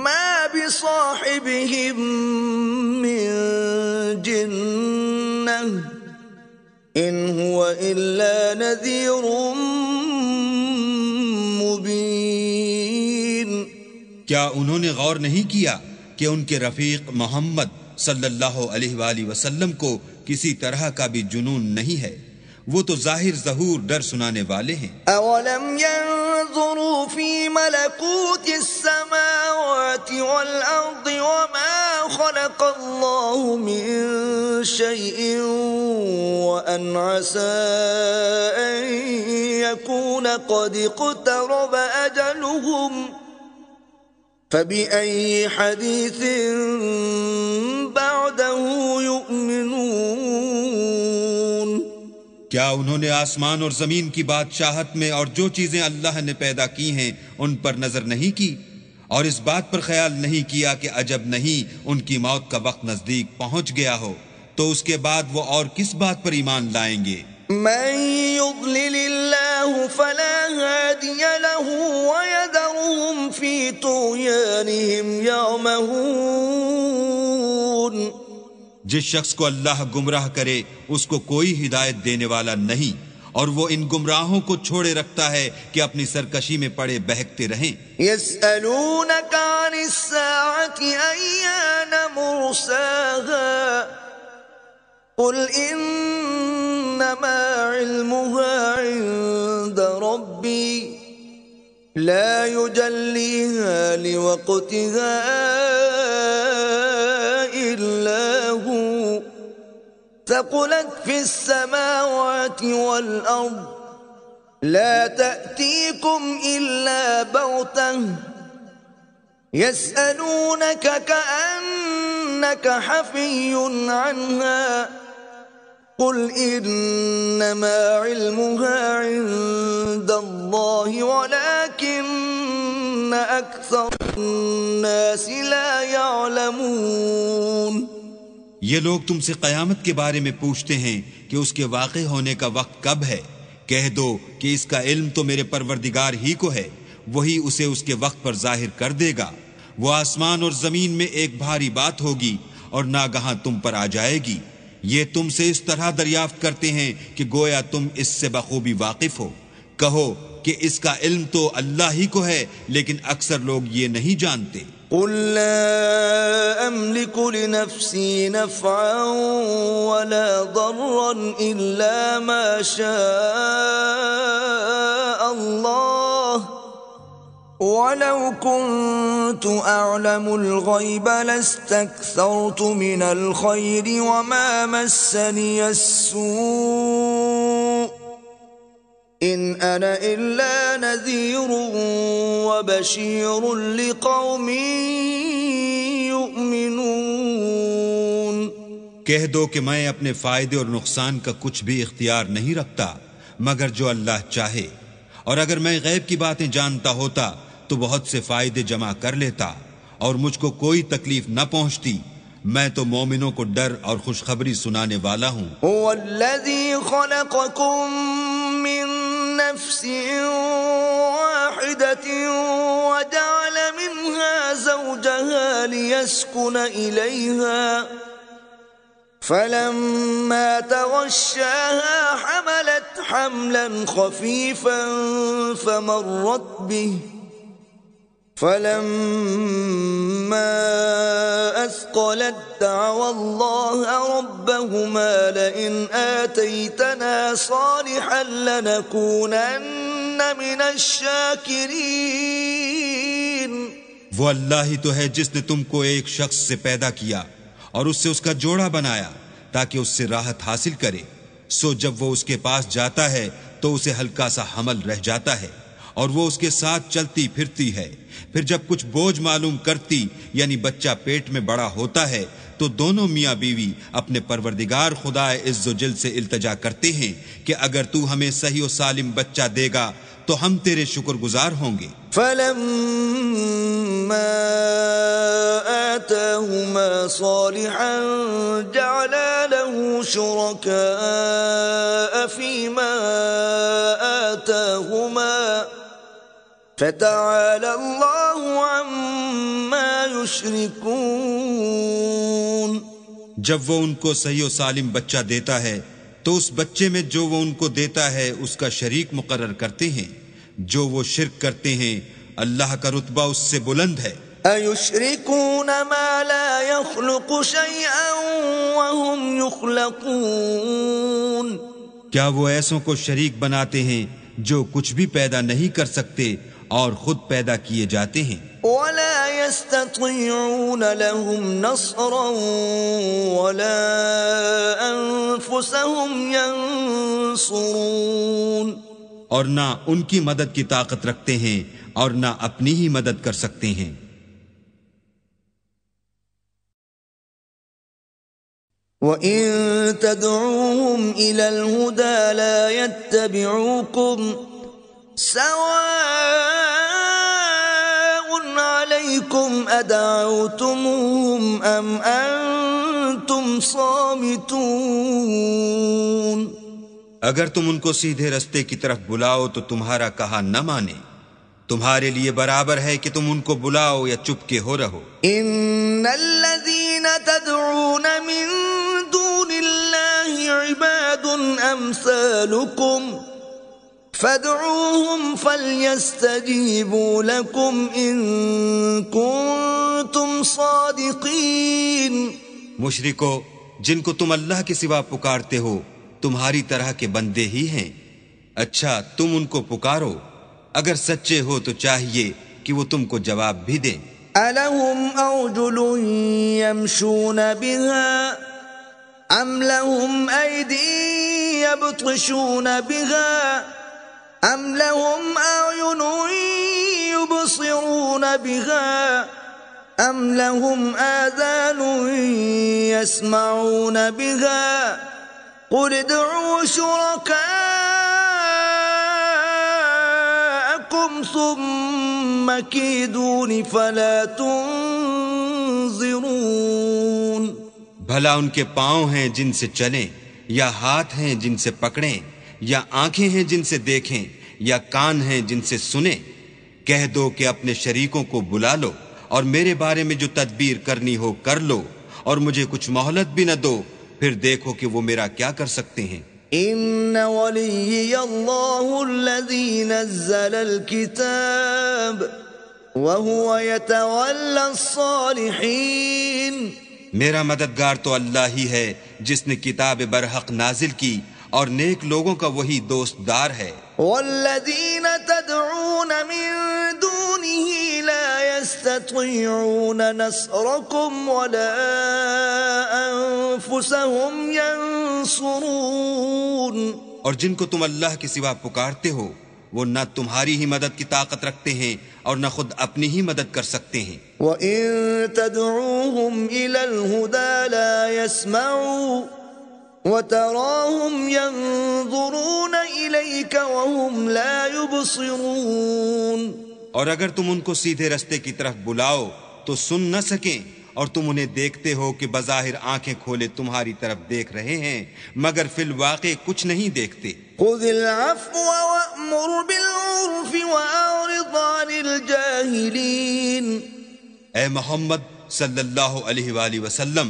مَا بِصَاحِبِهِم مِّن جِنَّةٍ إِنْ هُوَ إِلَّا نَذِيرٌ مُبِينٌ. کیا انہوں نے غور نہیں کیا کہ ان کے رفیق محمد صلی اللہ علیہ وآلہ وسلم کو کسی طرح کا بھی جنون نہیں ہے، وہ تو ظاہر ظہور ڈر سنانے والے ہیں. أَوَلَمْ يَنظُرُوا فِي مَلَكُوتِ السَّمَاوَاتِ وَالْأَرْضِ وَمَا خَلَقَ اللَّهُ مِن شَيْءٍ وَأَنْ عَسَىٰ أَن يَكُونَ قَدِ اقْتَرَبَ أَجَلُهُمْ فَبِأَيِّ حَدِيثٍ بَعْدَهُ يُؤْمِنُونَ. کیا انہوں نے آسمان اور زمین کی بادشاہت میں اور جو چیزیں اللہ نے پیدا کی ہیں ان پر نظر نہیں کی، اور اس بات پر خیال نہیں کیا کہ عجب نہیں ان کی موت کا وقت نزدیک پہنچ گیا ہو تو اس کے بعد وہ اور کس بات پر ایمان لائیں گے؟ من يضلل الله فلا هادي له ويذرهم في طغيانهم يعمهون. جس شخص کو اللہ گمراہ کرے اس کو کوئی ہدایت دینے والا نہیں، اور وہ ان گمراہوں کو چھوڑے رکھتا ہے کہ اپنی سرکشی میں پڑے بہکتے رہیں. يسألونك عن الساعة أيان مرساها قل إنما علمها عند ربي لا يجليها لوقتها إلا هو ثقلت في السماوات والأرض لا تأتيكم إلا بغتة يسألونك كأنك حفي عنها قل إنما علمها عند الله ولكن أكثر الناس لا يعلمون. یہ لوگ تم سے قیامت کے بارے میں پوچھتے ہیں کہ اس کے واقع ہونے کا وقت کب ہے. کہہ دو کہ اس کا علم تو میرے پروردگار ہی کو ہے، وہی اسے اس کے وقت پر ظاہر کر دے گا. وہ آسمان اور زمین میں ایک بھاری بات ہوگی اور ناگہاں تم پر آ جائے گی. یہ تم سے اس طرح دریافت کرتے ہیں کہ گویا تم اس سے بخوبی واقف ہو. کہو کہ اس کا علم تو اللہ ہی کو ہے، لیکن اکثر لوگ یہ نہیں جانتے. قل لا أملك لنفسي نفعا ولا ضرا إلا ما شاء الله ولو كنت أعلم الغيب لاستكثرت من الخير وما مسني السوء إن أنا إلا نذير وبشير لقوم يؤمنون. کہہ دو کہ میں اپنے فائدے اور نقصان کا کچھ بھی اختیار نہیں رکھتا مگر جو اللہ چاہے، اور اگر میں غیب کی باتیں جانتا ہوتا تو بہت سے فائدے جمع کر لیتا اور مجھ کو کوئی تکلیف نہ پہنچتی. میں تو مومنوں کو ڈر اور خوشخبری سنانے والا ہوں. هو الذي خلقكم من نفس واحدة وجعل منها زوجها ليسكن إليها فلما تغشاها حملت حملا خفيفا فمرت به فلما أثقلت دعوا الله ربهما لئن آتيتنا صالحا لنكونن من الشاكرين. وہ اللہ ہی تو ہے جس نے تم کو ایک شخص سے پیدا کیا اور اس سے اس کا جوڑا بنایا تاکہ اس سے راحت حاصل کرے. سو جب وہ اس کے پاس جاتا ہے تو اسے ہلکا سا حمل رہ جاتا ہے اور وہ اس کے ساتھ چلتی پھرتی ہے. پھر جب کچھ بوجھ معلوم کرتی یعنی بچہ پیٹ میں بڑا ہوتا ہے تو دونوں میاں بیوی اپنے پروردگار خدا عز و جل سے التجا کرتے ہیں کہ اگر تو ہمیں صحیح و سالم بچہ دے گا تو ہم تیرے شکر گزار ہوں گے. فلما آتاهما صالحا جعلا له شركاء فيما آتاهما فتعالى الله عما يشركون. جب وہ ان کو صحیح و سالم بچہ دیتا ہے تو اس بچے میں جو وہ ان کو دیتا ہے اس کا شریک مقرر کرتے ہیں. جو وہ شرک کرتے ہیں اللہ کا رتبہ اس سے بلند ہے. أَيُشْرِكُونَ مَا لَا يَخْلُقُ شَيْئًا وَهُمْ يُخْلَقُونَ. کیا وہ ایسوں کو شریک بناتے ہیں جو کچھ بھی پیدا نہیں کر سکتے اور خود پیدا کیے جاتے ہیں. وَلَا يَسْتَطِيعُونَ لَهُمْ نَصْرًا وَلَا أَنفُسَهُمْ يَنصُرُونَ. اور نہ ان کی مدد کی طاقت رکھتے ہیں اور نہ اپنی ہی مدد کر سکتے ہیں. وَإِن تَدْعُوهُمْ إِلَى الْهُدَى لَا يَتَّبِعُوكُمْ سَوَاءٌ عَلَيْكُمْ أَدَعَوْتُمُوهُمْ أَمْ أَنْتُمْ صَامِتُونَ. اگر تم ان کو سیدھے رستے کی طرف بلاؤ تو تمہارا کہا نہ مانے. تمہارے لیے برابر ہے کہ تم ان کو بلاؤ یا چپ کے ہو رہو. ان الذين تدعون من دون الله عباد امثالكم فادعوهم فليستجيبوا لكم ان كنتم صادقين. مشرکو، جن کو تم اللہ کے سوا پکارتے ہو تمہاری طرح کے بندے ہی ہیں. اچھا تم ان کو پکارو، اگر سچے ہو تو چاہیے کہ وہ تم کو جواب بھی دیں. أَلَهُمْ أَرْجُلٌ يَمْشُونَ بِهَا أم لهم أيدي يبطشون بها أم لهم أعين يبصرون بها أم لهم آذان يسمعون بها قل ادعوا شركاءكم ثم كيدون فلا تنظرون. بھلا ان کے پاؤں ہیں جن سے چلیں، یا ہاتھ ہیں جن سے پکڑیں، یا آنکھیں ہیں جن سے دیکھیں، یا کان ہیں جن سے سنیں؟ کہہ دو کہ اپنے شریکوں کو بلا لو اور میرے بارے میں جو تدبیر کرنی ہو کر لو، اور مجھے کچھ مہلت بھی نہ دو، پھر دیکھو کہ وہ میرا کیا کر سکتے ہیں. ان ولی اللہ الذی نزل الکتاب وهو يتولى الصالحین. میرا مددگار تو اللہ ہی ہے جس نے کتاب برحق نازل کی، اور نیک لوگوں کا وہی دوست دار ہے. والذین تدعون من دونه لا يستطيعون نصركم ولا انفسهم ينصرون. اور جن کو تم اللہ کے سوا پکارتے ہو وہ نہ تمہاری ہی مدد کی طاقت رکھتے ہیں اور نہ خود اپنی ہی مدد کر سکتے ہیں. وَإِن تَدْعُوهُمْ إِلَى الْهُدَى لَا يَسْمَعُوا وَتَرَاهُمْ يَنظُرُونَ إِلَيْكَ وَهُمْ لَا يُبْصِرُونَ. اور اگر تم ان کو سیدھے رستے کی طرف بلاؤ تو سن نہ سکیں، اور تم انہیں دیکھتے ہو کہ بظاہر آنکھیں کھولے تمہاری طرف دیکھ رہے ہیں مگر فی الواقع کچھ نہیں دیکھتے. خذ العفو وأمر بالعرف وأعرض عن الجاهلين. اے محمد صلی اللہ علیہ وآلہ وسلم،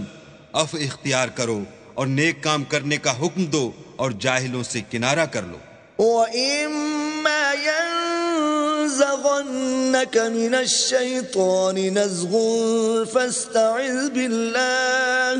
عفو اختیار کرو اور نیک کام کرنے کا حکم دو اور جاہلوں سے کنارہ کر لو. وَإِمَّا يَنزَغَنَّكَ مِنَ الشَّيْطَانِ نَزْغٌ فَاسْتَعِذْ بِاللَّهِ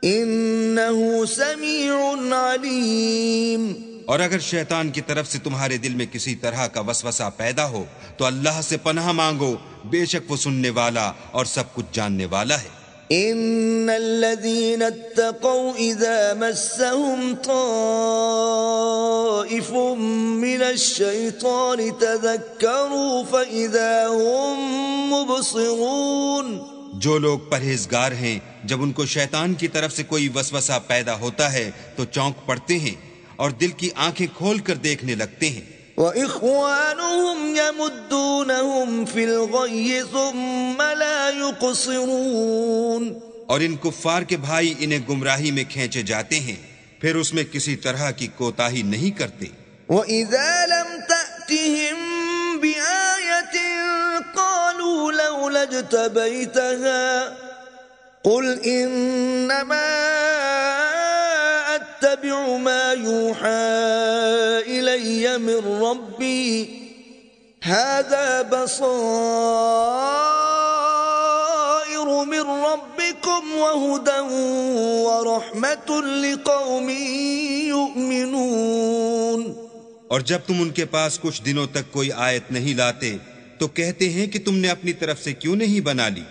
إِنَّهُ سَمِيعٌ عَلِيمٌ. اور اگر شیطان کی طرف سے تمہارے دل میں کسی طرح کا وسوسہ پیدا ہو تو اللہ سے پناہ مانگو، بے شک وہ سننے والا اور سب کچھ جاننے والا ہے. ان الذين اتقوا اذا مسهم طائف من الشيطان تذكروا فاذا هم مبصرون. جو لوگ پرہیزگار ہیں جب ان کو شیطان کی طرف سے کوئی وسوسہ پیدا ہوتا ہے تو چونک پڑتے ہیں اور دل کی آنکھیں کھول کر دیکھنے لگتے ہیں. وَإِخْوَانُهُمْ يَمُدُّونَهُمْ فِي الْغَيِّ ثُمَّ لَا يُقْصِرُونَ. اور ان کفار کے بھائی انہیں گمراہی میں کھینچے جاتے ہیں، پھر اس میں کسی طرح کی کوتاہی نہیں کرتے. وَإِذَا لَمْ تَأْتِهِمْ بِآيَةٍ قَالُوا لَوْلَا اجْتَبَيْتَهَا قُلْ إِنَّمَا أَتَّبِعُ مَا يُوحَى إِلَيَّ مِن رَّبِّي هَذَا بَصَائِرُ مِن رَّبِّكُمْ وَهُدًى وَرَحْمَةٌ لِقَوْمٍ يُؤْمِنُونَ. اور جب تم ان کے پاس کچھ دنوں تک کوئی آیت نہیں لاتے تو کہتے ہیں کہ تم نے اپنی طرف سے کیوں نہیں بنا لی.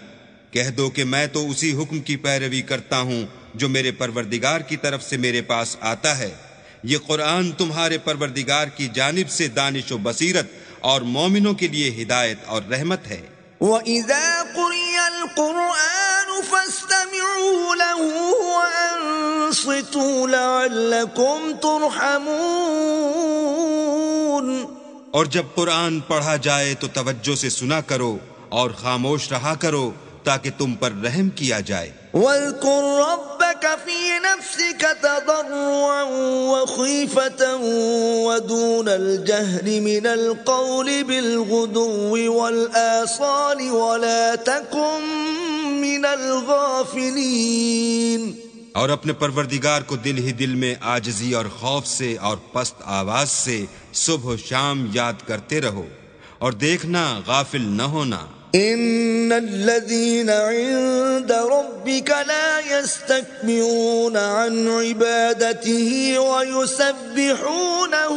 کہہ دو کہ میں تو اسی حکم کی پیروی کرتا ہوں جو میرے پروردگار کی طرف سے میرے پاس آتا ہے. یہ قرآن تمہارے پروردگار کی جانب سے دانش و بصیرت اور مومنوں کے لیے ہدایت اور رحمت ہے. وَإِذَا قُرِئَ الْقُرْآنُ فَاسْتَمِعُوا لَهُ وَأَنصِتُوا لَعَلَّكُمْ تُرْحَمُونَ. اور جب قرآن پڑھا جائے تو توجہ سے سنا کرو اور خاموش رہا کرو تاکہ تم پر رحم کیا جائے. وَاذْكُرْ رَبَّكَ فِي نَفْسِكَ تَضَرُّعًا وَخِيفَةً وَدُونَ الْجَهْرِ مِنَ الْقَوْلِ بِالْغُدُوِّ وَالْآصَالِ وَلَا تَكُن مِّنَ الْغَافِلِينَ. اور اپنے پروردگار کو دل ہی دل میں عاجزی اور خوف سے اور پست آواز سے صبح و شام یاد کرتے رہو، اور دیکھنا غافل نہ ہونا. ان الذين عند ربك لا يستكبرون عن عبادته ويسبحونه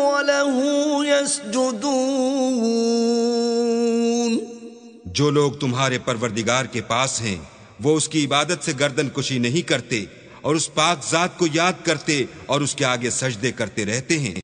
وله يسجدون. جو لوگ تمہارے پروردگار کے پاس ہیں وہ اس کی عبادت سے گردن کشی نہیں کرتے اور اس پاک ذات کو یاد کرتے اور اس کے آگے سجدے کرتے رہتے ہیں۔